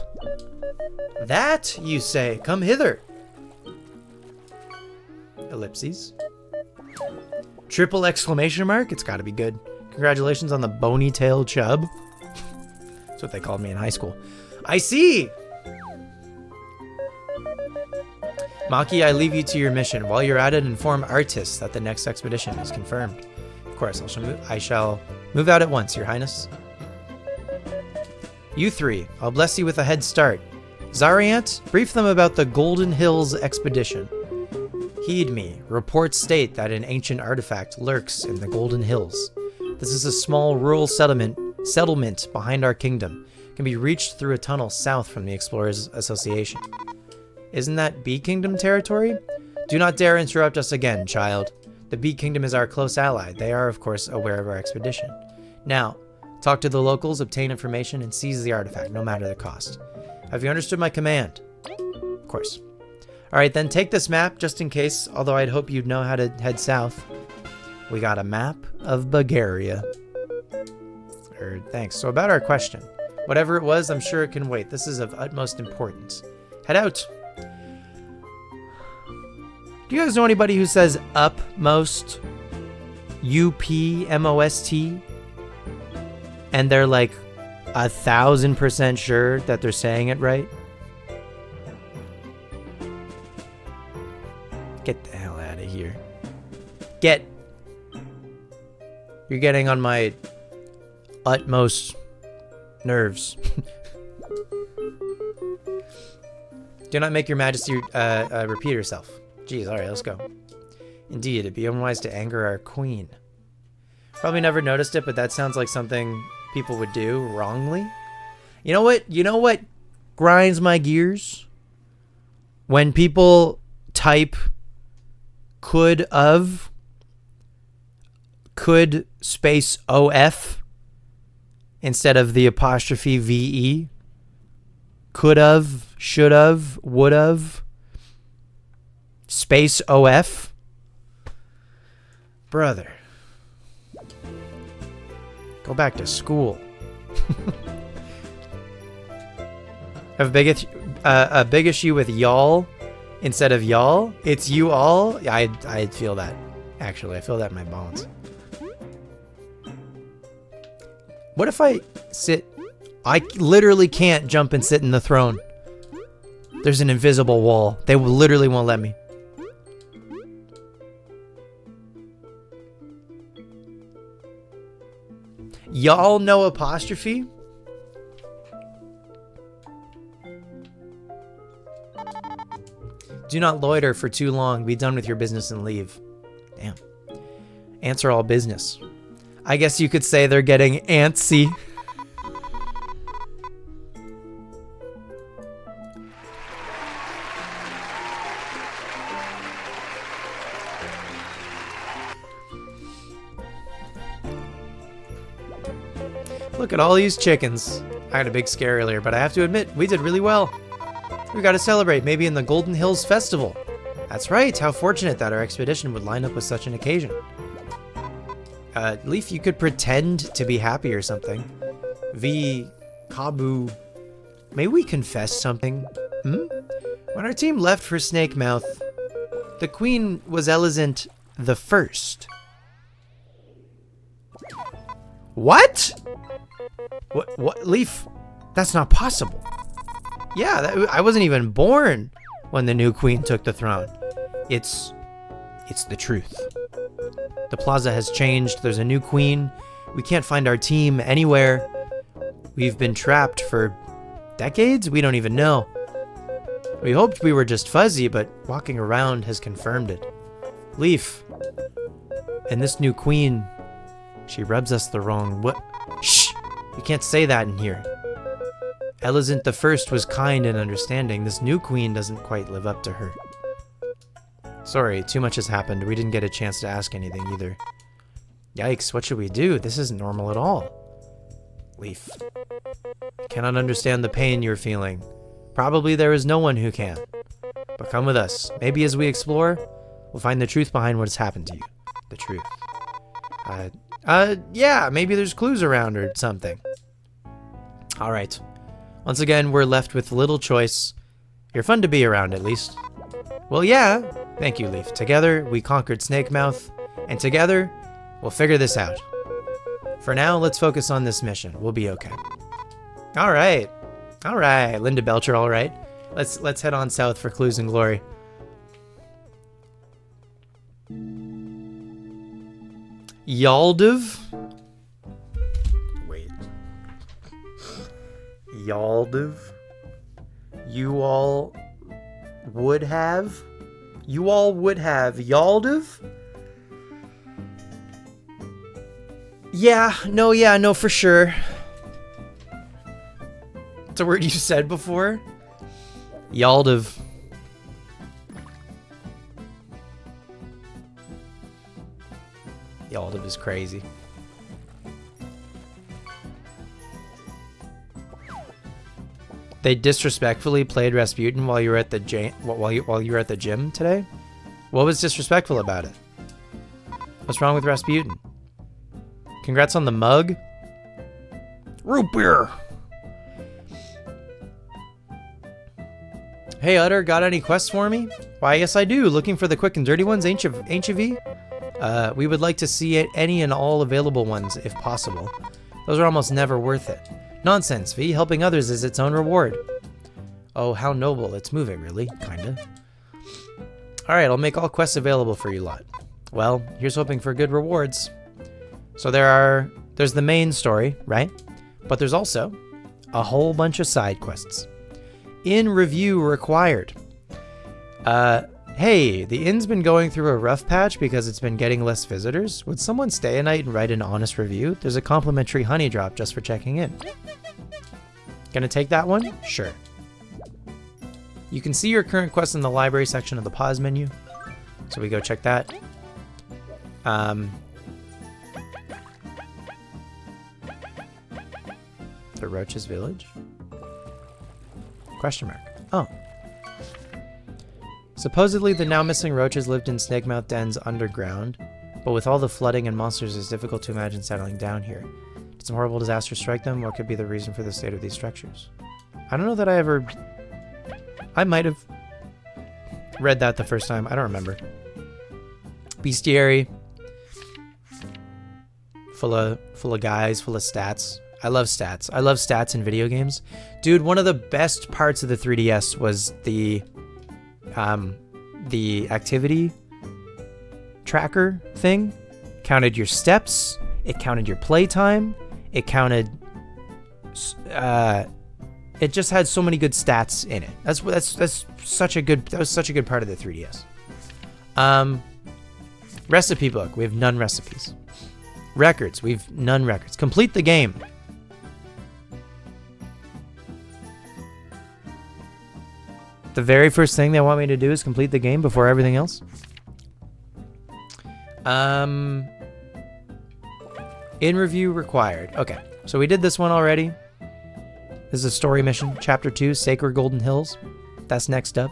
That, you say? Come hither. Ellipses. Triple exclamation mark? It's gotta be good. Congratulations on the bony-tailed chub. That's what they called me in high school. I see! Maki, I leave you to your mission. While you're at it, inform Artis that the next expedition is confirmed. Of course, I shall move out at once, Your Highness. You three, I'll bless you with a head start. Zariant, brief them about the Golden Hills expedition. Heed me. Reports state that an ancient artifact lurks in the Golden Hills. This is a small rural settlement behind our kingdom. It can be reached through a tunnel south from the Explorers Association. Isn't that Bee Kingdom territory? Do not dare interrupt us again, child. The Bee Kingdom is our close ally. They are, of course, aware of our expedition. Now, talk to the locals, obtain information, and seize the artifact, no matter the cost. Have you understood my command? Of course. Alright, then take this map, just in case, although I'd hope you'd know how to head south. We got a map of Bulgaria. Thanks. So about our question. Whatever it was, I'm sure it can wait. This is of utmost importance. Head out! Do you guys know anybody who says upmost? U-P-M-O-S-T? And they're like 1,000% sure that they're saying it right? Get the hell out of here. You're getting on my utmost nerves. Do not make your majesty repeat herself. Jeez, alright, let's go. Indeed, it'd be unwise to anger our queen. Probably never noticed it, but that sounds like something people would do wrongly. You know what? You know what grinds my gears? When people type could space OF instead of the apostrophe VE. Could have, should have, would have. Space OF. Brother. Go back to school. Have a big issue with y'all instead of y'all. It's you all. I feel that. Actually, I feel that in my bones. What if I sit? I literally can't jump and sit in the throne. There's an invisible wall. They literally won't let me. Y'all know apostrophe? Do not loiter for too long. Be done with your business and leave. Damn. Answer all business. I guess you could say they're getting antsy. Look at all these chickens. I had a big scare earlier, but I have to admit, we did really well. We got to celebrate, maybe in the Golden Hills Festival. That's right, how fortunate that our expedition would line up with such an occasion. Leaf, you could pretend to be happy or something. Kabu. May we confess something? When our team left for Snake Mouth, the Queen was Elizant the First. What? What? Leaf? That's not possible. Yeah, I wasn't even born when the new queen took the throne. It's the truth. The plaza has changed. There's a new queen. We can't find our team anywhere. We've been trapped for decades? We don't even know. We hoped we were just fuzzy, but walking around has confirmed it. Leaf. And this new queen, she rubs us the wrong way. Shh! You can't say that in here. Elizant the First was kind and understanding. This new queen doesn't quite live up to her. Sorry, too much has happened. We didn't get a chance to ask anything either. Yikes, what should we do? This isn't normal at all. Leaf. Cannot understand the pain you're feeling. Probably there is no one who can. But come with us. Maybe as we explore, we'll find the truth behind what has happened to you. The truth. Yeah, maybe there's clues around or something. Alright. Once again, we're left with little choice. You're fun to be around, at least. Well, yeah. Thank you, Leaf. Together, we conquered Snake Mouth, and together, we'll figure this out. For now, let's focus on this mission. We'll be okay. Alright. Alright. Linda Belcher, alright. Let's head on south for clues and glory. Yaldiv? Wait. Yaldiv? You all would have? You all would have Yaldiv? Yeah, no, for sure. It's a word you said before. Yaldiv. Yaldiv is crazy. They disrespectfully played Rasputin while you were at the gym today? What was disrespectful about it? What's wrong with Rasputin? Congrats on the mug. Root beer. Hey Utter, got any quests for me? Why, yes I do. Looking for the quick and dirty ones, ain't you V? We would like to see any and all available ones, if possible. Those are almost never worth it. Nonsense, V. Helping others is its own reward. Oh, how noble. It's moving, really. Kinda. Alright, I'll make all quests available for you lot. Well, here's hoping for good rewards. So there's the main story, right? But there's also a whole bunch of side quests. In review required. Hey, the inn's been going through a rough patch because it's been getting less visitors. Would someone stay a night and write an honest review? There's a complimentary honey drop just for checking in. Gonna take that one? Sure. You can see your current quest in the library section of the pause menu. So we go check that. The Roach's Village? Question mark. Oh. Supposedly, the now missing roaches lived in Snakemouth dens underground, but with all the flooding and monsters, it's difficult to imagine settling down here. Did some horrible disaster strike them? What could be the reason for the state of these structures? I don't know that I might have read that the first time. I don't remember. Bestiary. Full of guys, full of stats. I love stats. I love stats in video games. Dude, one of the best parts of the 3DS was the activity tracker thing. Counted your steps, it counted your playtime, it counted it just had so many good stats in it. That was such a good part of the 3DS. Recipe book, we have none recipes. Records, we've none records. Complete the game. The very first thing they want me to do is complete the game before everything else. In review required. Okay, so we did this one already. This is a story mission, Chapter 2, Sacred Golden Hills. That's next up.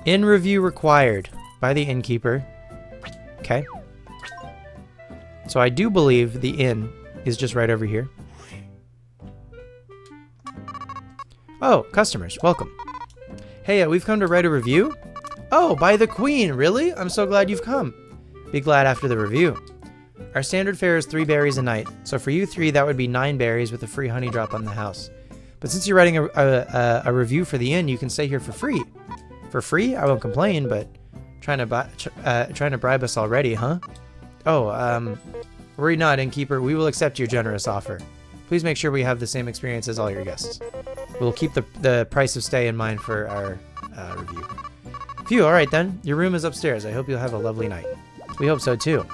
In review required by the innkeeper. Okay. So I do believe the inn is just right over here. Oh, customers, welcome. Hey, we've come to write a review. Oh, by the Queen, really? I'm so glad you've come. Be glad after the review. Our standard fare is 3 berries a night, so for you 3, that would be 9 berries with a free honey drop on the house. But since you're writing a review for the inn, you can stay here for free. For free? I won't complain, but trying to bribe us already, huh? Oh, worry not, innkeeper. We will accept your generous offer. Please make sure we have the same experience as all your guests. We'll keep the price of stay in mind for our review. Phew, all right then. Your room is upstairs. I hope you'll have a lovely night. We hope so too.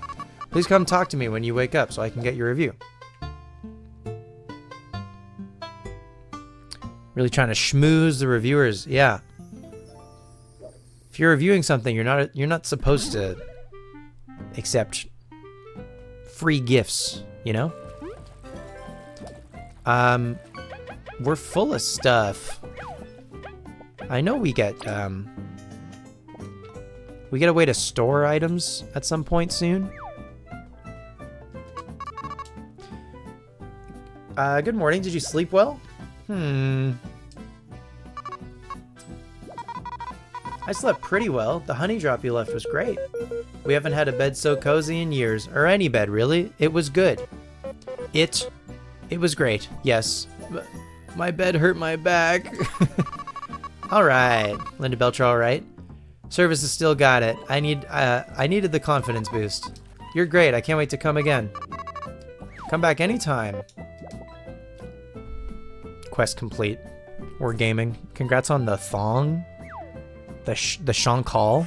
Please come talk to me when you wake up so I can get your review. Really trying to schmooze the reviewers. Yeah. If you're reviewing something, you're not supposed to accept free gifts, you know? We're full of stuff. I know we get a way to store items at some point soon. Good morning. Did you sleep well? I slept pretty well. The honey drop you left was great. We haven't had a bed so cozy in years, or any bed really. It was good. It was great. Yes. My bed hurt my back. All right. Linda Belcher, all right. Services still got it. I needed the confidence boost. You're great. I can't wait to come again. Come back anytime. Quest complete. We're gaming. Congrats on the thong. The shankal.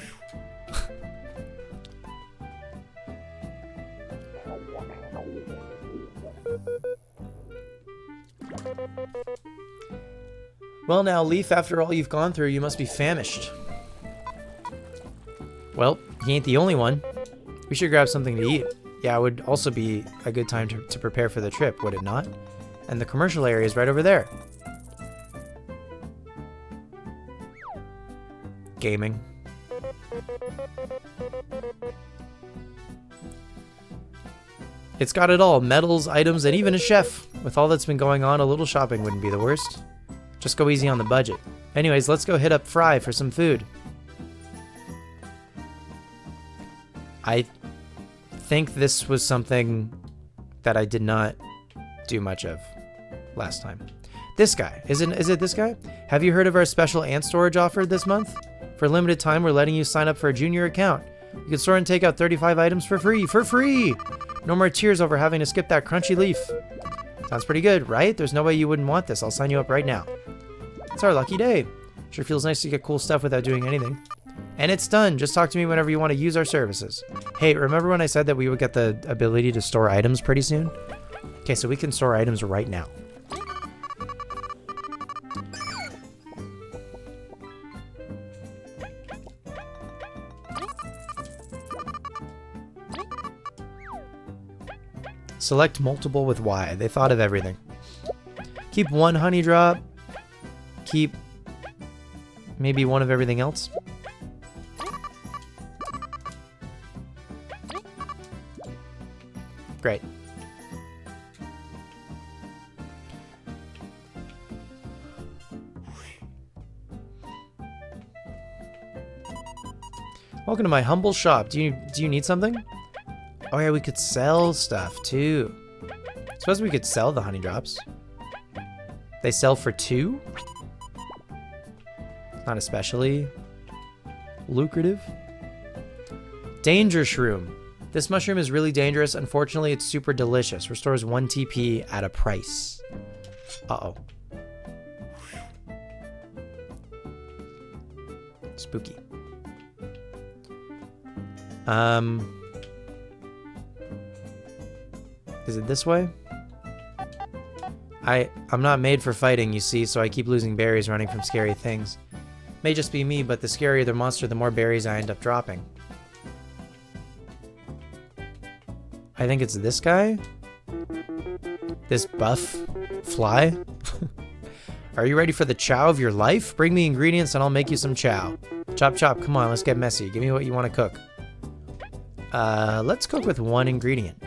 Well now, Leaf, after all you've gone through, you must be famished. Well, he ain't the only one. We should grab something to eat. Yeah, it would also be a good time to prepare for the trip, would it not? And the commercial area is right over there. Gaming. It's got it all. Medals, items, and even a chef. With all that's been going on, a little shopping wouldn't be the worst. Just go easy on the budget. Anyways, let's go hit up Fry for some food. I think this was something that I did not do much of last time. This guy. Is it this guy? Have you heard of our special ant storage offer this month? For a limited time, we're letting you sign up for a junior account. You can store and take out 35 items for free. For free! No more tears over having to skip that crunchy leaf. Sounds pretty good, right? There's no way you wouldn't want this. I'll sign you up right now. It's our lucky day. Sure feels nice to get cool stuff without doing anything. And it's done. Just talk to me whenever you want to use our services. Hey, remember when I said that we would get the ability to store items pretty soon? Okay, so we can store items right now. Select multiple with Y. They thought of everything. Keep one honey drop. Keep maybe one of everything else. Great. Welcome to my humble shop. Do you need something? Oh yeah, we could sell stuff too. Suppose we could sell the honey drops. They sell for 2? Not especially lucrative. Danger shroom. This mushroom is really dangerous. Unfortunately, it's super delicious. Restores 1 TP at a price. Uh-oh. Spooky. Is it this way? I'm not made for fighting, you see, so I keep losing berries running from scary things. May just be me, but the scarier the monster, the more berries I end up dropping. I think it's this guy? This buff fly? Are you ready for the chow of your life? Bring me ingredients and I'll make you some chow. Chop chop, come on, let's get messy. Give me what you want to cook. Let's cook with 1 ingredient.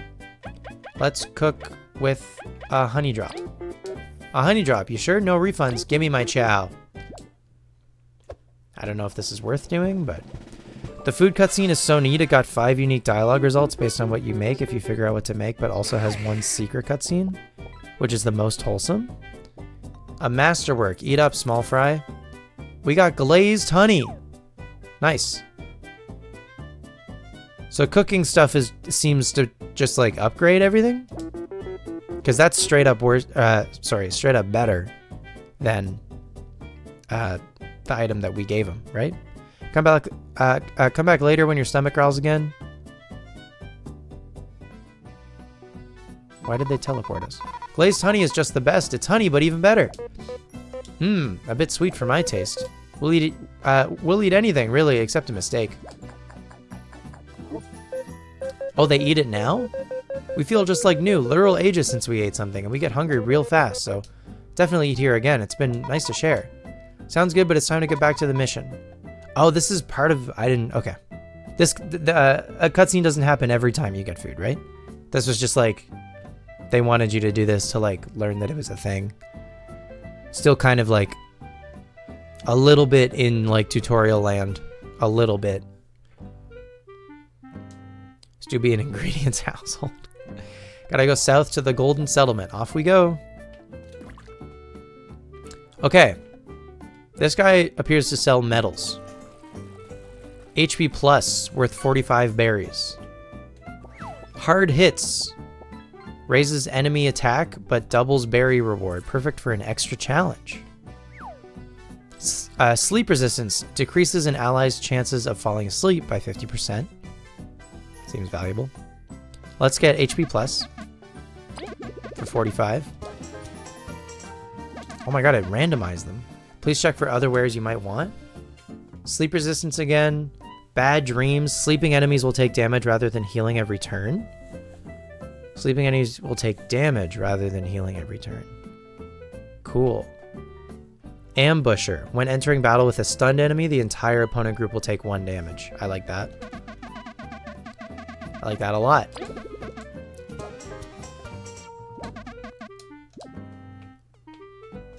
Let's cook with a honey drop. A honey drop, you sure? No refunds. Give me my chow. I don't know if this is worth doing, but... The food cutscene is so neat. It got 5 unique dialogue results based on what you make if you figure out what to make, but also has 1 secret cutscene, which is the most wholesome. A masterwork. Eat up, small fry. We got glazed honey. Nice. So cooking stuff seems to just like upgrade everything, because that's straight up worse. Straight up better than the item that we gave him, right? Come back later when your stomach growls again. Why did they teleport us? Glazed honey is just the best. It's honey, but even better. A bit sweet for my taste. We'll eat it. We'll eat anything, really, except a mistake. Oh, they eat it now? We feel just like new. Literal ages since we ate something, and we get hungry real fast, so definitely eat here again. It's been nice to share. Sounds good, but it's time to get back to the mission. Oh, this is part of... Okay. A cutscene doesn't happen every time you get food, right? This was just like... They wanted you to do this to, like, learn that it was a thing. Still kind of, like... A little bit in, like, tutorial land. A little bit. This do be an ingredients household. Gotta go south to the Golden Settlement. Off we go. Okay. This guy appears to sell metals. HP plus, worth 45 berries. Hard hits. Raises enemy attack, but doubles berry reward. Perfect for an extra challenge. Sleep resistance. Decreases an ally's chances of falling asleep by 50%. Seems valuable. Let's get HP plus. For 45. Oh my god, it randomized them. Please check for other wares you might want. Sleep resistance again. Bad dreams. Sleeping enemies will take damage rather than healing every turn. Sleeping enemies will take damage rather than healing every turn. Cool. Ambusher. When entering battle with a stunned enemy, the entire opponent group will take 1 damage. I like that. I like that a lot.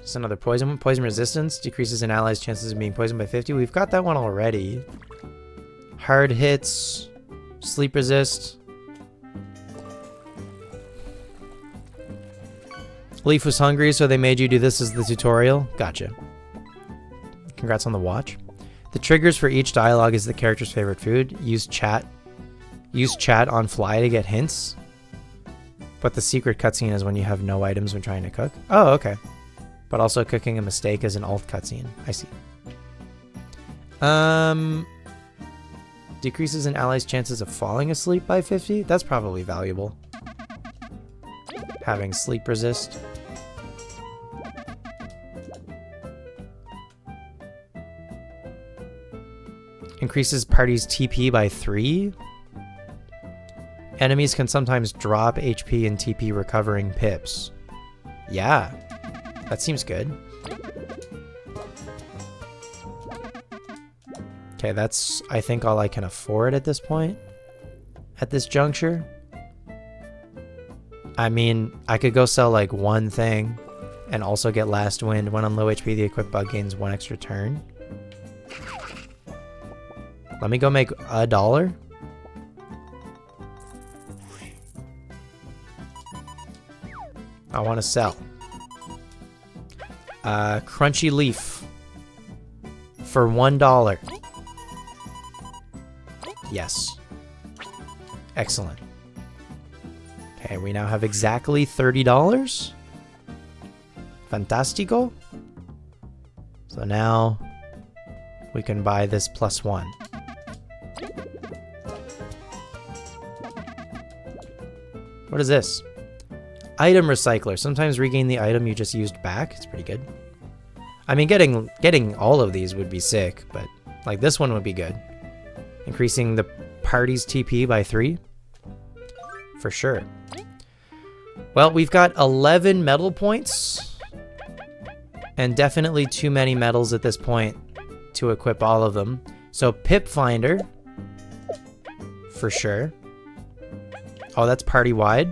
Just another poison one. Poison resistance. Decreases an ally's chances of being poisoned by 50. We've got that one already. Hard hits. Sleep resist. Leaf was hungry, so they made you do this as the tutorial. Gotcha. Congrats on the watch. The triggers for each dialogue is the character's favorite food. Use chat on fly to get hints. But the secret cutscene is when you have no items when trying to cook. Oh, okay. But also cooking a mistake is an alt cutscene. I see. Decreases an ally's chances of falling asleep by 50. That's probably valuable. Having sleep resist. Increases party's TP by 3. Enemies can sometimes drop HP and TP recovering pips. Yeah, that seems good. Okay, that's, I think, all I can afford at this point. At this juncture. I mean, I could go sell like 1 thing and also get Last Wind. When on low HP, the equipped bug gains 1 extra turn. Let me go make $1. I want to sell. Crunchy leaf. For $1. Yes. Excellent. Okay, we now have exactly $30. Fantastico. So now we can buy this +1. What is this? Item recycler. Sometimes regain the item you just used back. It's pretty good. I mean, getting all of these would be sick, but like this one would be good. Increasing the party's TP by 3. For sure. Well, we've got 11 medal points. And definitely too many medals at this point to equip all of them. So Pip Finder. For sure. Oh, that's party-wide.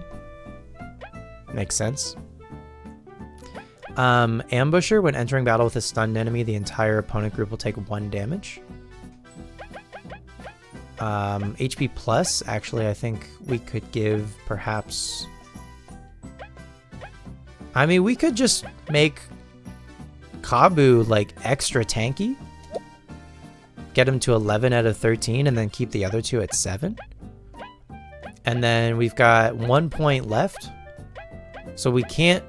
Makes sense. Ambusher. When entering battle with a stunned enemy, the entire opponent group will take 1 damage. HP plus. Actually, I think we could give perhaps... I mean, we could just make Kabu like extra tanky. get him to 11 out of 13 and then keep the other 2 at 7. And then we've got 1 point left. So we can't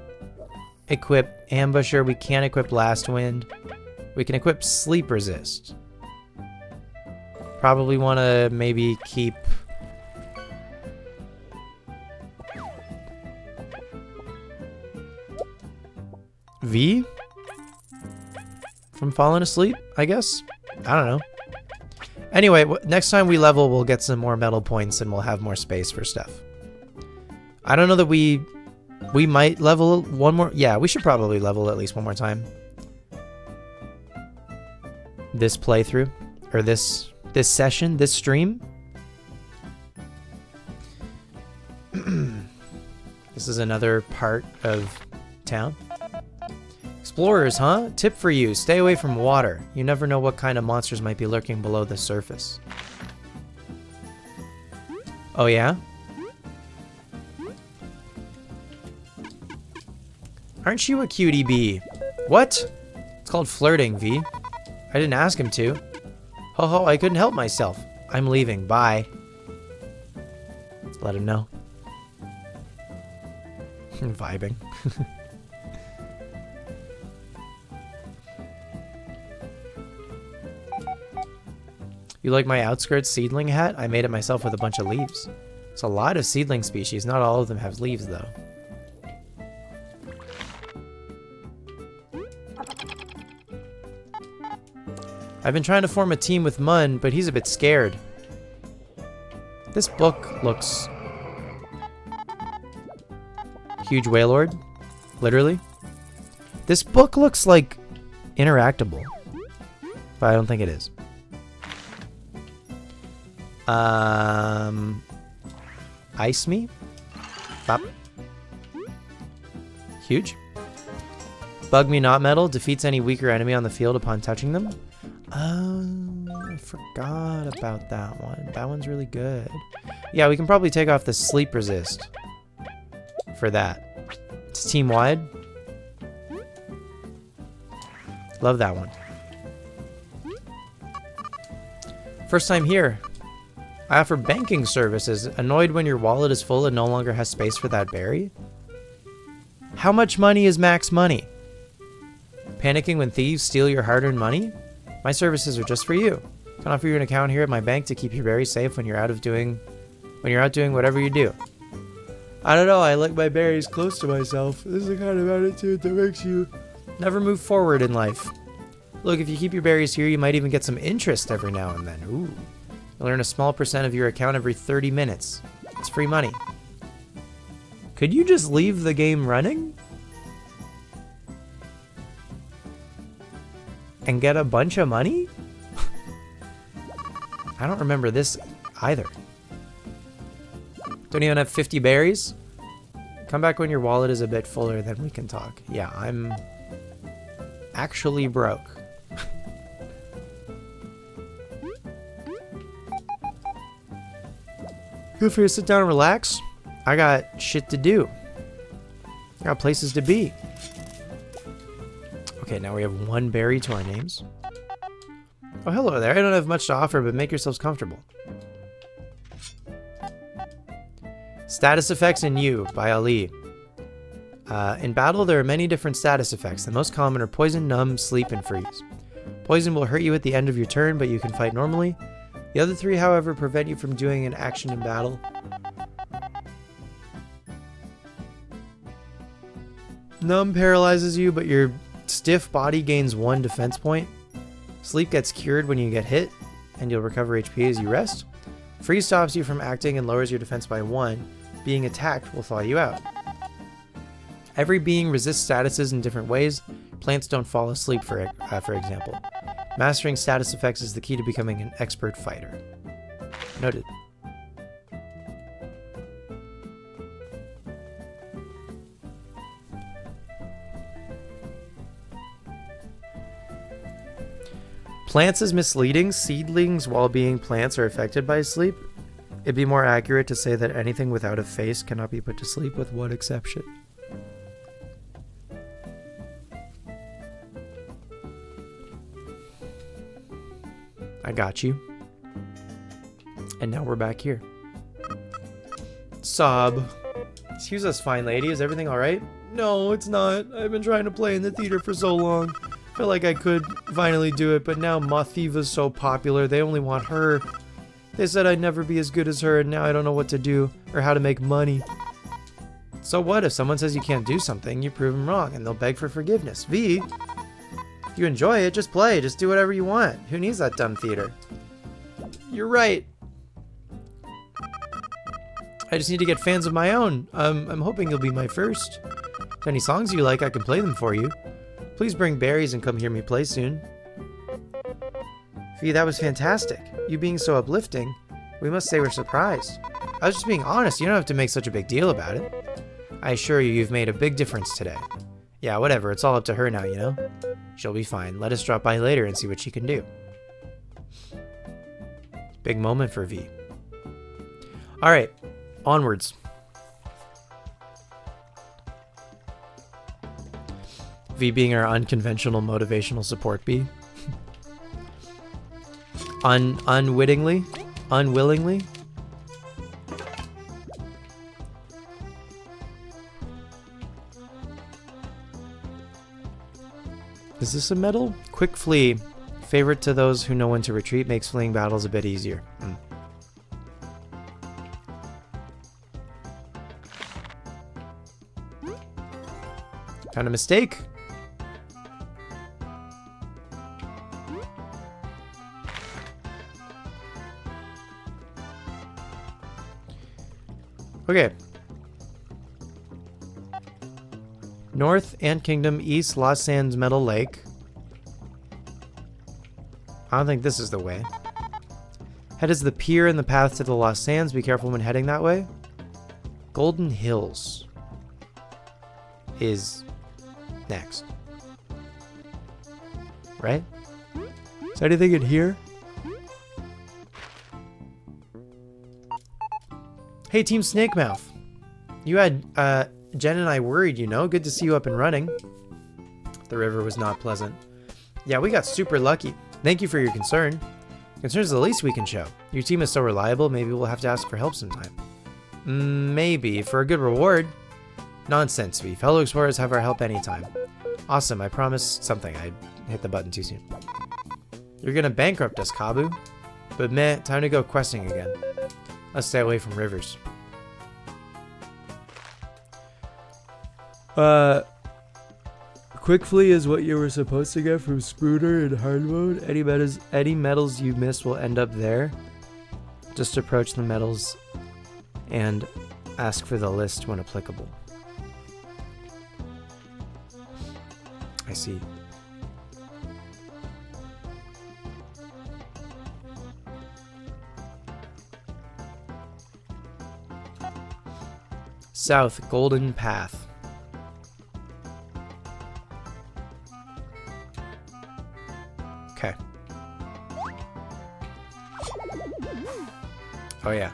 equip Ambusher. We can't equip Last Wind. We can equip Sleep Resist. Probably want to maybe keep... V? From falling asleep, I guess? I don't know. Anyway, next time we level, we'll get some more metal points and we'll have more space for stuff. I don't know that we might level one more. Yeah, we should probably level at least one more time. This playthrough, or this session, this stream. This is another part of town. Explorers, huh? Tip for you, stay away from water. You never know what kind of monsters might be lurking below the surface. Oh yeah? Aren't you a cutie bee? What? It's called flirting, V. I didn't ask him to. Ho ho, I couldn't help myself. I'm leaving, bye. Let him know. Vibing. You like my outskirts seedling hat? I made it myself with a bunch of leaves. It's a lot of seedling species. Not all of them have leaves, though. I've been trying to form a team with Mun, but he's a bit scared. This book looks... Huge Wailord? Literally? This book looks like interactable. But I don't think it is. Ice me? Bop. Huge. Bug me not metal defeats any weaker enemy on the field upon touching them. I forgot about that one. That one's really good. Yeah, we can probably take off the sleep resist for that. It's team wide. Love that one. First time here. I offer banking services. Annoyed when your wallet is full and no longer has space for that berry? How much money is max money? Panicking when thieves steal your hard-earned money? My services are just for you. I can offer you an account here at my bank to keep your berries safe when you're out doing whatever you do. I don't know, I like my berries close to myself. This is the kind of attitude that makes you never move forward in life. Look, if you keep your berries here, you might even get some interest every now and then. Ooh. You'll earn a small percent of your account every 30 minutes. It's free money. Could you just leave the game running? And get a bunch of money? I don't remember this either. Don't even have 50 berries? Come back when your wallet is a bit fuller, then we can talk. Yeah, I'm actually broke. Good for you to sit down and relax. I got shit to do. I got places to be. Okay, now we have 1 berry to our names. Oh, hello there. I don't have much to offer, but make yourselves comfortable. Status effects in You by Ali. In battle, there are many different status effects. The most common are poison, numb, sleep, and freeze. Poison will hurt you at the end of your turn, but you can fight normally. The other 3, however, prevent you from doing an action in battle. Numb paralyzes you, but your stiff body gains 1 defense point. Sleep gets cured when you get hit, and you'll recover HP as you rest. Freeze stops you from acting and lowers your defense by 1. Being attacked will thaw you out. Every being resists statuses in different ways. Plants don't fall asleep, for example. Mastering status effects is the key to becoming an expert fighter. Noted. Plants is misleading. Seedlings, while being plants, are affected by sleep. It'd be more accurate to say that anything without a face cannot be put to sleep, with one exception. I got you. And now we're back here. Sob. Excuse us, fine lady. Is everything alright? No, it's not. I've been trying to play in the theater for so long. Felt like I could finally do it, but now Mothiva's so popular, they only want her. They said I'd never be as good as her, and now I don't know what to do or how to make money. So what if someone says you can't do something, you prove them wrong, and they'll beg for forgiveness? V, if you enjoy it, just play. Just do whatever you want. Who needs that dumb theater? You're right. I just need to get fans of my own. I'm hoping you'll be my first. If any songs you like, I can play them for you. Please bring berries and come hear me play soon. Fee, that was fantastic. You being so uplifting, we must say we're surprised. I was just being honest. You don't have to make such a big deal about it. I assure you, you've made a big difference today. Yeah, whatever. It's all up to her now, you know? She'll be fine. Let us drop by later and see what she can do. Big moment for V. Alright, onwards. V being our unconventional motivational support bee. Unwittingly? Unwillingly? Is this a medal? Quick flee. Favorite to those who know when to retreat, makes fleeing battles a bit easier. Found a mistake. Okay. North Ant Kingdom, East Lost Sands Metal Lake. I don't think this is the way. Head is the pier and the path to the Lost Sands. Be careful when heading that way. Golden Hills is next. Right? Is there anything in here? Hey, Team Snakemouth. You had, Jen and I worried, you know? Good to see you up and running. The river was not pleasant. Yeah, we got super lucky. Thank you for your concern. Concern is the least we can show. Your team is so reliable, maybe we'll have to ask for help sometime. Maybe, for a good reward. Nonsense, V. Fellow explorers have our help anytime. Awesome, I promised something. I hit the button too soon. You're gonna bankrupt us, Kabu. But meh, time to go questing again. Let's stay away from rivers. Quick flee is what you were supposed to get from Spooner in hard mode. Any medals you missed will end up there. Just approach the medals and ask for the list when applicable. I see. South Golden Path. Okay. Oh yeah.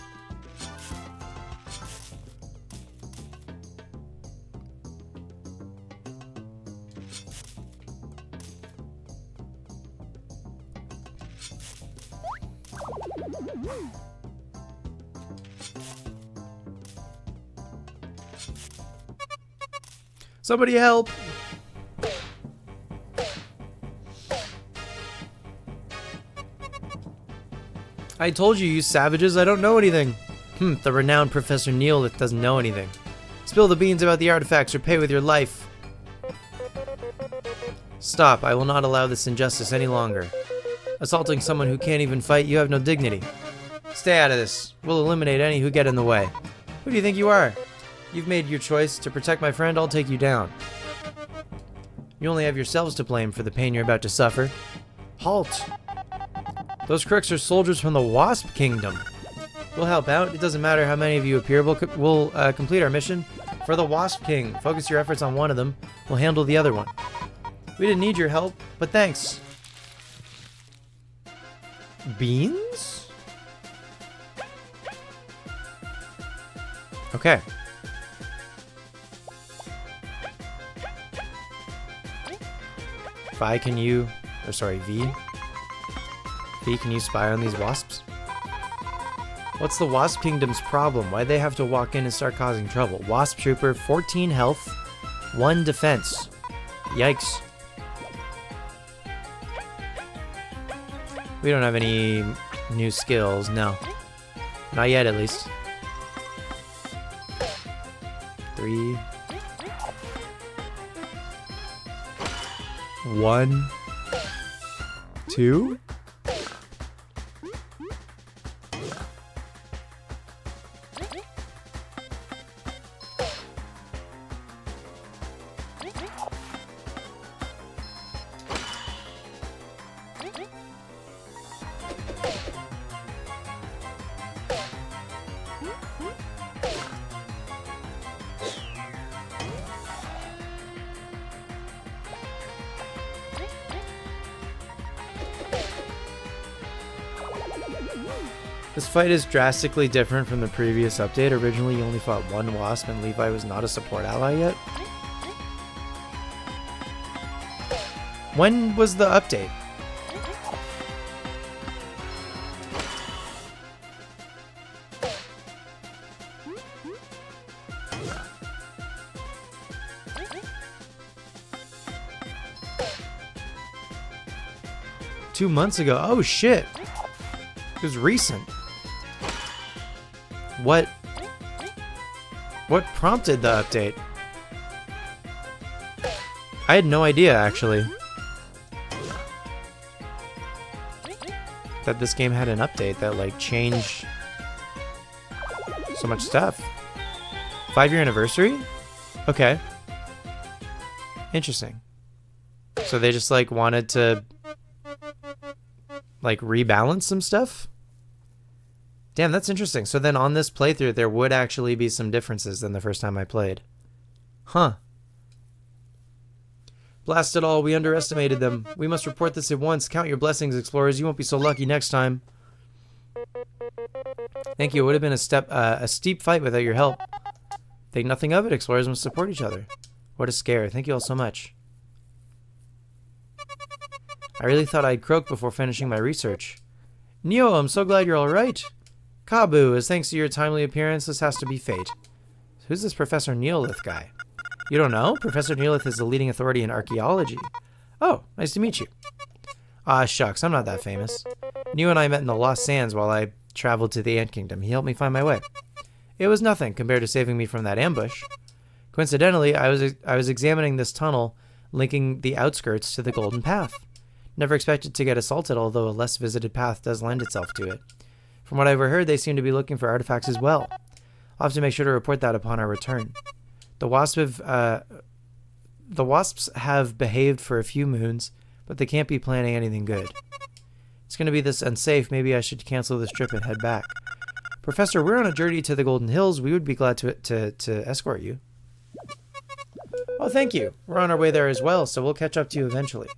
Somebody help! I told you, you savages, I don't know anything. The renowned Professor Neolith doesn't know anything. Spill the beans about the artifacts or pay with your life. Stop, I will not allow this injustice any longer. Assaulting someone who can't even fight, you have no dignity. Stay out of this. We'll eliminate any who get in the way. Who do you think you are? You've made your choice. To protect my friend, I'll take you down. You only have yourselves to blame for the pain you're about to suffer. Halt! Those crooks are soldiers from the Wasp Kingdom. We'll help out. It doesn't matter how many of you appear. We'll complete our mission for the Wasp King. Focus your efforts on one of them. We'll handle the other one. We didn't need your help, but thanks. Beans? Okay. Vi, can you... Oh, sorry, V. B, can you spy on these wasps? What's the Wasp Kingdom's problem? Why'd they have to walk in and start causing trouble? Wasp Trooper, 14 health, 1 defense. Yikes. We don't have any new skills, no. Not yet, at least. 3. 1. 2. This fight is drastically different from the previous update. Originally, you only fought 1 wasp and Levi was not a support ally yet. When was the update? Two months ago. Oh shit. It was recent. What prompted the update? I had no idea, actually, that this game had an update that, like, changed so much stuff. 5-year anniversary? Okay. Interesting. So they just, like, wanted to, like, rebalance some stuff? Damn, that's interesting. So then on this playthrough, there would actually be some differences than the first time I played. Huh. Blast it all, we underestimated them. We must report this at once. Count your blessings, explorers. You won't be so lucky next time. Thank you. It would have been a steep fight without your help. Think nothing of it. Explorers must support each other. What a scare. Thank you all so much. I really thought I'd croak before finishing my research. Neo, I'm so glad you're all right. Kabu, as thanks to your timely appearance, this has to be fate. Who's this Professor Neolith guy? You don't know? Professor Neolith is the leading authority in archaeology. Oh, nice to meet you. Ah, shucks, I'm not that famous. Neo and I met in the Lost Sands while I traveled to the Ant Kingdom. He helped me find my way. It was nothing compared to saving me from that ambush. Coincidentally, I was examining this tunnel linking the outskirts to the Golden Path. Never expected to get assaulted, although a less visited path does lend itself to it. From what I overheard, they seem to be looking for artifacts as well. I'll have to make sure to report that upon our return. The wasps have behaved for a few moons, but they can't be planning anything good. It's going to be this unsafe. Maybe I should cancel this trip and head back. Professor, we're on a journey to the Golden Hills. We would be glad to escort you. Oh, thank you. We're on our way there as well, so we'll catch up to you eventually.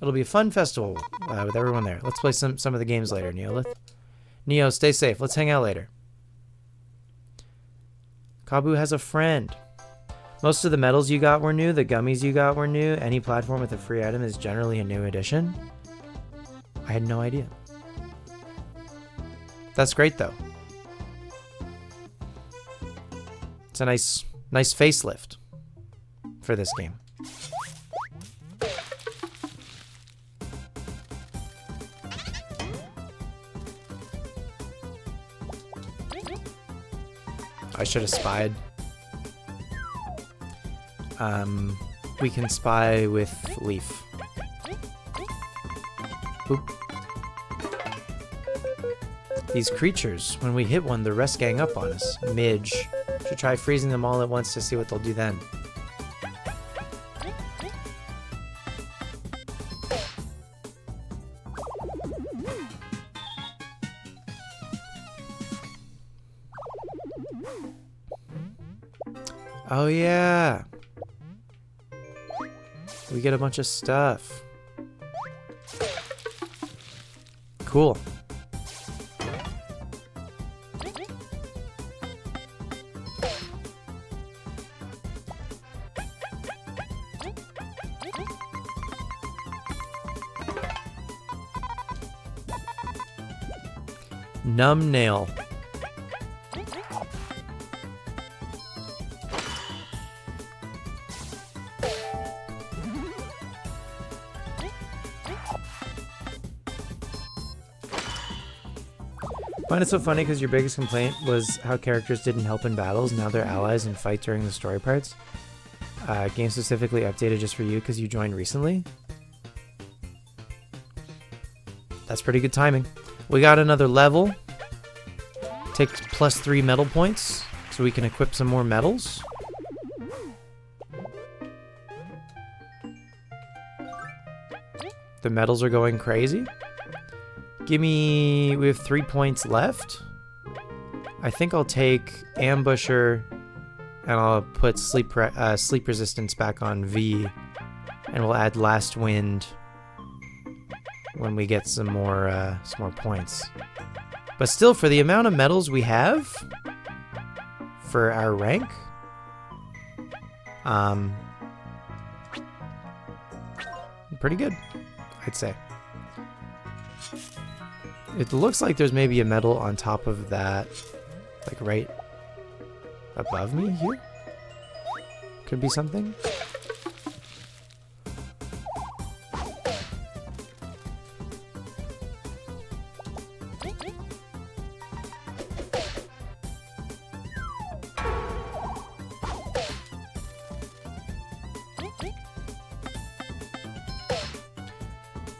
It'll be a fun festival with everyone there. Let's play some of the games later, Neolith. Neo, stay safe. Let's hang out later. Kabu has a friend. Most of the medals you got were new. The gummies you got were new. Any platform with a free item is generally a new addition. I had no idea. That's great, though. It's a nice facelift for this game. I should have spied. We can spy with Leaf. Boop. These creatures, when we hit one, the rest gang up on us. Midge. Should try freezing them all at once to see what they'll do then. Oh yeah. We get a bunch of stuff. Cool. Numb nail. I find it so funny because your biggest complaint was how characters didn't help in battles. Now they're allies and fight during the story parts. Game specifically updated just for you because you joined recently. That's pretty good timing. We got another level. Takes +3 medal points so we can equip some more medals. The medals are going crazy. We have 3 points left. I think I'll take Ambusher and I'll put sleep resistance back on V, and we'll add Last Wind when we get some more points. But still, for the amount of medals we have for our rank, pretty good, I'd say. It looks like there's maybe a medal on top of that, like right above me here. Could be something.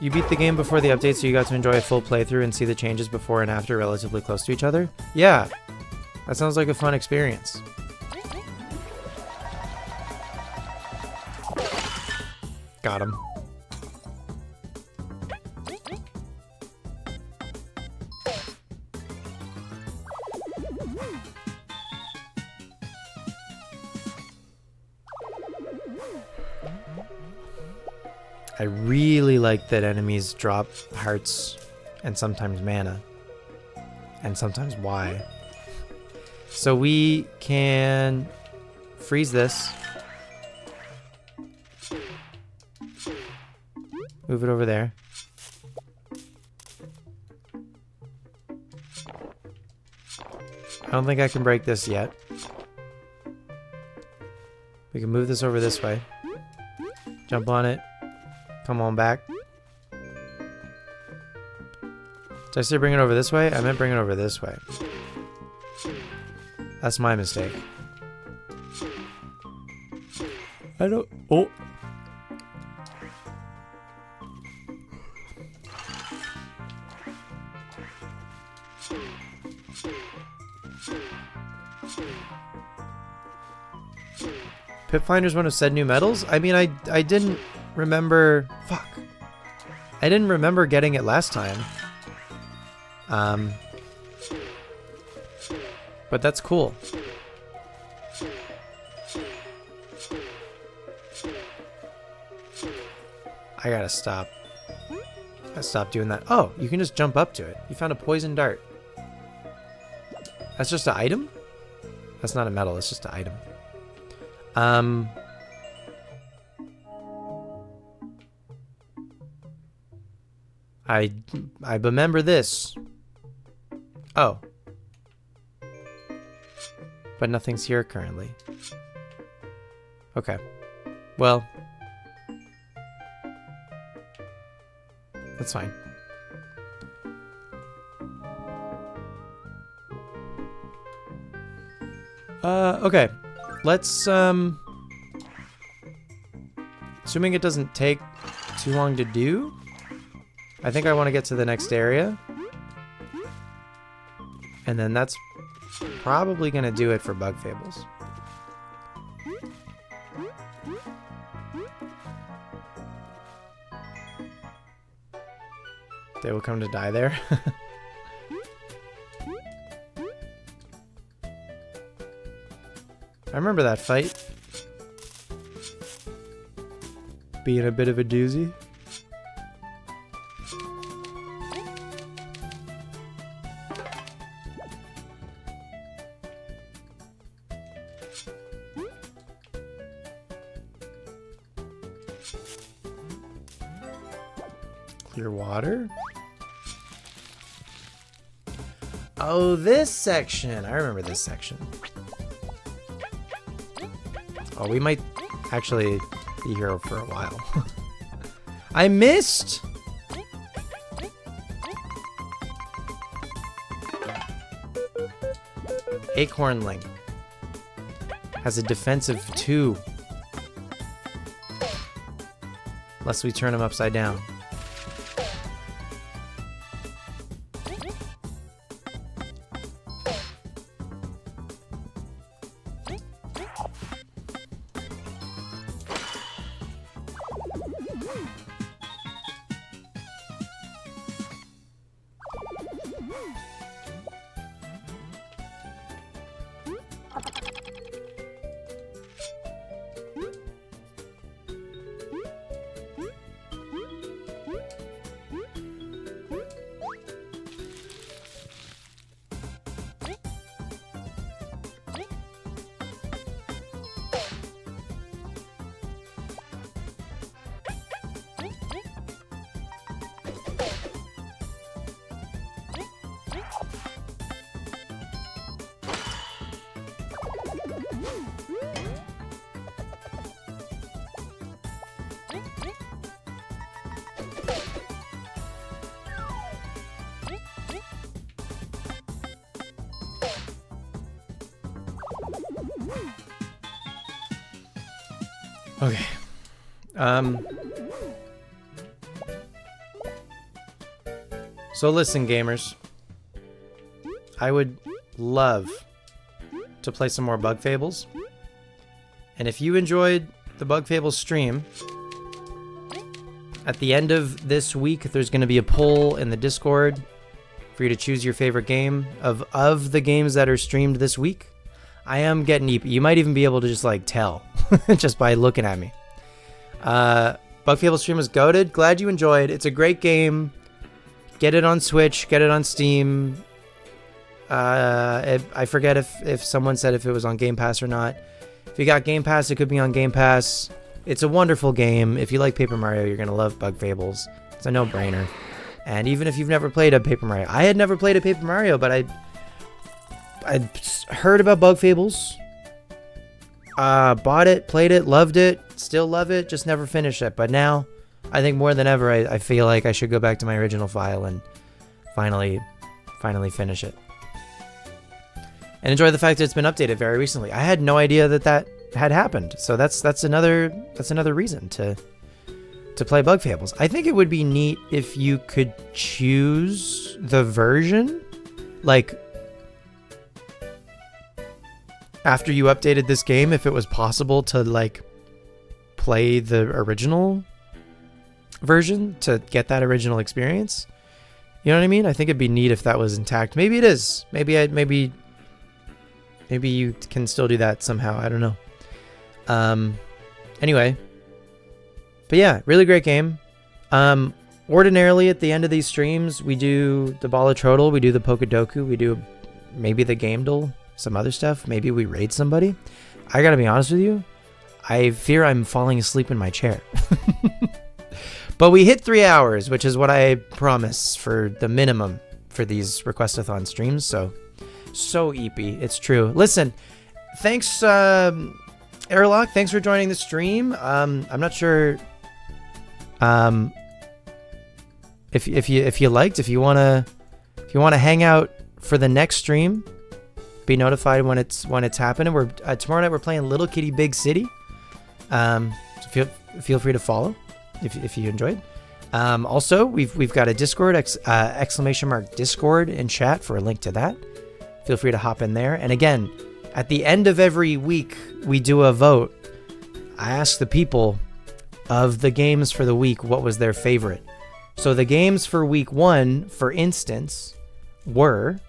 You beat the game before the update, so you got to enjoy a full playthrough and see the changes before and after relatively close to each other? Yeah, that sounds like a fun experience. Got him. I really like that enemies drop hearts and sometimes mana and sometimes Y. So we can freeze this, move it over there. I don't think I can break this yet. We can move this over this way, jump on it. Come on back. Did I say bring it over this way? I meant bring it over this way. That's my mistake. I don't... Oh! Pip Finders wouldn't have said new medals? I mean, I didn't remember... Fuck. I didn't remember getting it last time. But that's cool. I gotta stop. I stopped doing that. Oh, you can just jump up to it. You found a poison dart. That's just an item? That's not a medal, it's just an item. I remember this. Oh. But nothing's here currently. Okay. Well. That's fine. Okay. Let's, assuming it doesn't take too long to do, I think I want to get to the next area. And then that's probably going to do it for Bug Fables. They will come to die there. I remember that fight being a bit of a doozy. Clear water. Oh, this section. I remember this section. Oh, we might actually be here for a while. I missed! Acornling has a defensive 2. Unless we turn him upside down. Okay. So listen, gamers. I would love to play some more Bug Fables. And if you enjoyed the Bug Fables stream, at the end of this week, there's going to be a poll in the Discord for you to choose your favorite game of the games that are streamed this week. I am getting deep. You might even be able to just like tell just by looking at me. Bug Fable stream was goated. Glad you enjoyed. It's a great game. Get it on Switch. Get it on Steam. I forget if someone said if it was on Game Pass or not. If you got Game Pass, it could be on Game Pass. It's a wonderful game. If you like Paper Mario, you're gonna love Bug Fables. It's a no-brainer. And even if you've never played a Paper Mario, I had never played a Paper Mario, but I'd heard about Bug Fables, bought it, played it, loved it, still love it, just never finished it. But now, I think more than ever, I feel like I should go back to my original file and finally finish it. And enjoy the fact that it's been updated very recently. I had no idea that had happened, so that's another reason to play Bug Fables. I think it would be neat if you could choose the version, like, after you updated this game, if it was possible to like play the original version to get that original experience. You know what I mean? I think it'd be neat if that was intact. Maybe it is. Maybe you can still do that somehow. I don't know. Anyway. But yeah, really great game. Ordinarily at the end of these streams, we do the Ball of Troddle, we do the Pokedoku, we do maybe the Gamedel, some other stuff. Maybe we raid somebody. I gotta be honest with you, I fear I'm falling asleep in my chair. But we hit 3 hours, which is what I promise for the minimum for these Request-A-Thon streams. So EP, it's true. Listen, thanks, Airlock. Thanks for joining the stream. I'm not sure if you wanna hang out for the next stream, be notified when it's happening. We're tomorrow night we're playing Little Kitty Big City. So feel free to follow if you enjoyed. Also we've got a Discord !Discord in chat for a link to that. Feel free to hop in there. And again, at the end of every week we do a vote. I ask the people of the games for the week what was their favorite. So the games for week 1, for instance, were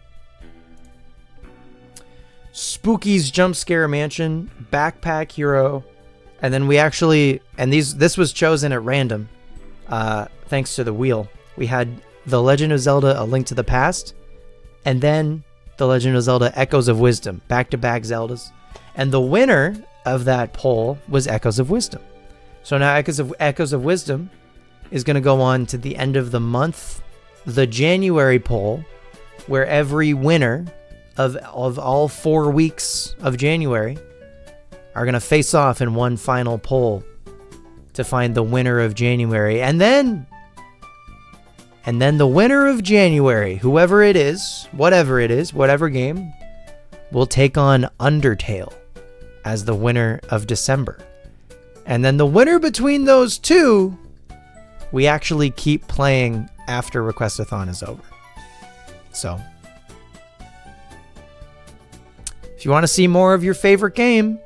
Spooky's Jump Scare Mansion, Backpack Hero, and then this was chosen at random, thanks to the wheel. We had The Legend of Zelda: A Link to the Past, and then The Legend of Zelda: Echoes of Wisdom, back-to-back Zeldas. And the winner of that poll was Echoes of Wisdom. So now Echoes of Wisdom is going to go on to the end of the month. The January poll where every winner of all 4 weeks of January are going to face off in one final poll to find the winner of January. And then the winner of January, whoever it is, whatever game, will take on Undertale as the winner of December. And then the winner between those two, we actually keep playing after Request-A-Thon is over. So, if you want to see more of your favorite game,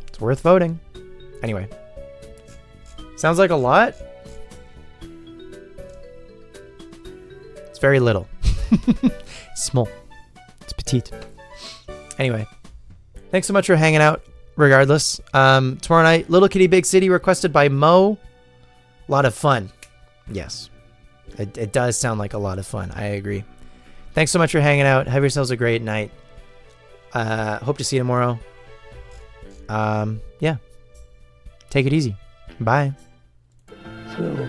it's worth voting. Anyway, sounds like a lot. It's very little. It's small. It's petite. Anyway, thanks so much for hanging out. Regardless, tomorrow night, Little Kitty Big City, requested by Mo. A lot of fun. Yes, it does sound like a lot of fun. I agree. Thanks so much for hanging out. Have yourselves a great night. Hope to see you tomorrow. Yeah. Take it easy. Bye. So